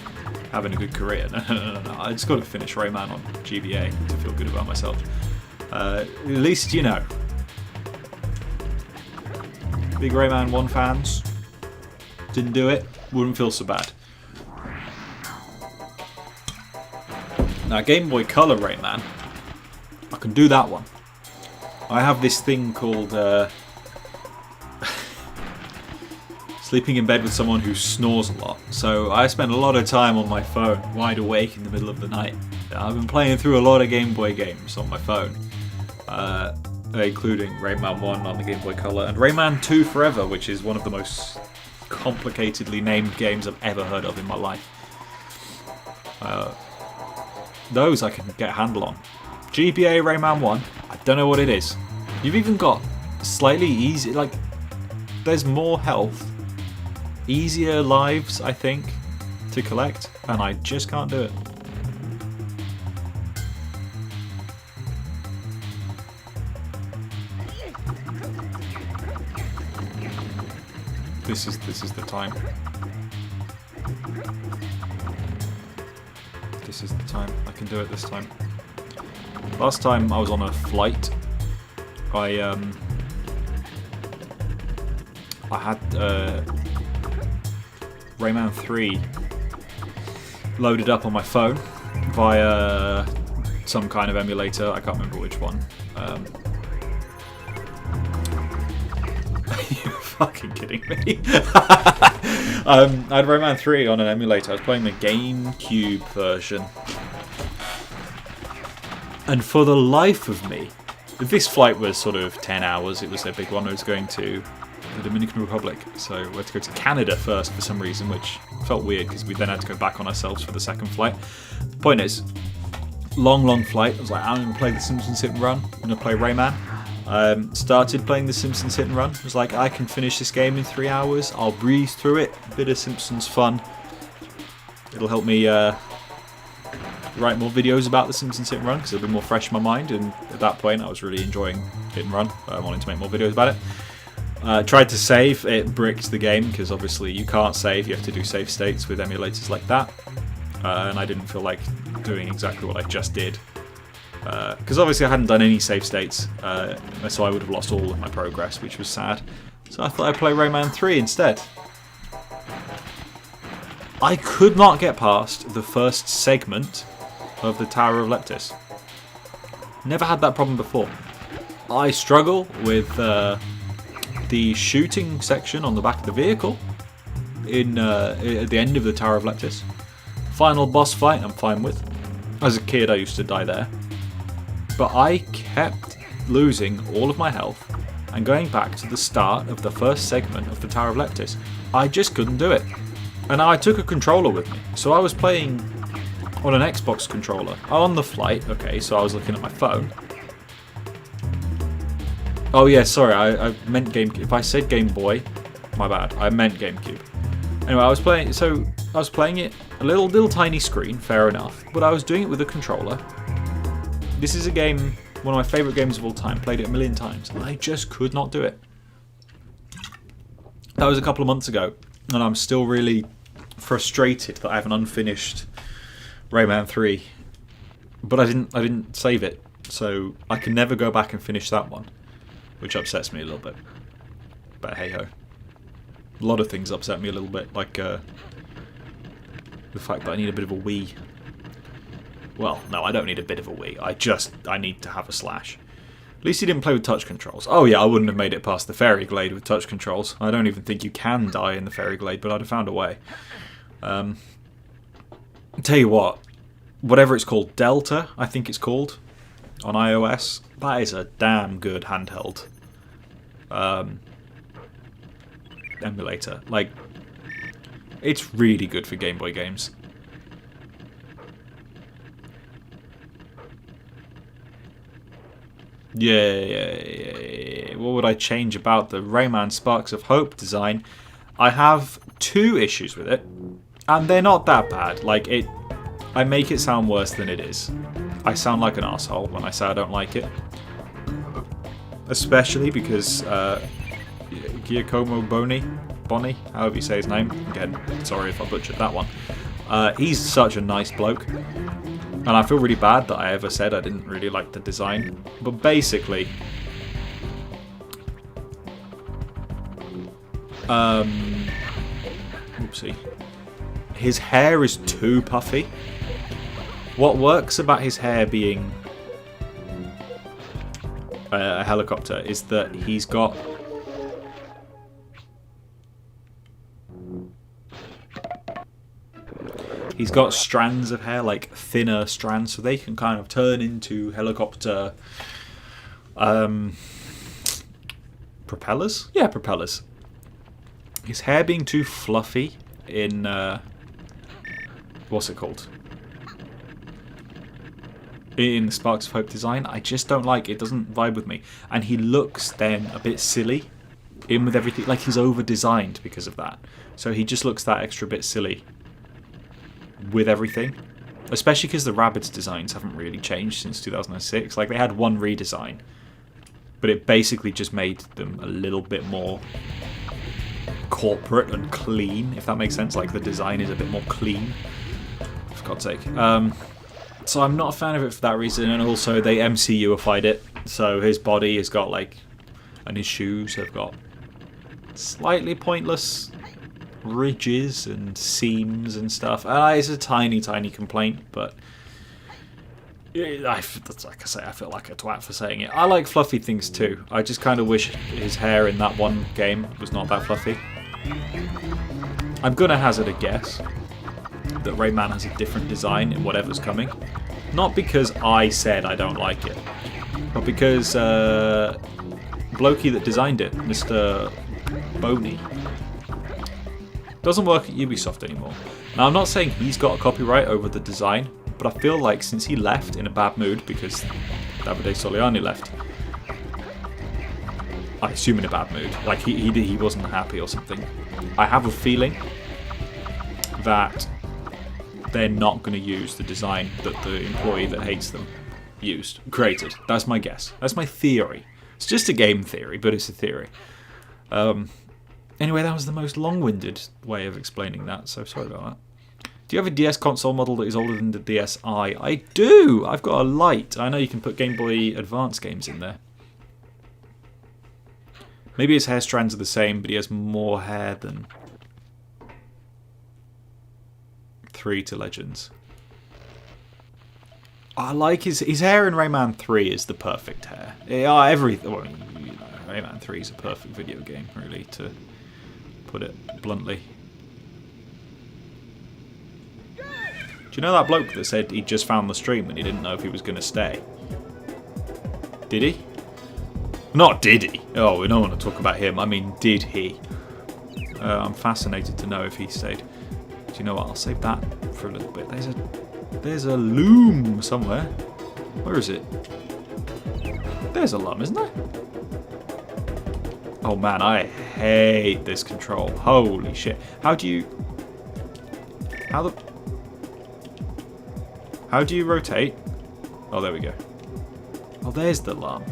having a good career. No. I just got to finish Rayman on GBA to feel good about myself. At least, you know, big Rayman 1 fans, didn't do it, wouldn't feel so bad. Now, Game Boy Color Rayman, I can do that one. I have this thing called, it's sleeping in bed with someone who snores a lot. So I spend a lot of time on my phone, wide awake in the middle of the night. I've been playing through a lot of Game Boy games on my phone, including Rayman 1 on the Game Boy Color and Rayman 2 Forever, which is one of the most complicatedly named games I've ever heard of in my life. Those I can get a handle on. GBA Rayman 1, I don't know what it is. You've even got slightly easy, like, there's more health, easier lives, I think, to collect, and I just can't do it. This is the time. This is the time. I can do it this time. Last time I was on a flight, I had Rayman 3 loaded up on my phone via some kind of emulator. I can't remember which one. Fucking kidding me. I had Rayman 3 on an emulator. I was playing the GameCube version. And for the life of me, this flight was sort of 10 hours. It was a big one. I was going to the Dominican Republic. So we had to go to Canada first for some reason, which felt weird because we then had to go back on ourselves for the second flight. The point is, long flight. I was like, I'm going to play The Simpsons Hit and Run. I'm going to play Rayman. Started playing The Simpsons Hit and Run. I was like, I can finish this game in 3 hours. I'll breeze through it. A bit of Simpsons fun. It'll help me write more videos about The Simpsons Hit and Run because it'll be more fresh in my mind. And at that point, I was really enjoying Hit and Run. I wanted to make more videos about it. Tried to save. It bricked the game because obviously you can't save. You have to do save states with emulators like that. And I didn't feel like doing exactly what I just did. Because obviously I hadn't done any save states, so I would have lost all of my progress, which was sad. So I thought I'd play Rayman 3 instead. I could not get past the first segment of the Tower of Leptis. Never had that problem before. I struggle with the shooting section on the back of the vehicle at the end of the Tower of Leptis. Final boss fight I'm fine with. As a kid I used to die there. But I kept losing all of my health and going back to the start of the first segment of the Tower of Leptis. I just couldn't do it. And I took a controller with me. So I was playing on an Xbox controller. On the flight, okay, so I was looking at my phone. Oh yeah, sorry, I meant GameCube. If I said Game Boy, my bad. I meant GameCube. Anyway, I was playing it a little tiny screen, fair enough. But I was doing it with a controller. This is a game, one of my favourite games of all time. Played it a million times. And I just could not do it. That was a couple of months ago. And I'm still really frustrated that I have an unfinished Rayman 3. But I didn't save it. So I can never go back and finish that one. Which upsets me a little bit. But hey ho. A lot of things upset me a little bit. Like the fact that I need a bit of a Wii. Well, no, I don't need a bit of a Wii. I need to have a Slash. At least he didn't play with touch controls. Oh yeah, I wouldn't have made it past the Fairy Glade with touch controls. I don't even think you can die in the Fairy Glade, but I'd have found a way. Tell you what, whatever it's called, Delta, I think it's called, on iOS, that is a damn good handheld emulator. Like, it's really good for Game Boy games. Yeah. What would I change about the Rayman Sparks of Hope design? I have 2 issues with it, and they're not that bad. Like, I make it sound worse than it is. I sound like an asshole when I say I don't like it. Especially because Giacomo Boni, however you say his name. Again, sorry if I butchered that one. He's such a nice bloke. And I feel really bad that I ever said I didn't really like the design. But basically, oopsie. His hair is too puffy. What works about his hair being a helicopter is that he's got He's got strands of hair, like thinner strands, so they can kind of turn into helicopter propellers? Yeah, propellers. His hair being too fluffy in... what's it called? In the Sparks of Hope design, I just don't like it. It doesn't vibe with me. And he looks then a bit silly in with everything. Like he's over-designed because of that. So he just looks that extra bit silly with everything. Especially because the Rabbids designs haven't really changed since 2006. Like they had one redesign. But it basically just made them a little bit more corporate and clean, if that makes sense. Like the design is a bit more clean. For God's sake. So I'm not a fan of it for that reason, and also they MCU-ified it. So his body has got like, and his shoes have got slightly pointless ridges and seams and stuff. It's a tiny, tiny complaint, but like I say, I feel like a twat for saying it. I like fluffy things too. I just kind of wish his hair in that one game was not that fluffy. I'm gonna hazard a guess that Rayman has a different design in whatever's coming. Not because I said I don't like it, but because Blokey that designed it, Mr. Boney, doesn't work at Ubisoft anymore. Now I'm not saying he's got a copyright over the design, but I feel like since he left in a bad mood because Davide Soliani left, I assume in a bad mood, like he wasn't happy or something, I have a feeling that they're not going to use the design that the employee that hates them created. That's my guess. That's my theory. It's just a game theory, but it's a theory. Anyway, that was the most long-winded way of explaining that, so sorry about that. Do you have a DS console model that is older than the DSi? I do! I've got a Lite. I know you can put Game Boy Advance games in there. Maybe his hair strands are the same, but he has more hair than 3 to Legends. I like his hair in Rayman 3 is the perfect hair. Rayman 3 is a perfect video game, really, to put it bluntly. Do you know that bloke that said he just found the stream and he didn't know if he was going to stay? Did he? Not did he. Oh, we don't want to talk about him. I mean, did he? I'm fascinated to know if he stayed. Do you know what? I'll save that for a little bit. There's a loom somewhere. Where is it? There's a loom, isn't there? Oh man, I hate this control. Holy shit. How do you rotate? Oh, there we go. Oh, there's the alarm.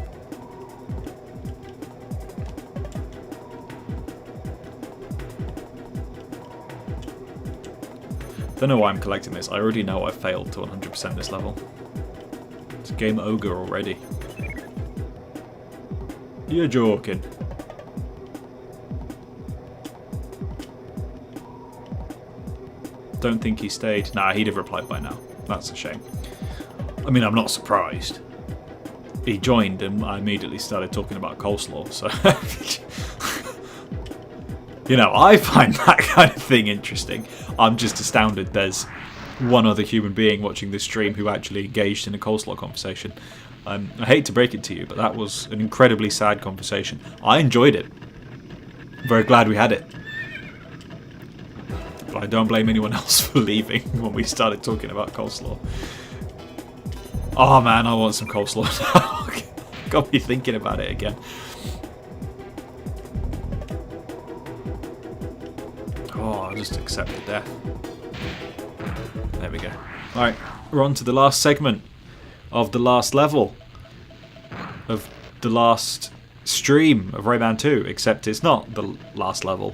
Don't know why I'm collecting this. I already know I failed to 100% this level. It's game ogre already. You're joking. Don't think he stayed. Nah, he'd have replied by now. That's a shame. I mean, I'm not surprised. He joined and I immediately started talking about coleslaw, so... You know, I find that kind of thing interesting. I'm just astounded there's one other human being watching this stream who actually engaged in a coleslaw conversation. I hate to break it to you, but that was an incredibly sad conversation. I enjoyed it. Very glad we had it. But I don't blame anyone else for leaving when we started talking about coleslaw. Oh man, I want some coleslaw now. Got me thinking about it again. Oh, I'll just accept the death. There we go. Alright, we're on to the last segment of the last level of the last stream of Rayman 2, except it's not the last level.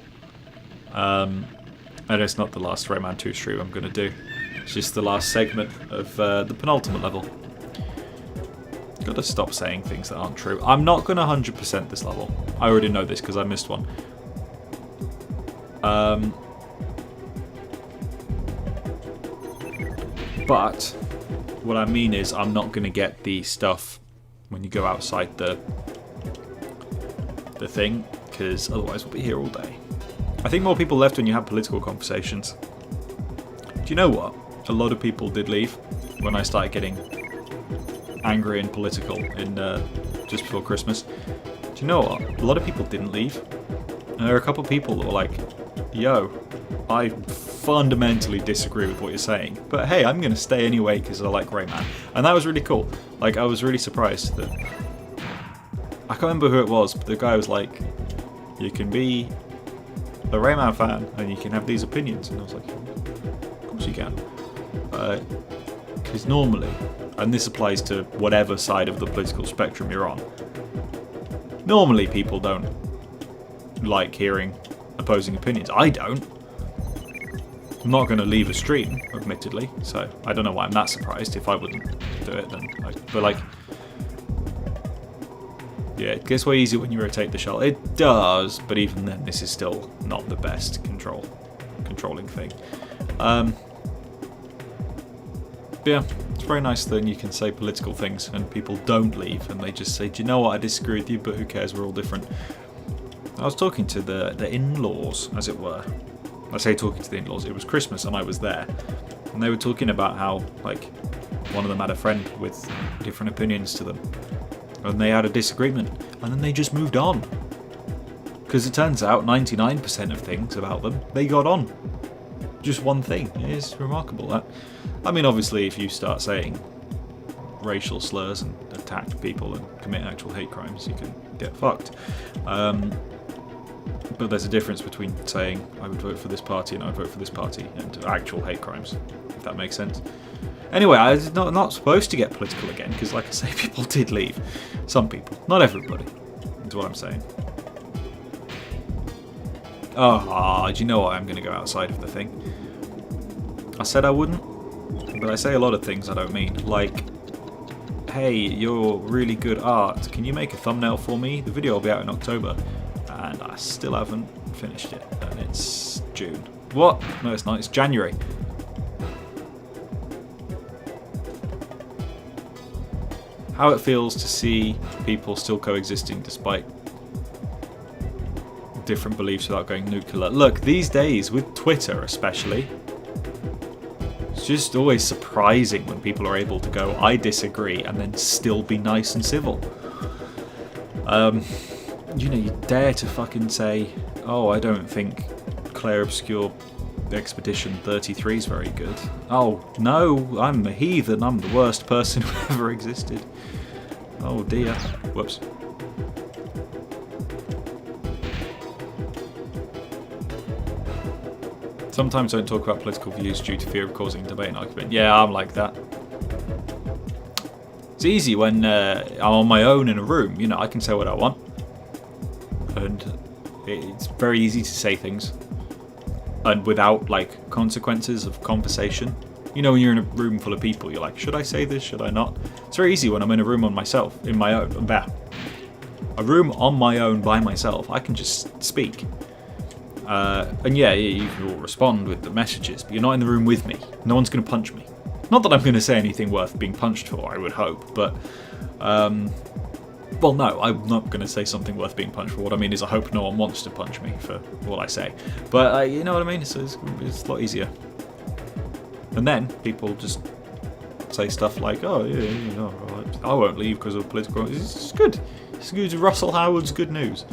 And it's not the last Rayman 2 stream I'm going to do. It's just the last segment of the penultimate level. Gotta stop saying things that aren't true. I'm not going to 100% this level. I already know this because I missed one. But what I mean is I'm not going to get the stuff when you go outside the thing, because otherwise we'll be here all day. I think more people left when you have political conversations. Do you know what? a lot of people did leave when I started getting angry and political in just before Christmas. Do you know what? A lot of people didn't leave. And there are a couple of people that were like, yo, I fundamentally disagree with what you're saying, but hey, I'm going to stay anyway because I like Rayman. And that was really cool. Like, I was really surprised that... I can't remember who it was, but the guy was like, you can be a Rayman fan and you can have these opinions. And I was like, of course you can. Because normally, and this applies to whatever side of the political spectrum you're on, normally people don't like hearing opposing opinions. I don't. I'm not going to leave a stream, admittedly, so I don't know why I'm that surprised. If I wouldn't do it, then... But, like... Yeah, it gets way easier when you rotate the shell. It does, but even then, this is still not the best controlling thing. Yeah, it's very nice that you can say political things and people don't leave and they just say, do you know what, I disagree with you, but who cares, we're all different. I was talking to the in-laws, as it were. I say talking to the in-laws, it was Christmas and I was there. And they were talking about how, like, one of them had a friend with different opinions to them. And they had a disagreement. And then they just moved on. Because it turns out 99% of things about them, they got on. Just one thing. It is remarkable, that. I mean, obviously, if you start saying racial slurs and attack people and commit actual hate crimes, you can get fucked. But there's a difference between saying I would vote for this party and I would vote for this party and actual hate crimes, if that makes sense. Anyway, I'm not supposed to get political again because, like I say, people did leave. Some people, not everybody, is what I'm saying. Oh, do you know what? I'm going to go outside of the thing. I said I wouldn't, but I say a lot of things I don't mean. Like, hey, you're really good art. Can you make a thumbnail for me? The video will be out in October. And I still haven't finished it. And it's June. What? No, it's not. It's January. How it feels to see people still coexisting despite different beliefs without going nuclear. Look, these days, with Twitter especially, it's just always surprising when people are able to go, I disagree, and then still be nice and civil. You know, you dare to fucking say, oh, I don't think Claire Obscure Expedition 33 is very good. Oh, no, I'm a heathen, I'm the worst person who ever existed. Oh dear. Whoops. Sometimes I don't talk about political views due to fear of causing debate and argument. Yeah, I'm like that. It's easy when I'm on my own in a room, you know, I can say what I want. And it's very easy to say things. And without, like, consequences of conversation. You know, when you're in a room full of people, you're like, should I say this, should I not? It's very easy when I'm in a room on myself, in my own, a room on my own by myself, I can just speak. And yeah, you can all respond with the messages, but you're not in the room with me. No one's going to punch me. Not that I'm going to say anything worth being punched for, I would hope, but... well, no, I'm not going to say something worth being punched for. What I mean is I hope no one wants to punch me for what I say. But you know what I mean? It's a lot easier. And then people just say stuff like, oh, yeah, you know, I won't leave because of political... It's good. It's good. Russell Howard's good news.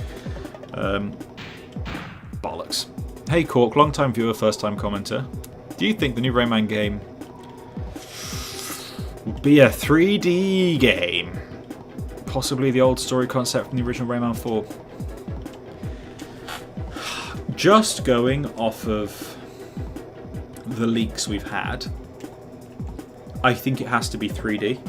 Bollocks. Hey, Cork, long-time viewer, first-time commenter. Do you think the new Rayman game will be a 3D game? Possibly the old story concept from the original Rayman 4. Just going off of the leaks we've had, I think it has to be 3D.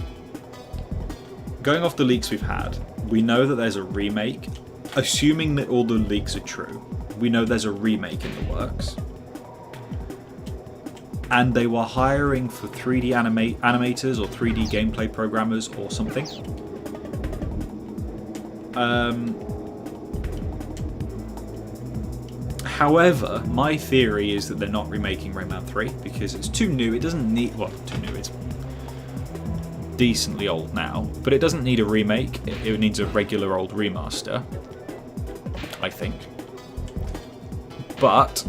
Going off the leaks we've had, we know that there's a remake. Assuming that all the leaks are true, we know there's a remake in the works. And they were hiring for 3D animators or 3D gameplay programmers or something. However, my theory is that they're not remaking Rayman 3 because it's too new. It doesn't need... Well, too new. It's decently old now, but it doesn't need a remake. It needs a regular old remaster, I think. But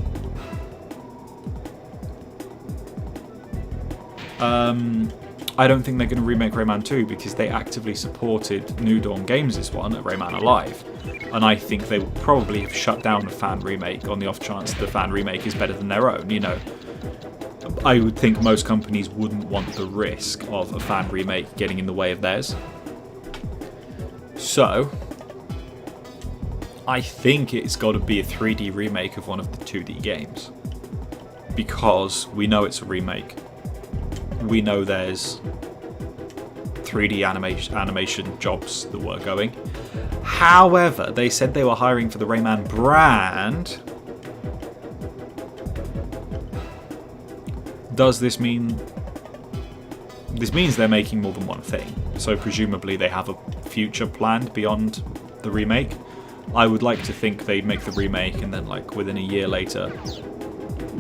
I don't think they're going to remake Rayman 2 because they actively supported New Dawn Games' one at Rayman Alive. And I think they will probably have shut down a fan remake on the off chance the fan remake is better than their own, you know. I would think most companies wouldn't want the risk of a fan remake getting in the way of theirs. So, I think it's got to be a 3D remake of one of the 2D games. Because we know it's a remake. We know there's 3D animation jobs that were going. However, they said they were hiring for the Rayman brand. Does this mean... This means they're making more than one thing. So presumably they have a future planned beyond the remake. I would like to think they'd make the remake and then like within a year later,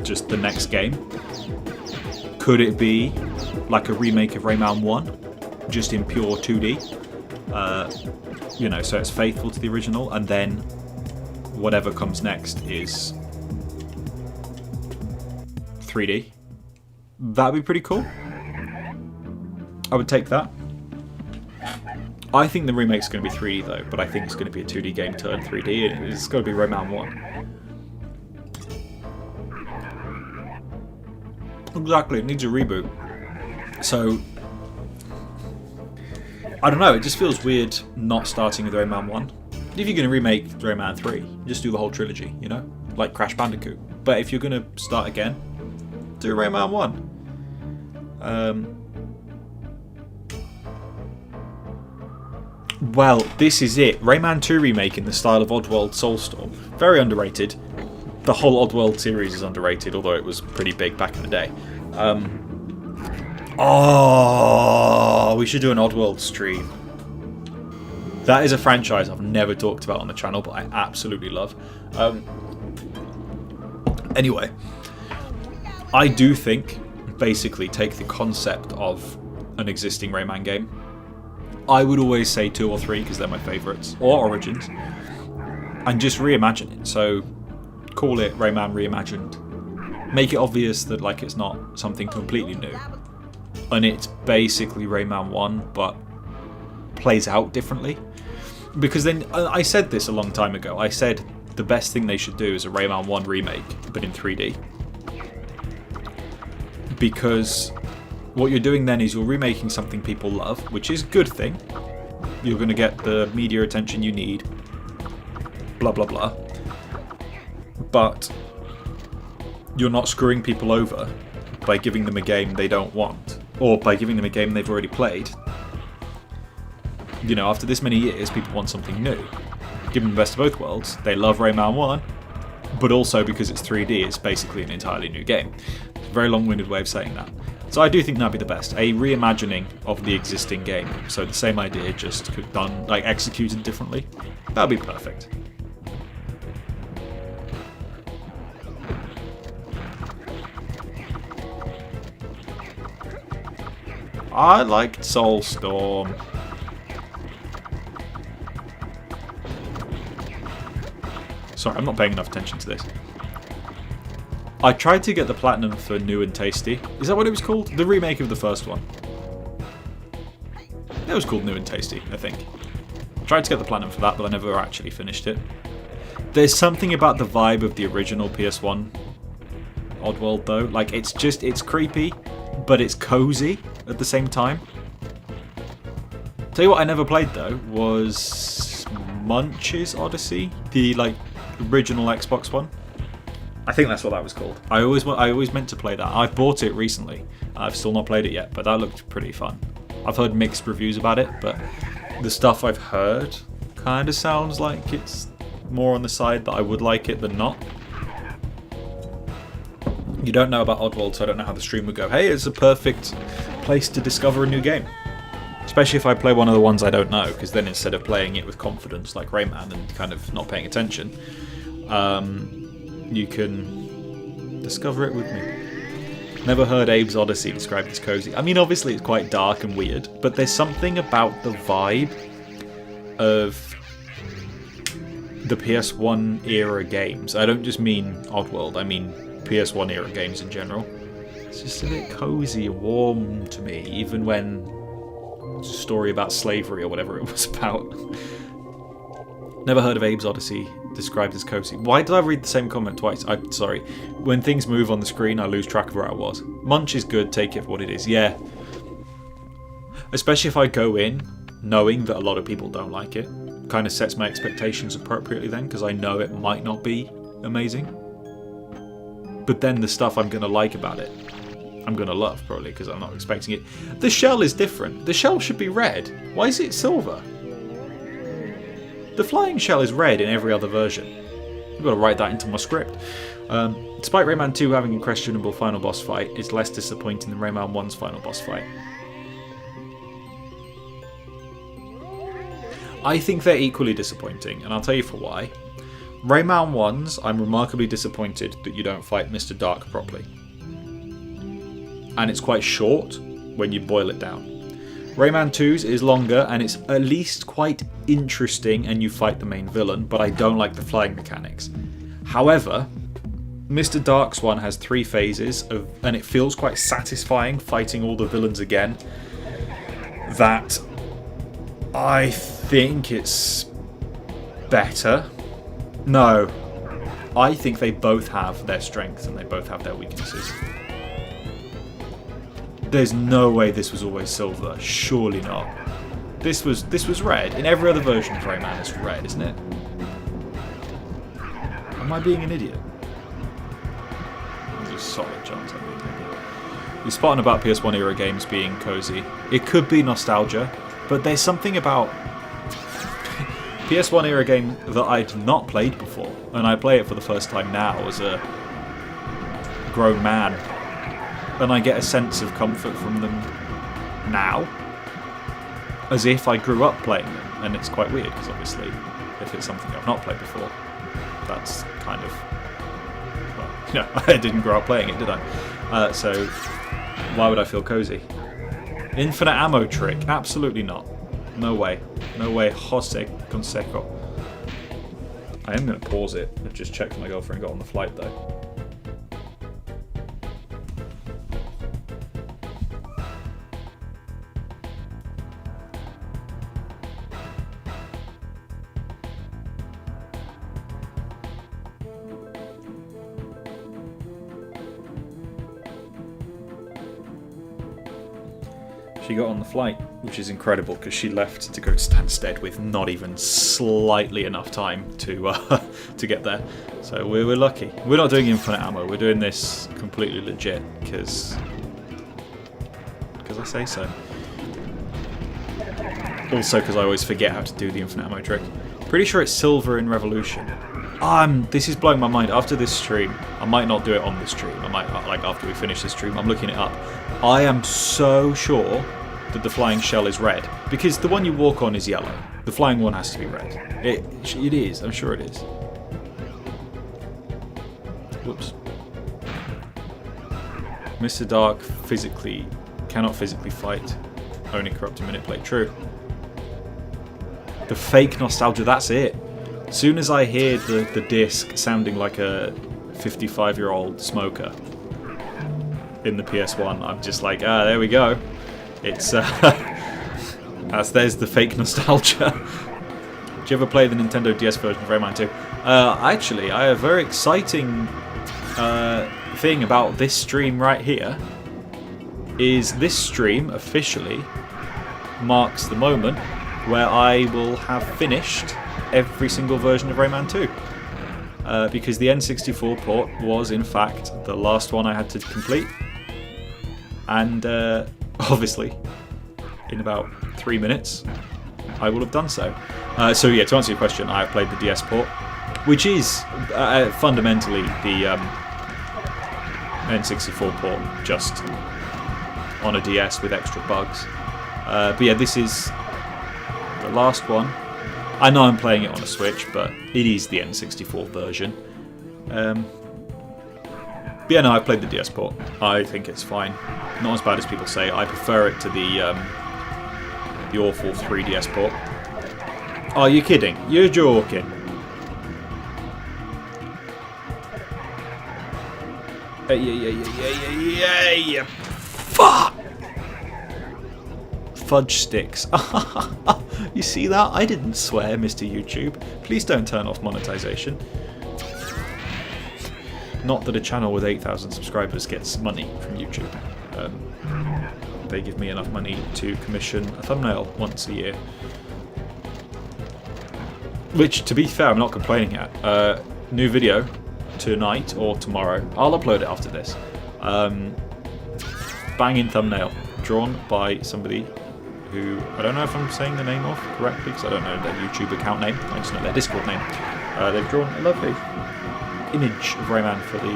just the next game. Could it be like a remake of Rayman 1, just in pure 2D? You know, so it's faithful to the original, and then whatever comes next is 3D. That'd be pretty cool. I would take that. I think the remake's going to be 3D though, but I think it's going to be a 2D game turned 3D, and it's got to be Rayman 1. Exactly, it needs a reboot. So, I don't know, it just feels weird not starting with Rayman 1. If you're going to remake Rayman 3, just do the whole trilogy, you know? Like Crash Bandicoot. But if you're going to start again, do Rayman 1. Well, this is it. Rayman 2 remake in the style of Oddworld Soulstorm. Very underrated. The whole Oddworld series is underrated, although it was pretty big back in the day. Oh, we should do an Oddworld stream. That is a franchise I've never talked about on the channel, but I absolutely love. Anyway, I do think, basically, take the concept of an existing Rayman game. I would always say 2 or 3 because they're my favourites, or Origins, and just reimagine it. So, call it Rayman Reimagined. Make it obvious that like it's not something completely new, and it's basically Rayman 1, but plays out differently. Because then, I said this a long time ago, I said the best thing they should do is a Rayman 1 remake, but in 3D. Because what you're doing then is you're remaking something people love, which is a good thing. You're going to get the media attention you need, blah blah blah. But you're not screwing people over by giving them a game they don't want, or by giving them a game they've already played. You know, after this many years, people want something new. Give them the best of both worlds. They love Rayman 1, but also because it's 3D, it's basically an entirely new game. It's a very long-winded way of saying that. So I do think that'd be the best. A reimagining of the existing game. So the same idea, just done, like executed differently. That'd be perfect. I liked Soulstorm. Sorry, I'm not paying enough attention to this. I tried to get the platinum for New and Tasty. Is that what it was called? The remake of the first one. It was called New and Tasty, I think. I tried to get the platinum for that, but I never actually finished it. There's something about the vibe of the original PS1 Oddworld, though. Like, it's creepy, but it's cozy at the same time. Tell you what I never played, though, was Munch's Odyssey, the, like, original Xbox one. I think that's what that was called. I always meant to play that. I've bought it recently. I've still not played it yet, but that looked pretty fun. I've heard mixed reviews about it, but the stuff I've heard kind of sounds like it's more on the side that I would like it than not. You don't know about Oddworld, so I don't know how the stream would go. Hey, it's a perfect place to discover a new game. Especially if I play one of the ones I don't know, because then instead of playing it with confidence like Rayman and kind of not paying attention, you can discover it with me. Never heard Abe's Odyssey described as cozy. I mean, obviously it's quite dark and weird, but there's something about the vibe of the PS1 era games. I don't just mean Oddworld, I mean PS1 era games in general. It's just a bit cozy and warm to me, even when it's a story about slavery or whatever it was about. Never heard of Abe's Odyssey described as cozy. Why did I read the same comment twice? I'm sorry. When things move on the screen, I lose track of where I was. Munch is good, take it for what it is. Yeah. Especially if I go in knowing that a lot of people don't like it. Kind of sets my expectations appropriately then, because I know it might not be amazing. But then the stuff I'm going to like about it, I'm going to love, probably, because I'm not expecting it. The shell is different. The shell should be red. Why is it silver? The flying shell is red in every other version. I've got to write that into my script. Despite Rayman 2 having a questionable final boss fight, it's less disappointing than Rayman 1's final boss fight. I think they're equally disappointing, and I'll tell you for why. Rayman 1's, I'm remarkably disappointed that you don't fight Mr. Dark properly. And it's quite short when you boil it down. Rayman 2's is longer and it's at least quite interesting and you fight the main villain, but I don't like the flying mechanics. However, Mr. Dark's one has 3 phases and it feels quite satisfying fighting all the villains again. That I think it's better. No, I think they both have their strengths and they both have their weaknesses. There's no way this was always silver. Surely not. This was red. In every other version of Rayman, it's red, isn't it? Am I being an idiot? There's a solid chance I'm being an idiot. You're spotting about PS1 era games being cozy. It could be nostalgia, but there's something about PS1 era game that I'd not played before, and I play it for the first time now as a grown man. And I get a sense of comfort from them now, as if I grew up playing them. And it's quite weird, because obviously, if it's something I've not played before, that's kind of... well, you know, I didn't grow up playing it, did I? So, why would I feel cozy? Infinite ammo trick? Absolutely not. No way. No way. Jose Conseco. I am going to pause it. I've just checked my girlfriend got on the flight, though. She got on the flight, which is incredible because she left to go to Stansted with not even slightly enough time to get there. So we're lucky. We're not doing infinite ammo. We're doing this completely legit because I say so. Also because I always forget how to do the infinite ammo trick. Pretty sure it's silver in Revolution. This is blowing my mind. After this stream, I might not do it on this stream. I might, like, after we finish this stream, I'm looking it up. I am so sure that the flying shell is red, because the one you walk on is yellow. The flying one has to be red. It is. I'm sure it is. Whoops. Mr. Dark cannot physically fight. Only corrupt and manipulate. True. The fake nostalgia. That's it. As soon as I hear the disc sounding like a 55-year-old smoker in the PS1, I'm just like, there we go. It's there's the fake nostalgia. Did you ever play the Nintendo DS version of Rayman 2? Actually, I have a very exciting thing about this stream right here. Is this stream officially marks the moment where I will have finished every single version of Rayman 2. Because the N64 port was, in fact, the last one I had to complete. And, obviously, in about 3 minutes, I will have done so. So, yeah, to answer your question, I have played the DS port, which is fundamentally the N64 port, just on a DS with extra bugs. But, yeah, this is the last one. I know I'm playing it on a Switch, but it is the N64 version. But yeah, no, I've played the DS port. I think it's fine. Not as bad as people say. I prefer it to the awful 3DS port. Oh, you're kidding. You're joking. Yeah. Fuck! Fudge sticks. You see that? I didn't swear, Mr. YouTube. Please don't turn off monetization. Not that a channel with 8,000 subscribers gets money from YouTube. They give me enough money to commission a thumbnail once a year. Which, to be fair, I'm not complaining at. New video tonight or tomorrow. I'll upload it after this. Banging thumbnail. Drawn by somebody who, I don't know if I'm saying the name of correctly because I don't know their YouTube account name. I just know their Discord name. They've drawn a lovely image of Rayman for the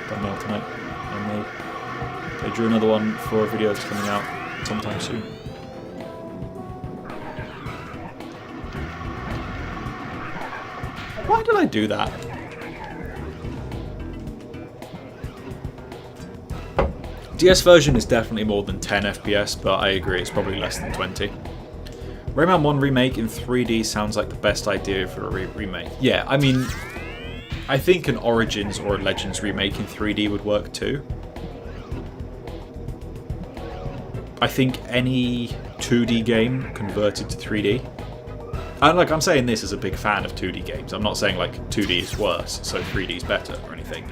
thumbnail tonight. And they drew another one for a video that's coming out sometime soon. Why did I do that? DS version is definitely more than 10 FPS, but I agree it's probably less than 20. Rayman 1 remake in 3D sounds like the best idea for a remake. Yeah, I mean, I think an Origins or a Legends remake in 3D would work too. I think any 2D game converted to 3D. And like, I'm saying this as a big fan of 2D games. I'm not saying like 2D is worse, so 3D is better or anything.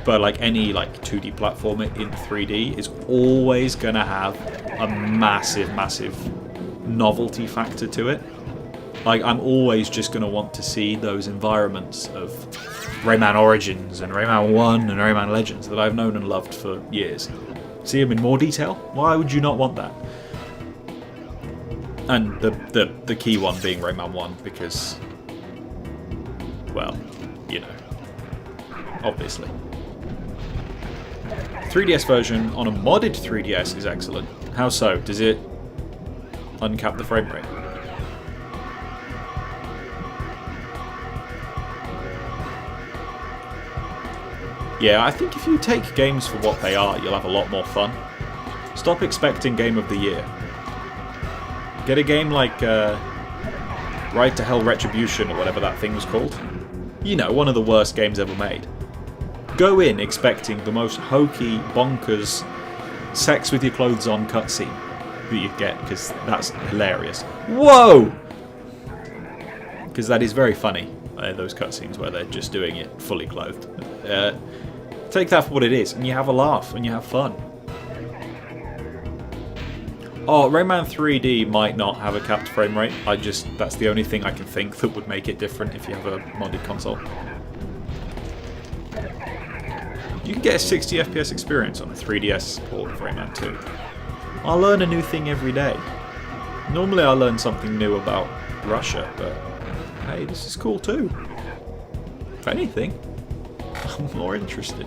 But like any like 2D platformer in 3D is always gonna have a massive novelty factor to it. Like, I'm always just gonna want to see those environments of Rayman Origins and Rayman 1 and Rayman Legends that I've known and loved for years. See them in more detail? Why would you not want that? And the key one being Rayman 1 because, well, you know, obviously. 3DS version on a modded 3DS is excellent. How so? Does it uncap the frame rate? Yeah, I think if you take games for what they are, you'll have a lot more fun. Stop expecting Game of the Year. Get a game like Ride to Hell Retribution or whatever that thing was called. You know, one of the worst games ever made. Go in expecting the most hokey, bonkers, sex with your clothes on cutscene that you get, because that's hilarious. Whoa! Because that is very funny, those cutscenes where they're just doing it fully clothed. Take that for what it is, and you have a laugh, and you have fun. Oh, Rayman 3D might not have a capped frame rate. That's the only thing I can think that would make it different if you have a modded console. You can get a 60 FPS experience on a 3DS port of Rayman 2. I learn a new thing every day. Normally I learn something new about Russia, but hey, this is cool too. If anything, I'm more interested.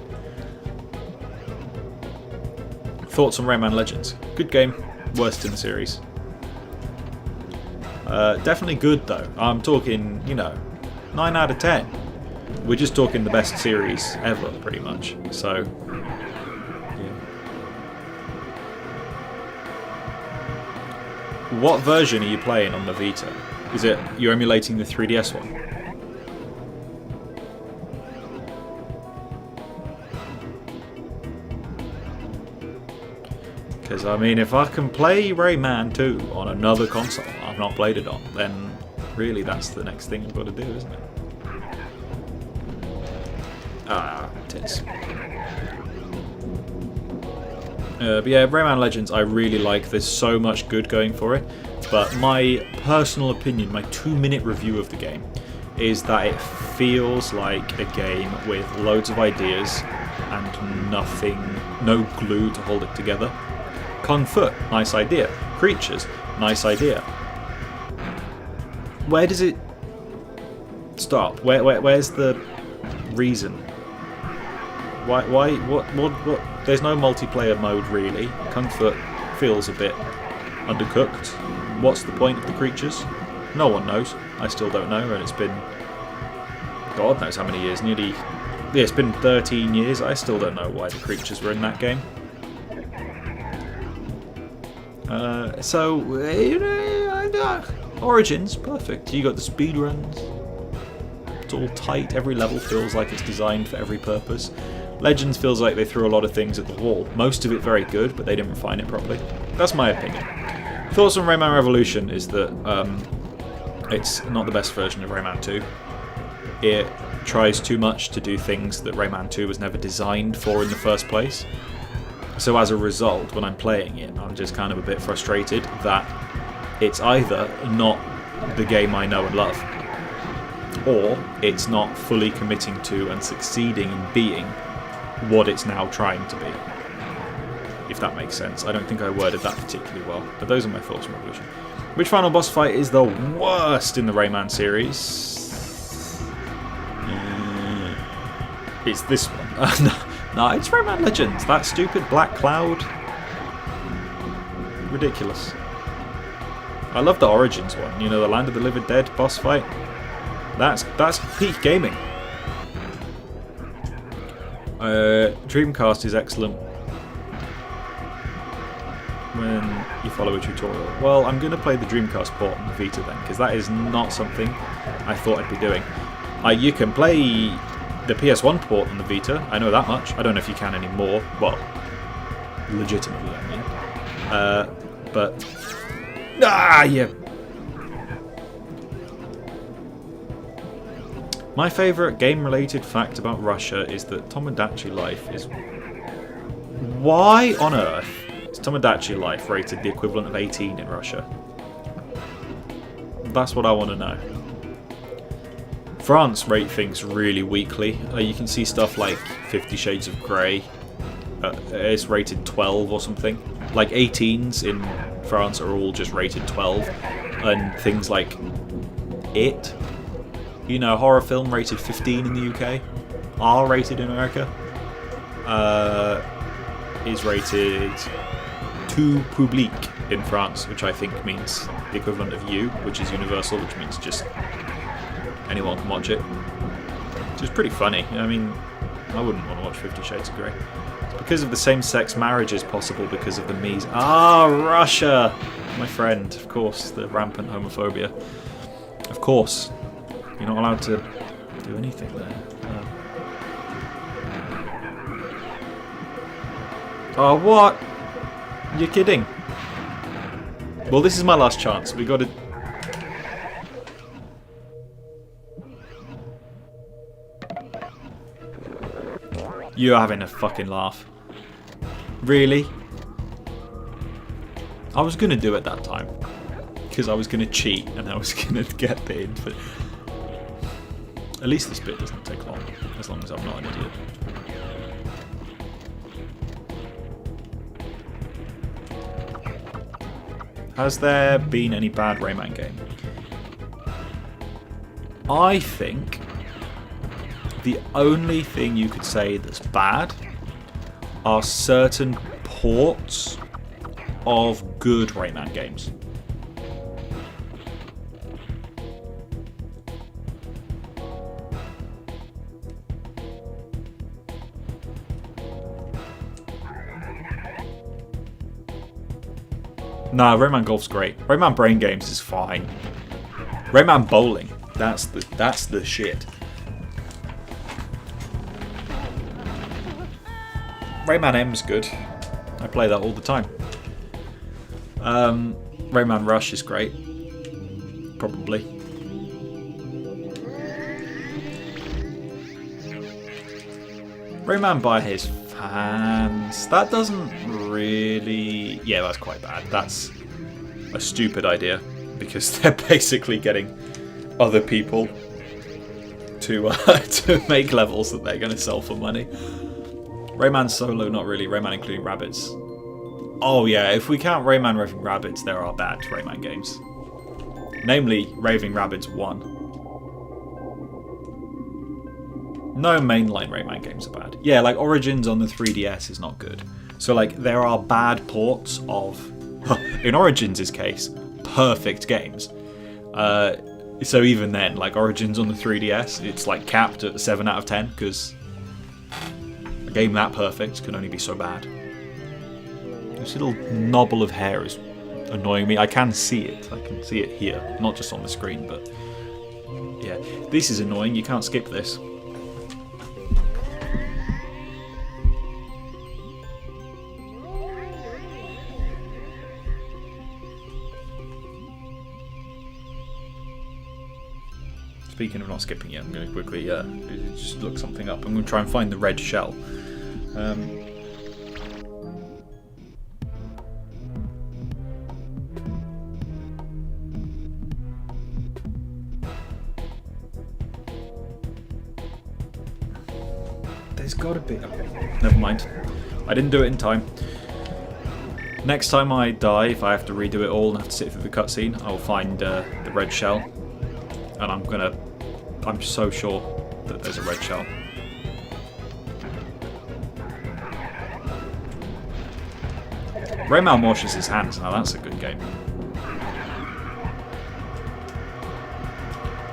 Thoughts on Rayman Legends? Good game, worst in the series. Definitely good though. I'm talking, you know, 9 out of 10. We're just talking the best series ever, pretty much. So, yeah. What version are you playing on the Vita? Is it you're emulating the 3DS one? Because, I mean, if I can play Rayman 2 on another console I've not played it on, then really that's the next thing I've got to do, isn't it? Ah, tits. But yeah, Rayman Legends I really like. There's so much good going for it. But my personal opinion, my 2-minute review of the game, is that it feels like a game with loads of ideas and no glue to hold it together. Kung Fu, nice idea. Creatures, nice idea. Where does it stop? Where's the reason? Why? What? There's no multiplayer mode really. Kung Fu feels a bit undercooked. What's the point of the creatures? No one knows. I still don't know, and it's been God knows how many years. Yeah, it's been 13 years. I still don't know why the creatures were in that game. So, you know, Origins, perfect. You got the speedruns. not all tight. Every level feels like it's designed for every purpose. Legends feels like they threw a lot of things at the wall. Most of it very good, but they didn't refine it properly. That's my opinion. Thoughts on Rayman Revolution is that it's not the best version of Rayman 2. It tries too much to do things that Rayman 2 was never designed for in the first place. So as a result, when I'm playing it, I'm just kind of a bit frustrated that it's either not the game I know and love, or it's not fully committing to and succeeding in being what it's now trying to be. If that makes sense. I don't think I worded that particularly well, but those are my thoughts on Revolution. Which final boss fight is the worst in the Rayman series? It's this one. No, it's Rayman Legends. That stupid black cloud. Ridiculous. I love the Origins one. You know, the Land of the Living Dead boss fight. That's peak gaming. Dreamcast is excellent when you follow a tutorial. Well, I'm going to play the Dreamcast port on the Vita then, because that is not something I thought I'd be doing. You can play the PS1 port on the Vita, I know that much. I don't know if you can anymore. Well, legitimately, I mean. But... yeah. My favourite game-related fact about Russia is that Tomodachi Life is... Why on earth is Tomodachi Life rated the equivalent of 18 in Russia? That's what I want to know. France rate things really weakly. You can see stuff like 50 Shades of Grey. It's rated 12 or something. Like 18s in France are all just rated 12. And things like It, you know, horror film rated 15 in the UK, R rated in America, is rated tout public in France, which I think means the equivalent of U, which is universal, which means just anyone can watch it. Which is pretty funny. I mean, I wouldn't want to watch 50 Shades of Grey. It's because of the same-sex marriage is possible because of the Mies. Ah, Russia! My friend, of course, the rampant homophobia. Of course. You're not allowed to do anything there. Oh, what? You're kidding. Well, this is my last chance. We got to... You're having a fucking laugh. Really? I was going to do it that time. Because I was going to cheat and I was going to get the infant. At least this bit doesn't take long. As long as I'm not an idiot. Has there been any bad Rayman game? I think the only thing you could say that's bad are certain ports of good Rayman games. Nah, Rayman Golf's great. Rayman Brain Games is fine. Rayman Bowling, that's the shit. Rayman M's good. I play that all the time. Rayman Rush is great. Probably. Rayman by his fans. That doesn't really... Yeah, that's quite bad. That's a stupid idea because they're basically getting other people to to make levels that they're going to sell for money. Rayman Solo, not really. Rayman including Rabbids. Oh yeah, if we count Rayman Raving Rabbids, there are bad Rayman games. Namely, Raving Rabbids 1. No mainline Rayman games are bad. Yeah, like Origins on the 3DS is not good. So like, there are bad ports of, in Origins' case, perfect games. So even then, like Origins on the 3DS, it's like capped at 7 out of 10, because a game that perfect can only be so bad. This little knobble of hair is annoying me. I can see it. I can see it here. Not just on the screen, but Yeah, this is annoying. You can't skip this. Speaking of not skipping yet, I'm going to quickly just look something up. I'm going to try and find the red shell. There's got to be... Okay, never mind. I didn't do it in time. Next time I die, if I have to redo it all and have to sit through the cutscene, I'll find the red shell. And I'm so sure that there's a red shell. Rayman washes his hands. Now that's a good game.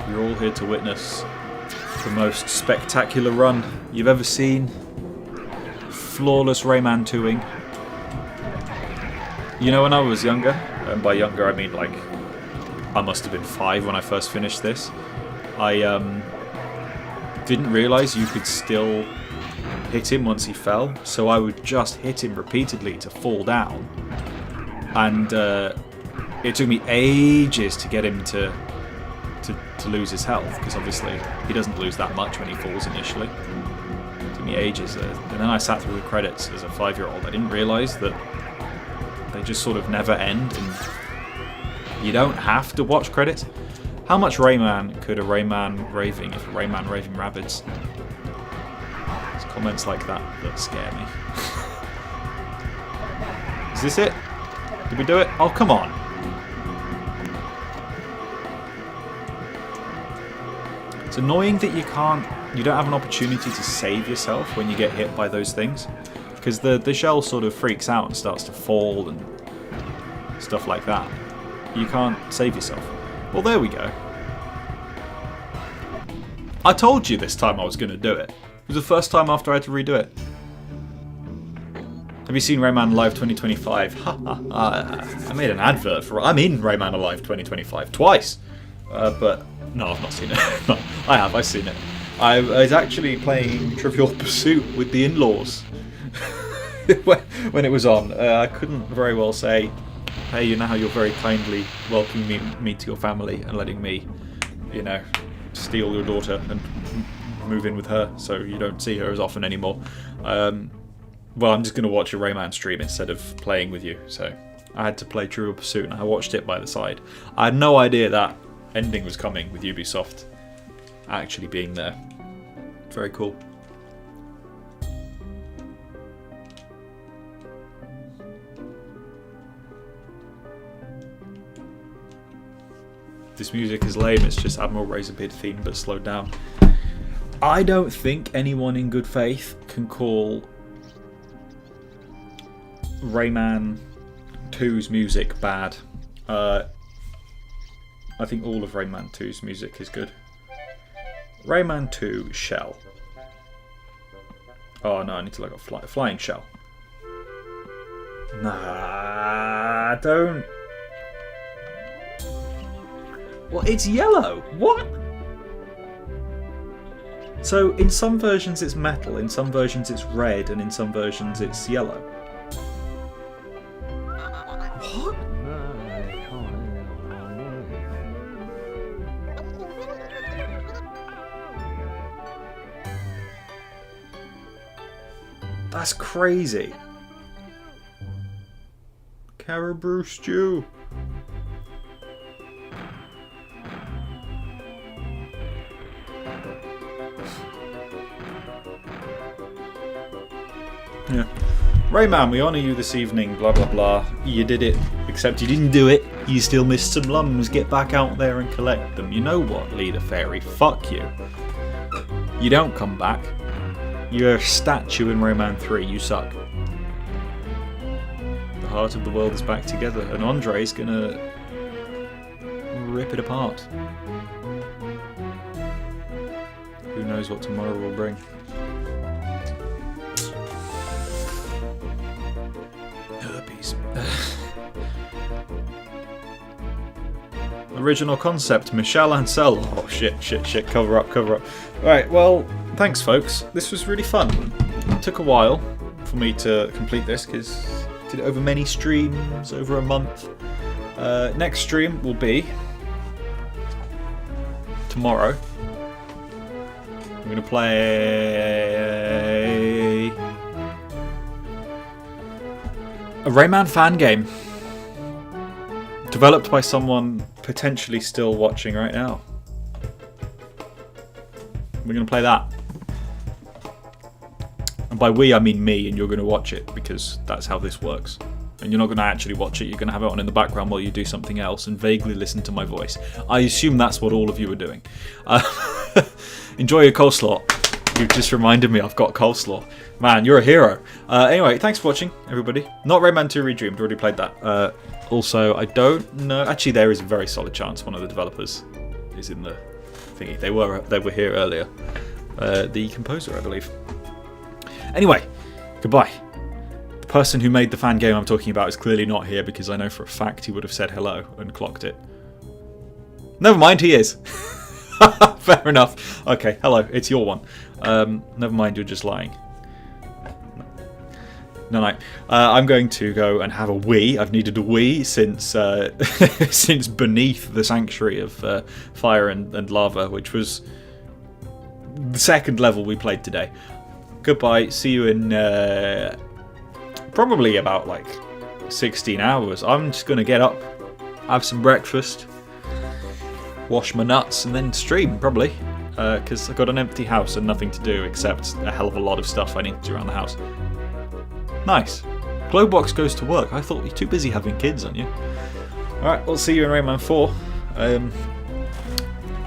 You're all here to witness the most spectacular run you've ever seen. Flawless Rayman 2ing. You know, when I was younger, and by younger I mean like I must have been 5 when I first finished this, I didn't realise you could still hit him once he fell, so I would just hit him repeatedly to fall down. And it took me ages to get him to lose his health, because obviously he doesn't lose that much when he falls initially. It took me ages, and then I sat through the credits as a 5-year-old. I didn't realise that they just sort of never end, and you don't have to watch credits. How much Rayman could a Rayman raving if a Rayman raving rabbits? It's comments like that scare me. Is this it? Did we do it? Oh, come on. It's annoying that you don't have an opportunity to save yourself when you get hit by those things, because the shell sort of freaks out and starts to fall and stuff like that. You can't save yourself. Well, there we go. I told you this time I was going to do it. It was the first time after I had to redo it. Have you seen Rayman Alive 2025? I made an advert for... I'm in Rayman Alive 2025 twice. But no, I've not seen it. No, I've seen it. I was actually playing Trivial Pursuit with the in-laws when it was on. I couldn't very well say, hey, you know how you're very kindly welcoming me to your family and letting me, you know, steal your daughter and move in with her so you don't see her as often anymore. Well, I'm just going to watch a Rayman stream instead of playing with you. So I had to play Trivial Pursuit and I watched it by the side. I had no idea that ending was coming with Ubisoft actually being there. Very cool. This music is lame, it's just Admiral Razorbeard theme but slowed down. I don't think anyone in good faith can call Rayman 2's music bad. I think all of Rayman 2's music is good. Rayman 2 Shell. Oh no, I need to look up Flying Shell. Nah, don't. Well, it's yellow. What? So in some versions it's metal, in some versions it's red, and in some versions it's yellow. What? That's crazy. Caribou stew. Yeah. Rayman, we honour you this evening, blah blah blah. You did it, except you didn't do it. You still missed some lums. Get back out there and collect them. You know what, Leader Fairy? Fuck you. You don't come back. You're a statue in Rayman 3. You suck. The heart of the world is back together, and Andre's gonna rip it apart. Who knows what tomorrow will bring? Herpes. Original concept, Michelle Ancel. Oh shit, cover up. Alright, well, thanks folks. This was really fun. It took a while for me to complete this because I did it over many streams, over a month. Next stream will be tomorrow. I'm going to play a Rayman fan game. Developed by someone potentially still watching right now. We're going to play that. And by we, I mean me, and you're going to watch it, because that's how this works. And you're not going to actually watch it, you're going to have it on in the background while you do something else and vaguely listen to my voice. I assume that's what all of you are doing. Enjoy your coleslaw. You've just reminded me I've got coleslaw. Man, you're a hero. Anyway, thanks for watching, everybody. Not Rayman 2 Redreamed, already played that. Also, I don't know. Actually, there is a very solid chance one of the developers is in the thingy. They were here earlier. The composer, I believe. Anyway, goodbye. The person who made the fan game I'm talking about is clearly not here because I know for a fact he would have said hello and clocked it. Never mind, he is. Fair enough. Okay, hello, it's your one. Never mind, you're just lying. No. I'm going to go and have a wee. I've needed a wee since since beneath the sanctuary of fire and lava, which was the second level we played today. Goodbye. See you in probably about like 16 hours. I'm just going to get up, have some breakfast, wash my nuts, and then stream probably. Because I've got an empty house and nothing to do except a hell of a lot of stuff I need to do around the house. Nice. Glowbox goes to work. I thought you're too busy having kids, aren't you? Alright, we'll see you in Rayman 4.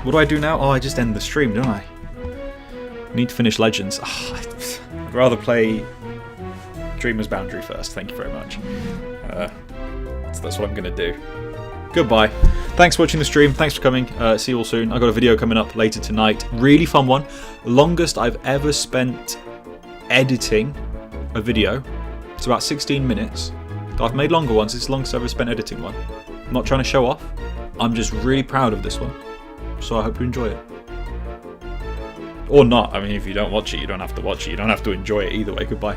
What do I do now? Oh, I just end the stream, don't I? Need to finish Legends. Oh, I'd rather play Dreamer's Boundary first. Thank you very much. So that's what I'm going to do. Goodbye. Thanks for watching the stream. Thanks for coming. See you all soon. I've got a video coming up later tonight. Really fun one. Longest I've ever spent editing a video. It's about 16 minutes. I've made longer ones. It's the longest I've ever spent editing one. I'm not trying to show off. I'm just really proud of this one. So I hope you enjoy it. Or not. I mean, if you don't watch it, you don't have to watch it. You don't have to enjoy it either way. Goodbye.